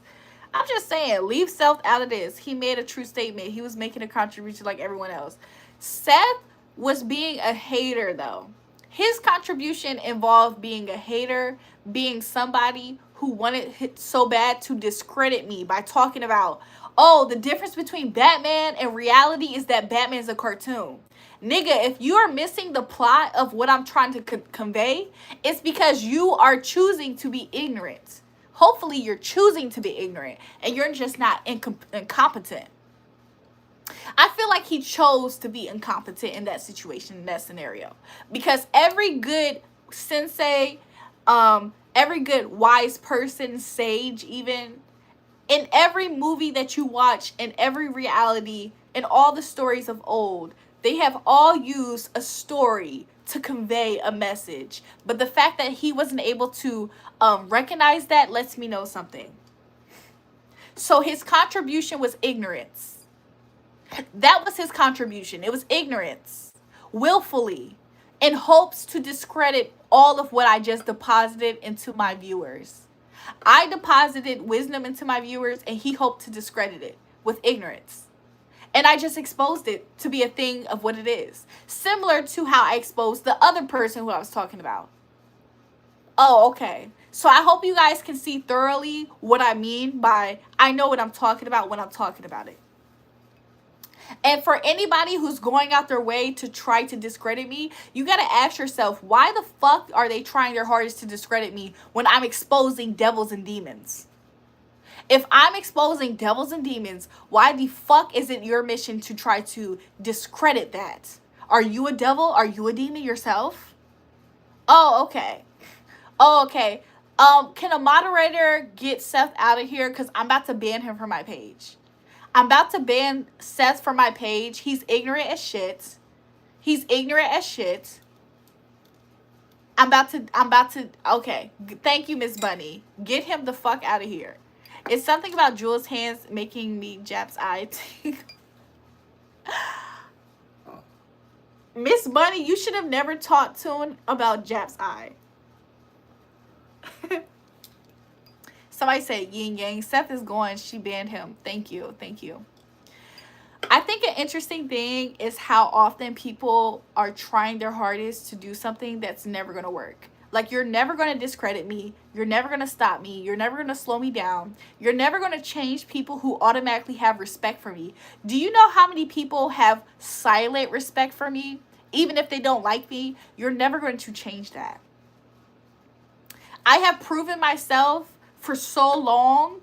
I'm just saying, leave Seth out of this. He made a true statement. He was making a contribution like everyone else. Seth was being a hater, though. His contribution involved being a hater, being somebody who wanted so bad to discredit me by talking about, oh, the difference between Batman and reality is that Batman's a cartoon. Nigga, if you are missing the plot of what I'm trying to convey, it's because you are choosing to be ignorant. Hopefully you're choosing to be ignorant and you're just not incompetent. I feel like he chose to be incompetent in that situation, in that scenario. Because every good sensei, every good wise person, sage even, in every movie that you watch, in every reality, in all the stories of old, they have all used a story to convey a message. But the fact that he wasn't able to recognize that lets me know something. So his contribution was ignorance. That was his contribution. It was ignorance, willfully, in hopes to discredit all of what I just deposited into my viewers. I deposited wisdom into my viewers, and he hoped to discredit it with ignorance. And I just exposed it to be a thing of what it is. Similar to how I exposed the other person who I was talking about. Oh, okay. So I hope you guys can see thoroughly what I mean by I know what I'm talking about when I'm talking about it. And for anybody who's going out their way to try to discredit me, you got to ask yourself, why the fuck are they trying their hardest to discredit me when I'm exposing devils and demons? If I'm exposing devils and demons, why the fuck is it your mission to try to discredit that? Are you a devil? Are you a demon yourself? Oh, okay. Oh, okay. Can a moderator get Seth out of here? Because I'm about to ban him from my page. I'm about to ban Seth from my page. He's ignorant as shit. He's ignorant as shit. I'm about to, okay. Thank you, Miss Bunny. Get him the fuck out of here. It's something about Jewel's hands making me Jap's eye. Miss Bunny, you should have never taught Toon about Jap's eye. Somebody said yin yang. Seth is going. She banned him. Thank you. Thank you. I think an interesting thing is how often people are trying their hardest to do something that's never going to work. Like, you're never going to discredit me. You're never going to stop me. You're never going to slow me down. You're never going to change people who automatically have respect for me. Do you know how many people have silent respect for me? Even if they don't like me, you're never going to change that. I have proven myself for so long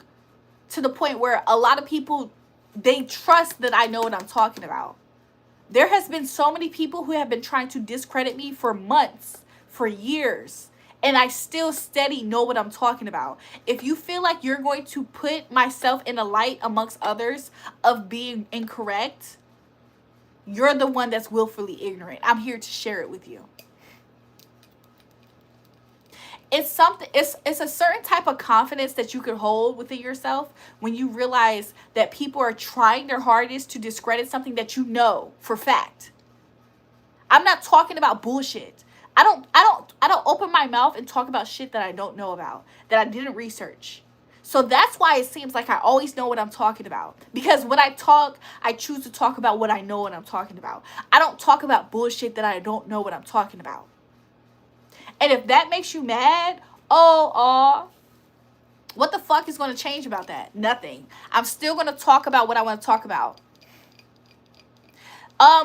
to the point where a lot of people, they trust that I know what I'm talking about. There has been so many people who have been trying to discredit me for months, for years, and I still steady know what I'm talking about. If you feel like you're going to put myself in a light amongst others of being incorrect, you're the one that's willfully ignorant. I'm here to share it with you. It's something, it's a certain type of confidence that you can hold within yourself when you realize that people are trying their hardest to discredit something that you know for fact. I'm not talking about bullshit. I don't open my mouth and talk about shit that I don't know about, that I didn't research. So that's why it seems like I always know what I'm talking about. Because when I talk, I choose to talk about what I know what I'm talking about. I don't talk about bullshit that I don't know what I'm talking about. And if that makes you mad, what the fuck is going to change about that? Nothing. I'm still going to talk about what I want to talk about.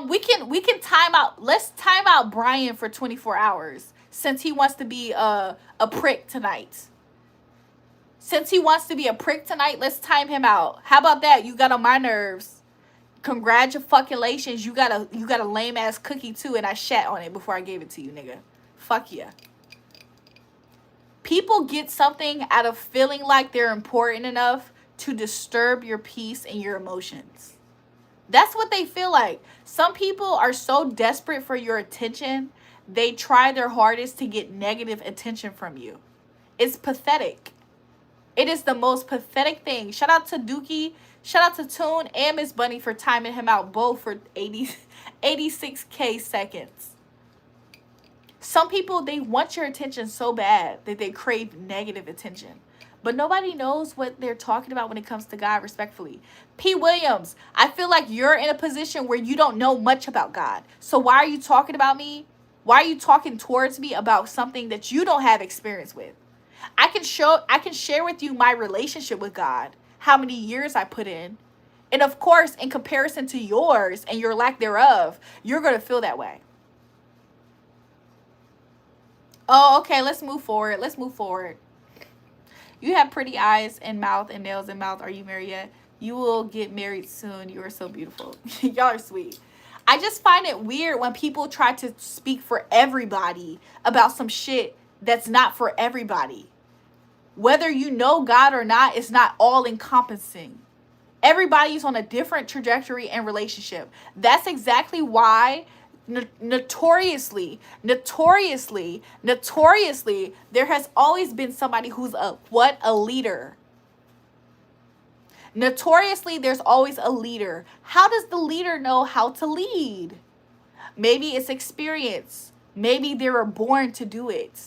We can time out. Let's time out Brian for 24 hours since he wants to be a prick tonight. Since he wants to be a prick tonight, let's time him out. How about that? You got on my nerves. Congratulations. You got a lame ass cookie too, and I shat on it before I gave it to you, nigga. Fuck yeah. People get something out of feeling like they're important enough to disturb your peace and your emotions. That's what they feel like. Some people are so desperate for your attention, they try their hardest to get negative attention from you. It's pathetic. It is the most pathetic thing. Shout out to Dookie. Shout out to Toon and Miss Bunny for timing him out both for 86K seconds. Some people, they want your attention so bad that they crave negative attention. But nobody knows what they're talking about when it comes to God, respectfully. P. Williams, I feel like you're in a position where you don't know much about God. So why are you talking about me? Why are you talking towards me about something that you don't have experience with? I can share with you my relationship with God, how many years I put in. And of course, in comparison to yours and your lack thereof, you're going to feel that way. Oh, okay, let's move forward. Let's move forward. You have pretty eyes and mouth and nails and mouth. Are you married yet? You will get married soon. You are so beautiful. Y'all are sweet. I just find it weird when people try to speak for everybody about some shit that's not for everybody. Whether you know God or not, it's not all encompassing. Everybody's on a different trajectory and relationship. That's exactly why notoriously, there has always been somebody who's a leader. Notoriously, there's always a leader. How does the leader know how to lead? Maybe it's experience. Maybe they were born to do it.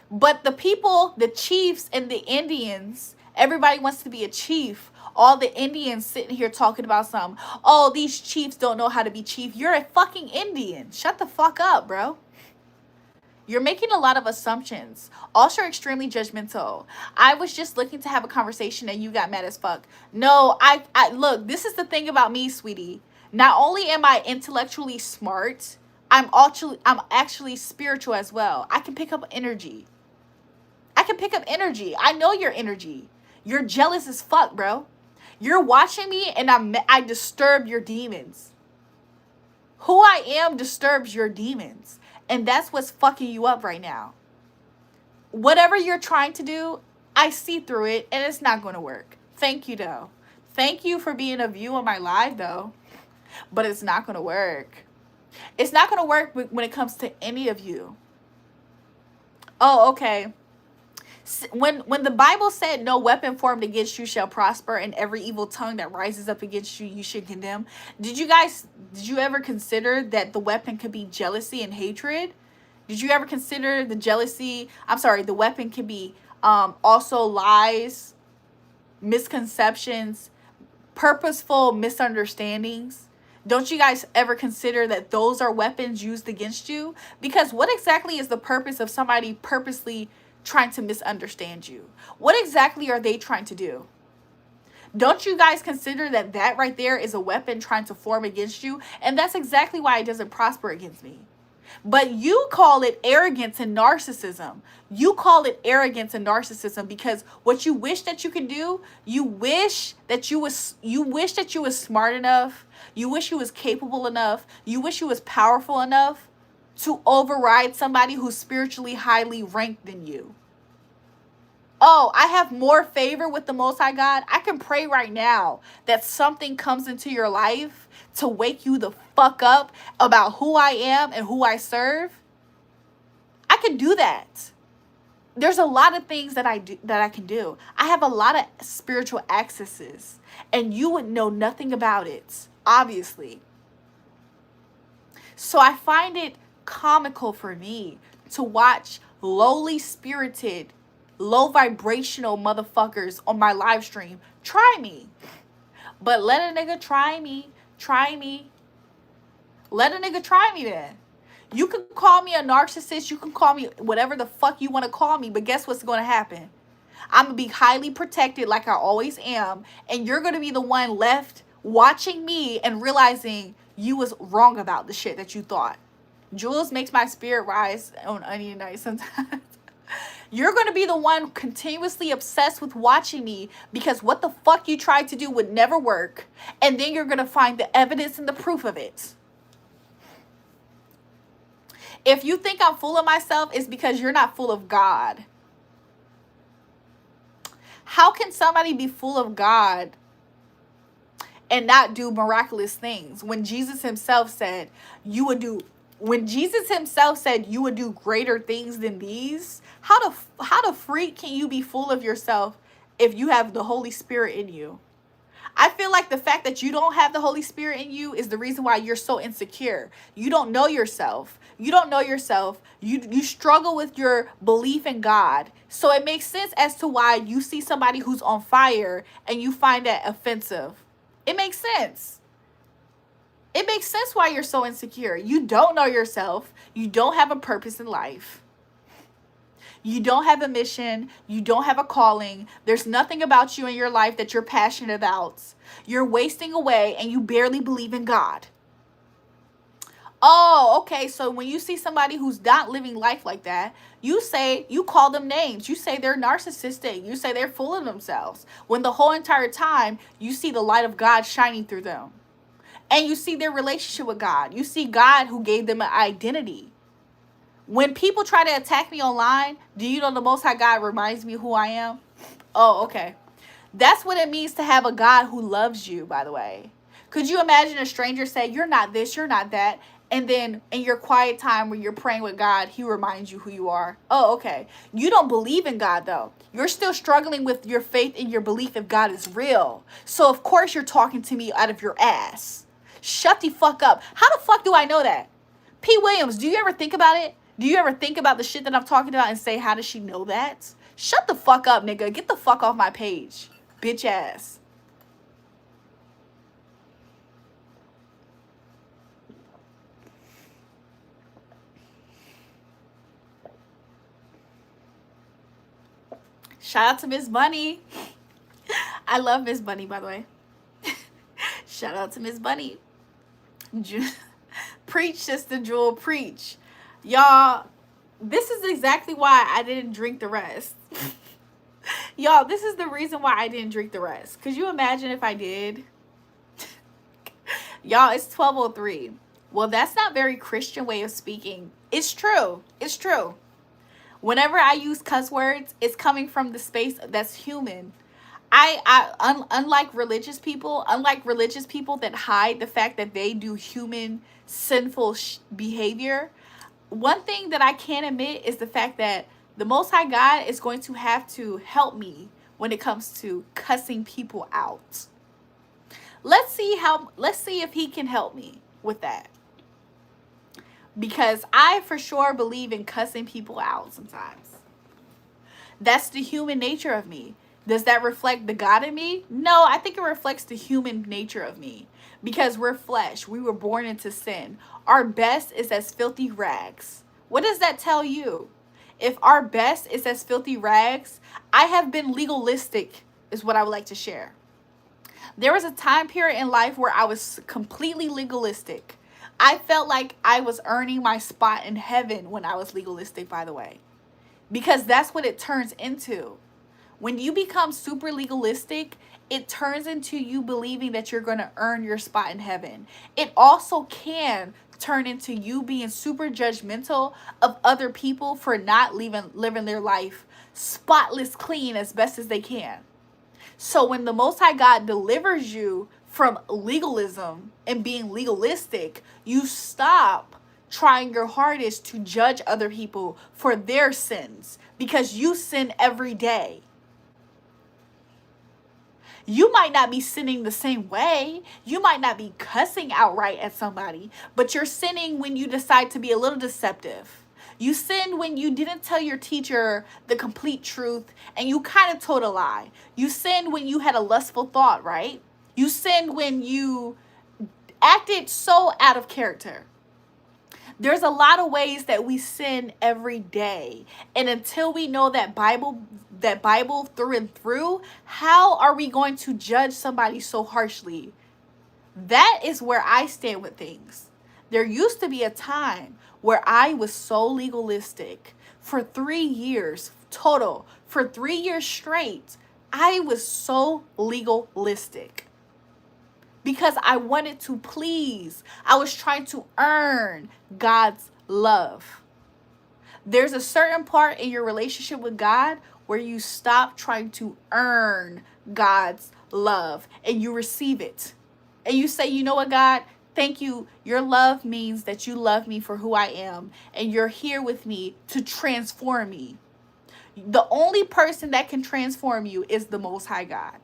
But the people, the chiefs and the Indians, everybody wants to be a chief. All the Indians sitting here talking about something. Oh, these chiefs don't know how to be chief. You're a fucking Indian. Shut the fuck up, bro. You're making a lot of assumptions. Also, extremely judgmental. I was just looking to have a conversation and you got mad as fuck. No, I look, this is the thing about me, sweetie. Not only am I intellectually smart, I'm actually spiritual as well. I can pick up energy. I know your energy. You're jealous as fuck, bro. You're watching me and I disturb your demons. Who I am disturbs your demons. And that's what's fucking you up right now. Whatever you're trying to do, I see through it and it's not going to work. Thank you, though. Thank you for being a view on my live, though. But it's not going to work. It's not going to work when it comes to any of you. Oh, okay. When the Bible said no weapon formed against you shall prosper and every evil tongue that rises up against you, you should condemn. Did you ever consider that the weapon could be jealousy and hatred? Did you ever consider the weapon could be also lies, misconceptions, purposeful misunderstandings? Don't you guys ever consider that those are weapons used against you? Because what exactly is the purpose of somebody purposely trying to misunderstand you? What exactly are they trying to do? Don't you guys consider that right there is a weapon trying to form against you? And that's exactly why it doesn't prosper against me. But you call it arrogance and narcissism. You call it arrogance and narcissism because what you wish that you can do, you wish that you was smart enough, you wish you was capable enough, you wish you was powerful enough to override somebody who's spiritually highly ranked than you. Oh, I have more favor with the Most High God. I can pray right now that something comes into your life to wake you the fuck up about who I am and who I serve. I can do that. There's a lot of things that I can do. I have a lot of spiritual accesses, and you would know nothing about it, obviously. So I find it comical for me to watch lowly spirited, low vibrational motherfuckers on my live stream try me. But let a nigga try me. Let a nigga try me then. You can call me a narcissist, you can call me whatever the fuck you want to call me, but guess what's going to happen? I'm going to be highly protected like I always am, and you're going to be the one left watching me and realizing you was wrong about the shit that you thought. Jules makes my spirit rise on onion night sometimes. You're going to be the one continuously obsessed with watching me because what the fuck you tried to do would never work. And then you're going to find the evidence and the proof of it. If you think I'm full of myself, it's because you're not full of God. How can somebody be full of God and not do miraculous things when Jesus himself said you would do When Jesus himself said you would do greater things than these, how the freak can you be full of yourself if you have the Holy Spirit in you? I feel like the fact that you don't have the Holy Spirit in you is the reason why you're so insecure. You don't know yourself. You don't know yourself. You struggle with your belief in God. So it makes sense as to why you see somebody who's on fire and you find that offensive. It makes sense. It makes sense why you're so insecure. You don't know yourself. You don't have a purpose in life. You don't have a mission. You don't have a calling. There's nothing about you in your life that you're passionate about. You're wasting away and you barely believe in God. Oh, okay. So when you see somebody who's not living life like that, you call them names. You say they're narcissistic. You say they're full of themselves. When the whole entire time you see the light of God shining through them. And you see their relationship with God. You see God who gave them an identity. When people try to attack me online, do you know the Most High God reminds me who I am? Oh, okay. That's what it means to have a God who loves you, by the way. Could you imagine a stranger say, you're not this, you're not that, and then in your quiet time when you're praying with God, he reminds you who you are? Oh, okay. You don't believe in God, though. You're still struggling with your faith and your belief if God is real. So, of course, you're talking to me out of your ass. Shut the fuck up. How the fuck do I know that? P. Williams, do you ever think about it? Do you ever think about the shit that I'm talking about and say, how does she know that? Shut the fuck up, nigga. Get the fuck off my page. Bitch ass. Shout out to Miss Bunny. I love Miss Bunny, by the way. Shout out to Miss Bunny. Preach, Sister Jewel, preach. Y'all, this is exactly why I didn't drink the rest. Y'all, this is the reason why I didn't drink the rest. Could you imagine if I did? Y'all, it's 12:03. Well, that's not very Christian way of speaking. It's true. It's true. Whenever I use cuss words, it's coming from the space that's human. Unlike religious people that hide the fact that they do human sinful behavior, one thing that I can't admit is the fact that the Most High God is going to have to help me when it comes to cussing people out. Let's see if he can help me with that. Because I for sure believe in cussing people out sometimes. That's the human nature of me. Does that reflect the God in me? No, I think it reflects the human nature of me. Because we're flesh. We were born into sin. Our best is as filthy rags. What does that tell you? If our best is as filthy rags, I have been legalistic, is what I would like to share. There was a time period in life where I was completely legalistic. I felt like I was earning my spot in heaven when I was legalistic, by the way. Because that's what it turns into. When you become super legalistic, it turns into you believing that you're going to earn your spot in heaven. It also can turn into you being super judgmental of other people for not living their life spotless clean as best as they can. So when the Most High God delivers you from legalism and being legalistic, you stop trying your hardest to judge other people for their sins because you sin every day. You might not be sinning the same way. You might not be cussing outright at somebody, but you're sinning when you decide to be a little deceptive. You sinned when you didn't tell your teacher the complete truth and you kind of told a lie. You sinned when you had a lustful thought, right? You sinned when you acted so out of character. There's a lot of ways that we sin every day. And until we know that Bible through and through, how are we going to judge somebody so harshly? That is where I stand with things. There used to be a time where I was so legalistic for 3 years total. For 3 years straight, I was so legalistic. Because I wanted to please. I was trying to earn God's love. There's a certain part in your relationship with God where you stop trying to earn God's love and you receive it. And you say, you know what, God? Thank you. Your love means that you love me for who I am, and you're here with me to transform me. The only person that can transform you is the Most High God.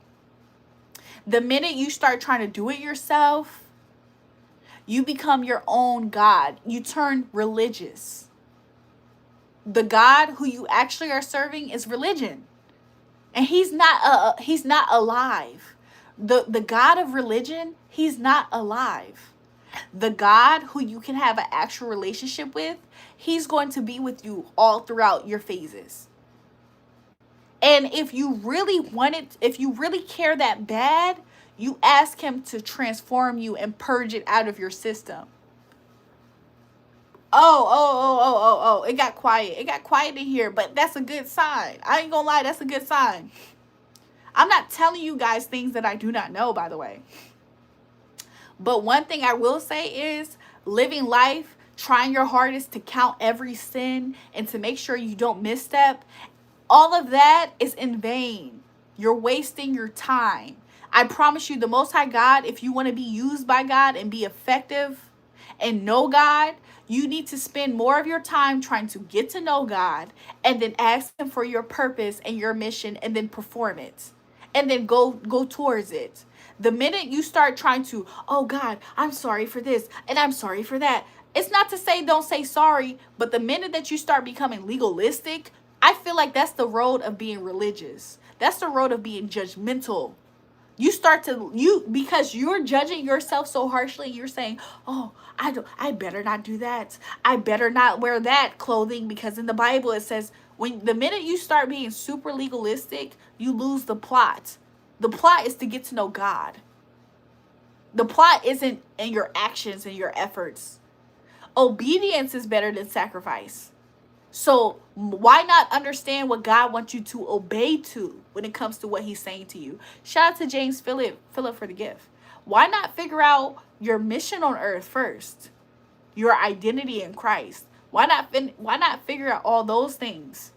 The minute you start trying to do it yourself, you become your own God. You turn religious. The God who you actually are serving is religion. And he's not alive. The God of religion, he's not alive. The God who you can have an actual relationship with, he's going to be with you all throughout your phases. And if you really want it, if you really care that bad, you ask him to transform you and purge it out of your system. Oh, it got quiet. It got quiet in here, but that's a good sign. I ain't gonna lie, that's a good sign. I'm not telling you guys things that I do not know, by the way. But one thing I will say is living life, trying your hardest to count every sin and to make sure you don't misstep, all of that is in vain. You're wasting your time. I promise you, the Most High God, if you want to be used by God and be effective and know God, you need to spend more of your time trying to get to know God and then ask him for your purpose and your mission and then perform it. And then go towards it. The minute you start trying to, oh God, I'm sorry for this and I'm sorry for that. It's not to say don't say sorry, but the minute that you start becoming legalistic, I feel like that's the road of being religious. That's the road of being judgmental. You start to, because you're judging yourself so harshly, you're saying, oh, I better not do that. I better not wear that clothing, because in the Bible it says, the minute you start being super legalistic, you lose the plot. The plot is to get to know God. The plot isn't in your actions and your efforts. Obedience is better than sacrifice. So why not understand what God wants you to obey to when it comes to what he's saying to you? Shout out to James Phillip for the gift. Why not figure out your mission on earth first? Your identity in Christ. Why not figure out all those things?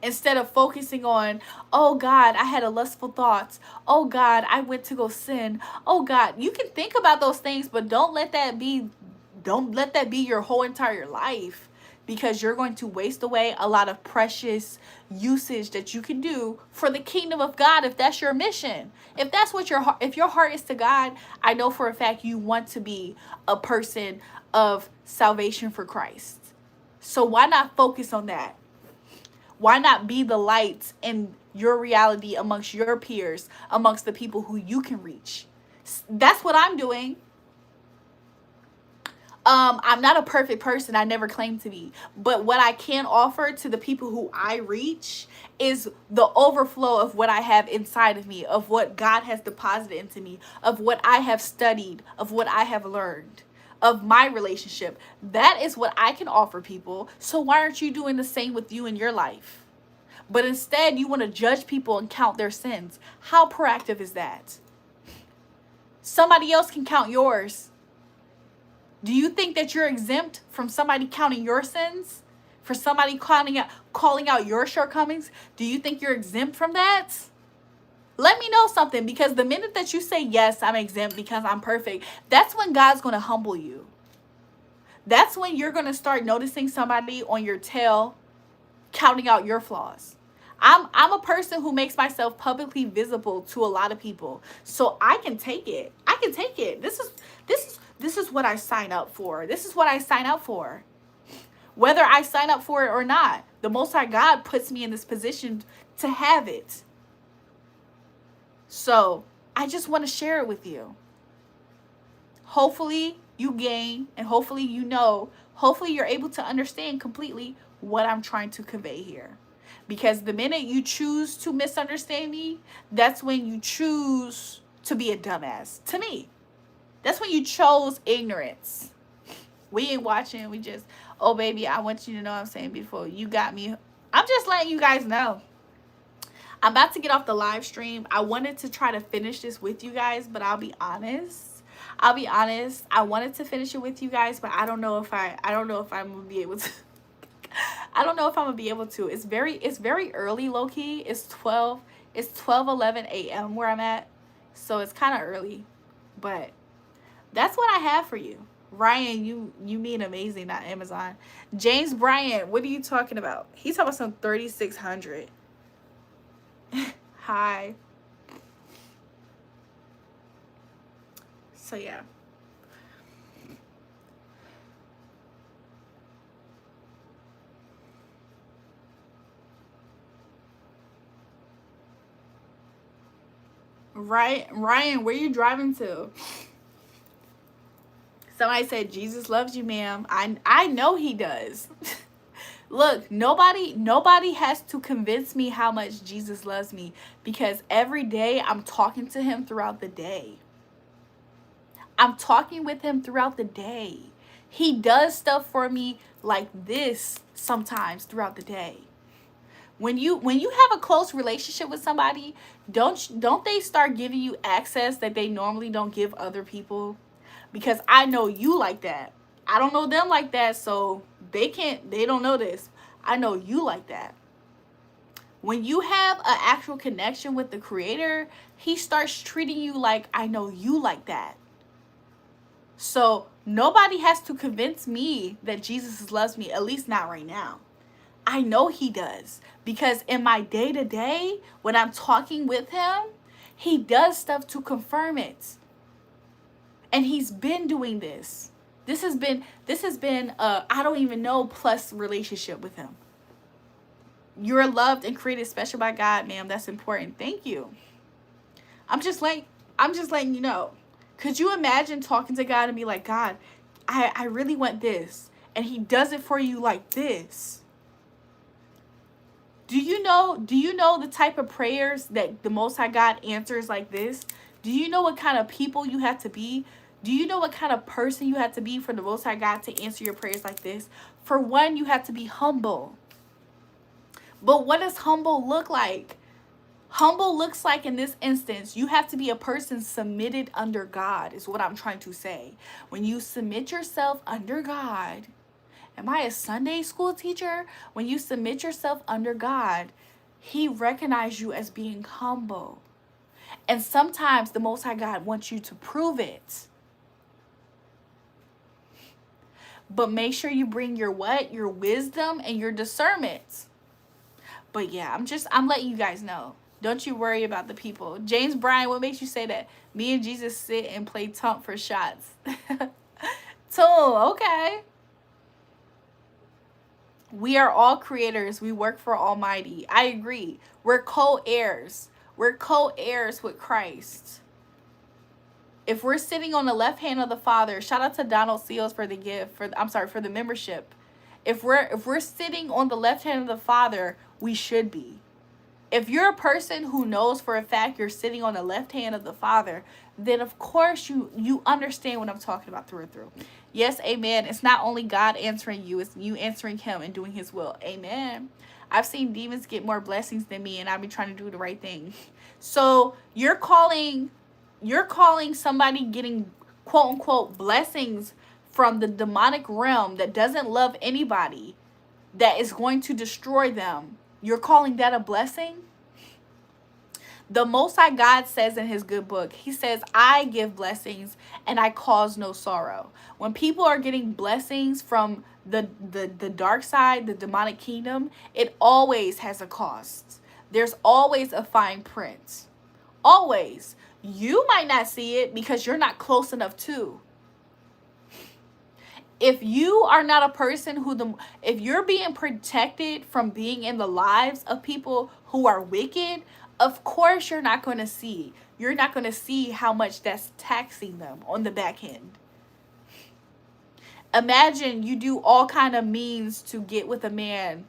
Instead of focusing on, oh God, I had a lustful thoughts. Oh God, I went to go sin. Oh God, you can think about those things, but don't let that be your whole entire life. Because you're going to waste away a lot of precious usage that you can do for the kingdom of God if that's your mission. If that's what if your heart is to God, I know for a fact you want to be a person of salvation for Christ. So why not focus on that? Why not be the light in your reality amongst your peers, amongst the people who you can reach? That's what I'm doing. I'm not a perfect person. I never claimed to be. But what I can offer to the people who I reach is the overflow of what I have inside of me, of what God has deposited into me, of what I have studied, of what I have learned, of my relationship. That is what I can offer people. So why aren't you doing the same with you in your life? But instead, you want to judge people and count their sins. How proactive is that? Somebody else can count yours. Do you think that you're exempt from somebody counting your sins? For somebody calling out your shortcomings? Do you think you're exempt from that? Let me know something, because the minute that you say, yes, I'm exempt because I'm perfect, that's when God's going to humble you. That's when you're going to start noticing somebody on your tail counting out your flaws. I'm a person who makes myself publicly visible to a lot of people. So I can take it. I can take it. This is what I sign up for. This is what I sign up for. Whether I sign up for it or not, the Most High God puts me in this position to have it. So I just want to share it with you. Hopefully you gain, and hopefully you know, hopefully you're able to understand completely what I'm trying to convey here. Because the minute you choose to misunderstand me, that's when you choose to be a dumbass. To me, that's when you chose ignorance. We ain't watching. We just, oh, baby, I want you to know I'm saying before. You got me. I'm just letting you guys know. I'm about to get off the live stream. I wanted to try to finish this with you guys, but I'll be honest. I wanted to finish it with you guys, but I don't know if I'm going to be able to. I don't know if I'm gonna be able to. It's very early, low-key. It's 12:11 a.m. where I'm at, so it's kind of early. But That's what I have for you. Ryan, you mean amazing, not Amazon. James Bryant, what are you talking about? He's talking about some 3,600. Hi. So yeah. Right, Ryan, where you driving to? Somebody said Jesus loves you, ma'am. I know he does. Look, nobody has to convince me how much Jesus loves me, because every day I'm talking to him throughout the day. I'm talking with him throughout the day. He does stuff for me like this sometimes throughout the day. When you have a close relationship with somebody, don't they start giving you access that they normally don't give other people? Because I know you like that. I don't know them like that, so they don't know this. I know you like that. When you have an actual connection with the creator, he starts treating you like, I know you like that. So nobody has to convince me that Jesus loves me, at least not right now. I know he does, because in my day-to-day, when I'm talking with him, he does stuff to confirm it. And he's been doing this. This has been I don't even know, plus relationship with him. You're loved and created special by God, ma'am. That's important. Thank you. I'm just letting you know. Could you imagine talking to God and be like, God, I really want this, and he does it for you like this? Do you know the type of prayers that the Most High God answers like this? Do you know what kind of people you have to be? Do you know what kind of person you have to be for the Most High God to answer your prayers like this? For one, you have to be humble. But what does humble look like? Humble looks like, in this instance, you have to be a person submitted under God, is what I'm trying to say. When you submit yourself under God, am I a Sunday school teacher? When you submit yourself under God, he recognizes you as being humble. And sometimes the Most High God wants you to prove it. But make sure you bring your what? Your wisdom and your discernment. But yeah, I'm letting you guys know. Don't you worry about the people. James Bryan, what makes you say that? Me and Jesus sit and play tump for shots. Okay. We are all creators. We work for Almighty. I agree. We're co-heirs. We're co-heirs with Christ. If we're sitting on the left hand of the Father, shout out to Donald Seals for the gift, for the membership. If we're sitting on the left hand of the Father, we should be. If you're a person who knows for a fact you're sitting on the left hand of the Father, then of course you understand what I'm talking about through and through. Yes, amen. It's not only God answering you, it's you answering him and doing his will. Amen. I've seen demons get more blessings than me, and I've been trying to do the right thing. So you're calling somebody getting quote unquote blessings from the demonic realm that doesn't love anybody, that is going to destroy them. You're calling that a blessing? The Most High God says in his good book, he says, I give blessings and I cause no sorrow. When people are getting blessings from the dark side, the demonic kingdom, it always has a cost. There's always a fine print. Always. You might not see it because you're not close enough to. If you are not a person if you're being protected from being in the lives of people who are wicked, of course you're not going to see. You're not going to see how much that's taxing them on the back end. Imagine you do all kind of means to get with a man,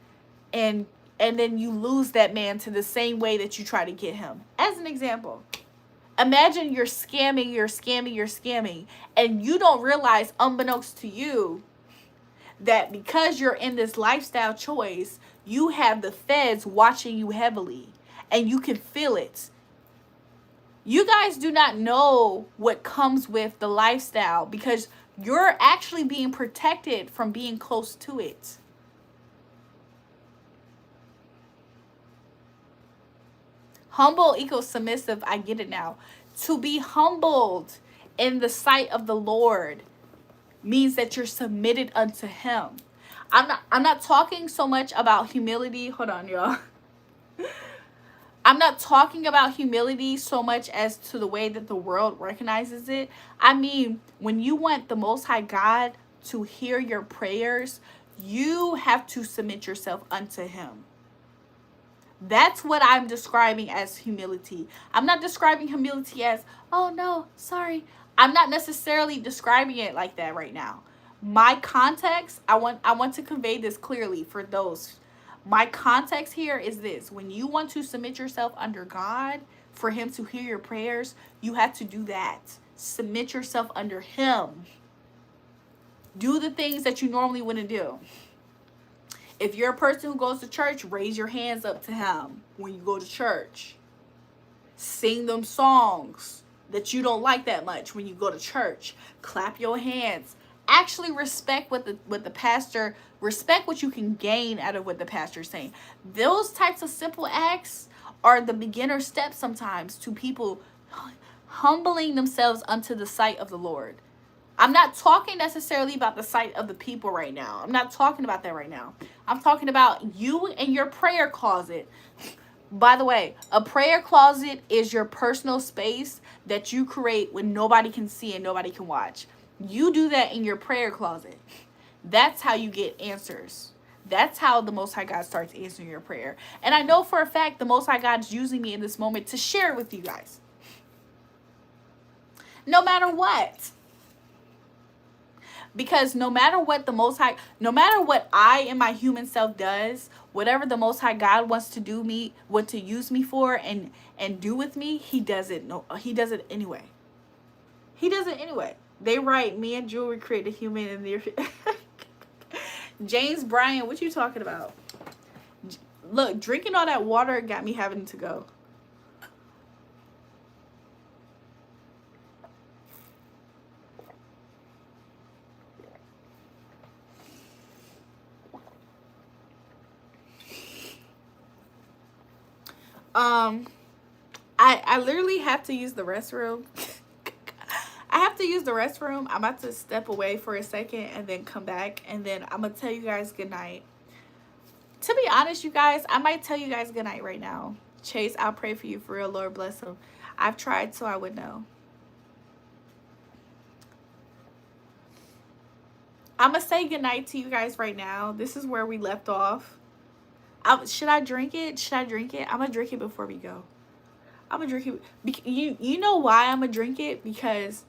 and then you lose that man to the same way that you try to get him. As an example. Imagine you're scamming, and you don't realize, unbeknownst to you, that because you're in this lifestyle choice, you have the feds watching you heavily, and you can feel it. You guys do not know what comes with the lifestyle, because you're actually being protected from being close to it. Humble equals submissive. I get it now. To be humbled in the sight of the Lord means that you're submitted unto him. I'm not talking so much about humility. Hold on, y'all. I'm not talking about humility so much as to the way that the world recognizes it. I mean, when you want the Most High God to hear your prayers, you have to submit yourself unto him. That's what I'm describing as humility. I'm not describing humility as, oh no, sorry. I'm not necessarily describing it like that right now. My context, I want to convey this clearly for those. My context here is this. When you want to submit yourself under God for him to hear your prayers, you have to do that. Submit yourself under him. Do the things that you normally wouldn't do. If you're a person who goes to church, raise your hands up to him when you go to church. Sing them songs that you don't like that much when you go to church. Clap your hands. Actually respect what the pastor, respect what you can gain out of what the pastor's saying. Those types of simple acts are the beginner steps sometimes to people humbling themselves unto the sight of the Lord. I'm not talking necessarily about the sight of the people right now. I'm not talking about that right now. I'm talking about you and your prayer closet. By the way, a prayer closet is your personal space that you create when nobody can see and nobody can watch. You do that in your prayer closet. That's how you get answers. That's how the Most High God starts answering your prayer. And I know for a fact the Most High God is using me in this moment to share it with you guys. No matter what. Because no matter what the Most High, no matter what I and my human self does, whatever the Most High God wants to do me, what to use me for and do with me, he does it. No, he does it anyway. He does it anyway. They write, me and Julrae create a human in their James Bryan, what you talking about? Look, drinking all that water got me having to go. I literally have to use the restroom. I have to use the restroom. I'm about to step away for a second and then come back, and then I'm gonna tell you guys good night. To be honest, you guys, I might tell you guys good night right now. Chase, I'll pray for you for real. Lord bless him. I've tried so I would know. I'm gonna say good night to you guys right now. This is where we left off. Should I drink it? Should I drink it? I'm gonna drink it before we go. I'm gonna drink it. You know why I'm gonna drink it? Because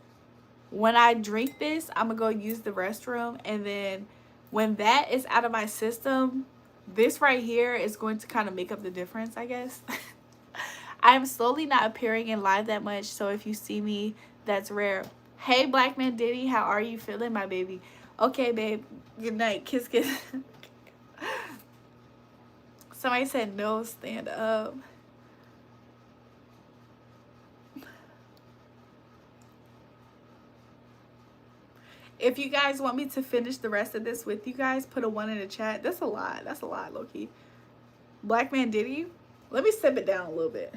when I drink this, I'm gonna go use the restroom, and then when that is out of my system, this right here is going to kind of make up the difference, I guess. I am slowly not appearing in live that much, so if you see me, that's rare. Hey, Black Man Diddy, how are you feeling, my baby? Okay, babe. Good night. Kiss, kiss. Somebody said no, stand up. If you guys want me to finish the rest of this with you guys, put a 1 in the chat. That's a lot. That's a lot, low-key. Black Man Diddy. Let me step it down a little bit.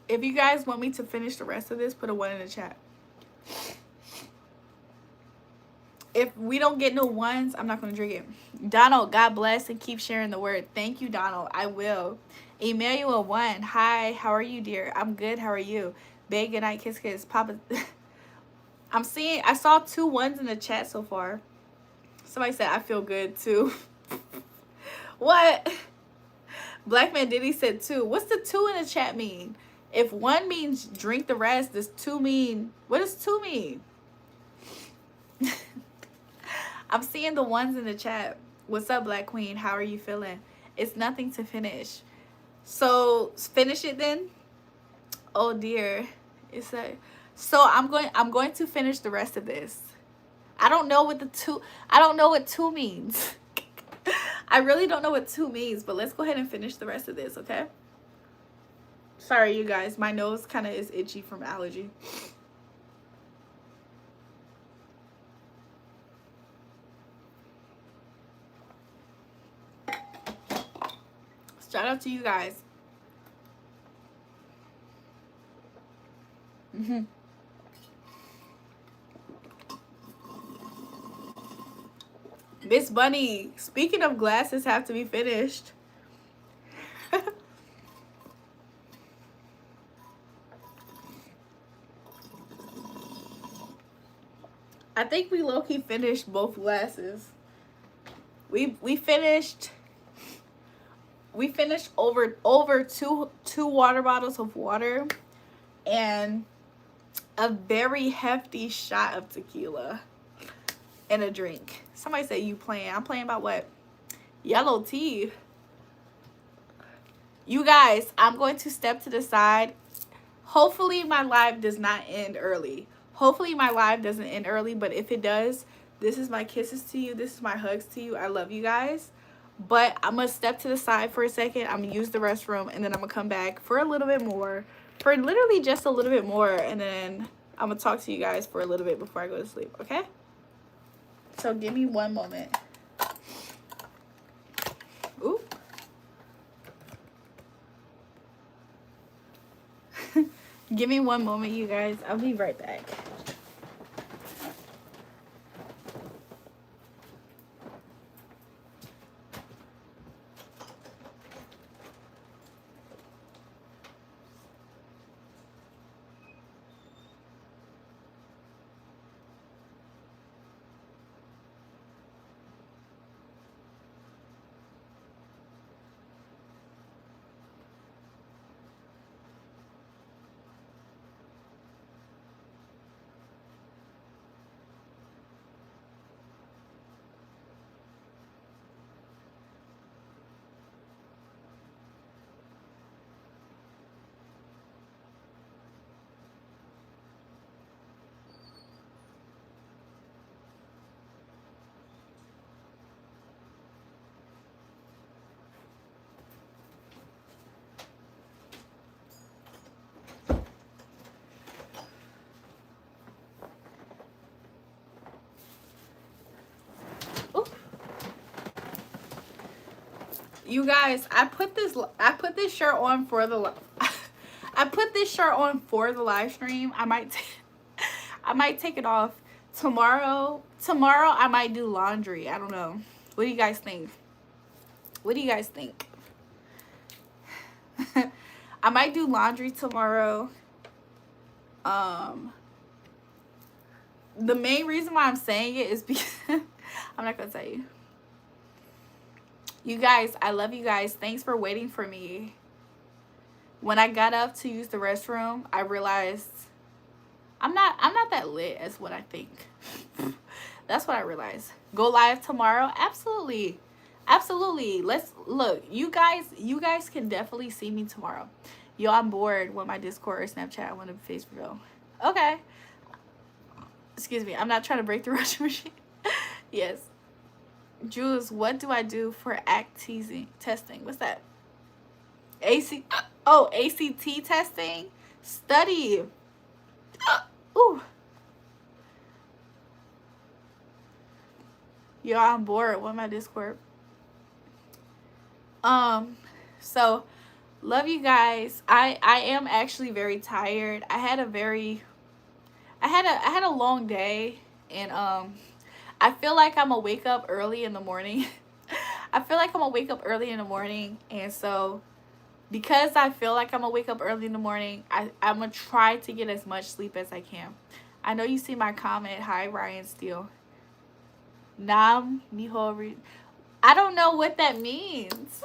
If you guys want me to finish the rest of this, put a 1 in the chat. If we don't get no ones, I'm not going to drink it. Donald, God bless and keep sharing the word. Thank you, Donald. I will. Emmanuel 1. Hi, how are you, dear? I'm good. How are you? Babe, good night. Kiss, kiss. Papa. I saw 2 ones in the chat so far. Somebody said, I feel good too. What? Black Man Diddy said 2. What's the 2 in the chat mean? If 1 means drink the rest, does 2 mean, what does 2 mean? I'm seeing the ones in the chat. What's up, Black Queen? How are you feeling? It's nothing to finish. So finish it then. Oh dear. It's a so I'm going to finish the rest of this. I don't know what 2 means. I really don't know what 2 means, but let's go ahead and finish the rest of this, okay? Sorry, you guys. My nose kind of is itchy from allergy. Shout out to you guys. Miss Bunny, speaking of glasses have to be finished. I think we low-key finished both glasses. We finished over two water bottles of water and a very hefty shot of tequila and a drink. Somebody said you playing. I'm playing about what? Yellow tea. You guys, I'm going to step to the side. Hopefully my live does not end early. Hopefully my live doesn't end early, but if it does, this is my kisses to you. This is my hugs to you. I love you guys. But I'm going to step to the side for a second. I'm going to use the restroom, and then I'm going to come back for a little bit more. For literally just a little bit more, and then I'm going to talk to you guys for a little bit before I go to sleep, okay? So give me one moment. Ooh. Give me one moment, you guys. I'll be right back. You guys, I put this shirt on for the I put this shirt on for the live stream. I might take it off tomorrow. Tomorrow I might do laundry. I don't know. What do you guys think? What do you guys think? I might do laundry tomorrow. The main reason why I'm saying it is because I'm not gonna tell you. You guys, I love you guys. Thanks for waiting for me. When I got up to use the restroom, I realized I'm not that lit as what I think. That's what I realized. Go live tomorrow? Absolutely. Absolutely. Let's look. You guys can definitely see me tomorrow. Yo, I'm bored with my Discord or Snapchat. I want to face reveal. Okay. Excuse me. I'm not trying to break the washing machine. Yes. Jules, what do I do for testing? What's that? ACT testing? Study. Ooh. Yo, I'm bored with my Discord. So love you guys. I am actually very tired. I had a long day, and I feel like I'm gonna wake up early in the morning. And so because I feel like I'm gonna wake up early in the morning, I'm gonna try to get as much sleep as I can. I know you see my comment. Hi, Ryan Steele. Nam miho. I don't know what that means.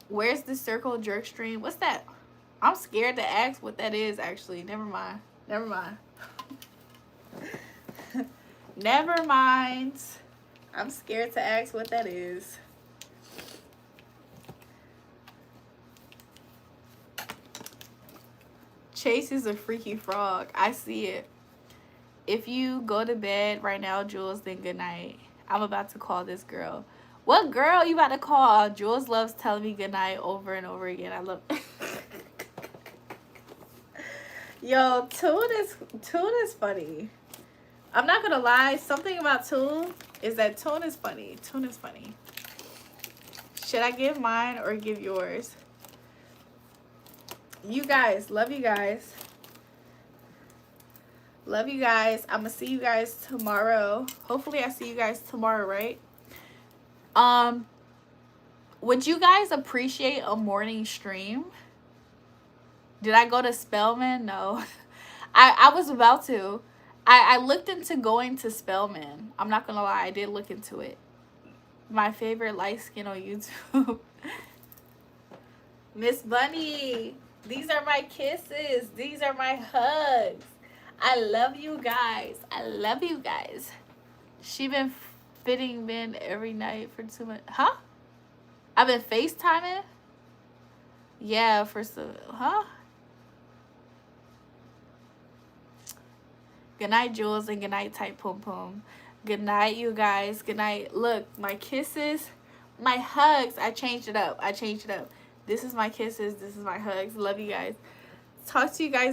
Where's the circle jerk stream? What's that? I'm scared to ask what that is, actually. Never mind. Never mind. I'm scared to ask what that is. Chase is a freaky frog. I see it. If you go to bed right now, Jules, then good night. I'm about to call this girl. What girl you about to call? Jules loves telling me good night over and over again. I love Yo, Tune is funny. I'm not gonna lie. Something about Tune is that Tune is funny. Tune is funny. Should I give mine or give yours? You guys, love you guys. Love you guys. I'm gonna see you guys tomorrow. Hopefully I see you guys tomorrow, right? Would you guys appreciate a morning stream? Did I go to Spelman? No. I was about to. I looked into going to Spelman. I'm not gonna lie, I did look into it. My favorite light skin on YouTube. Miss Bunny, these are my kisses. These are my hugs. I love you guys. I love you guys. She been fitting men every night for 2 months. Huh? I've been FaceTiming? Yeah, for some. Huh? Good night, Jules, and good night, Tight Pum Pum. Good night, you guys. Good night. Look, my kisses, my hugs. I changed it up. This is my kisses. This is my hugs. Love you guys. Talk to you guys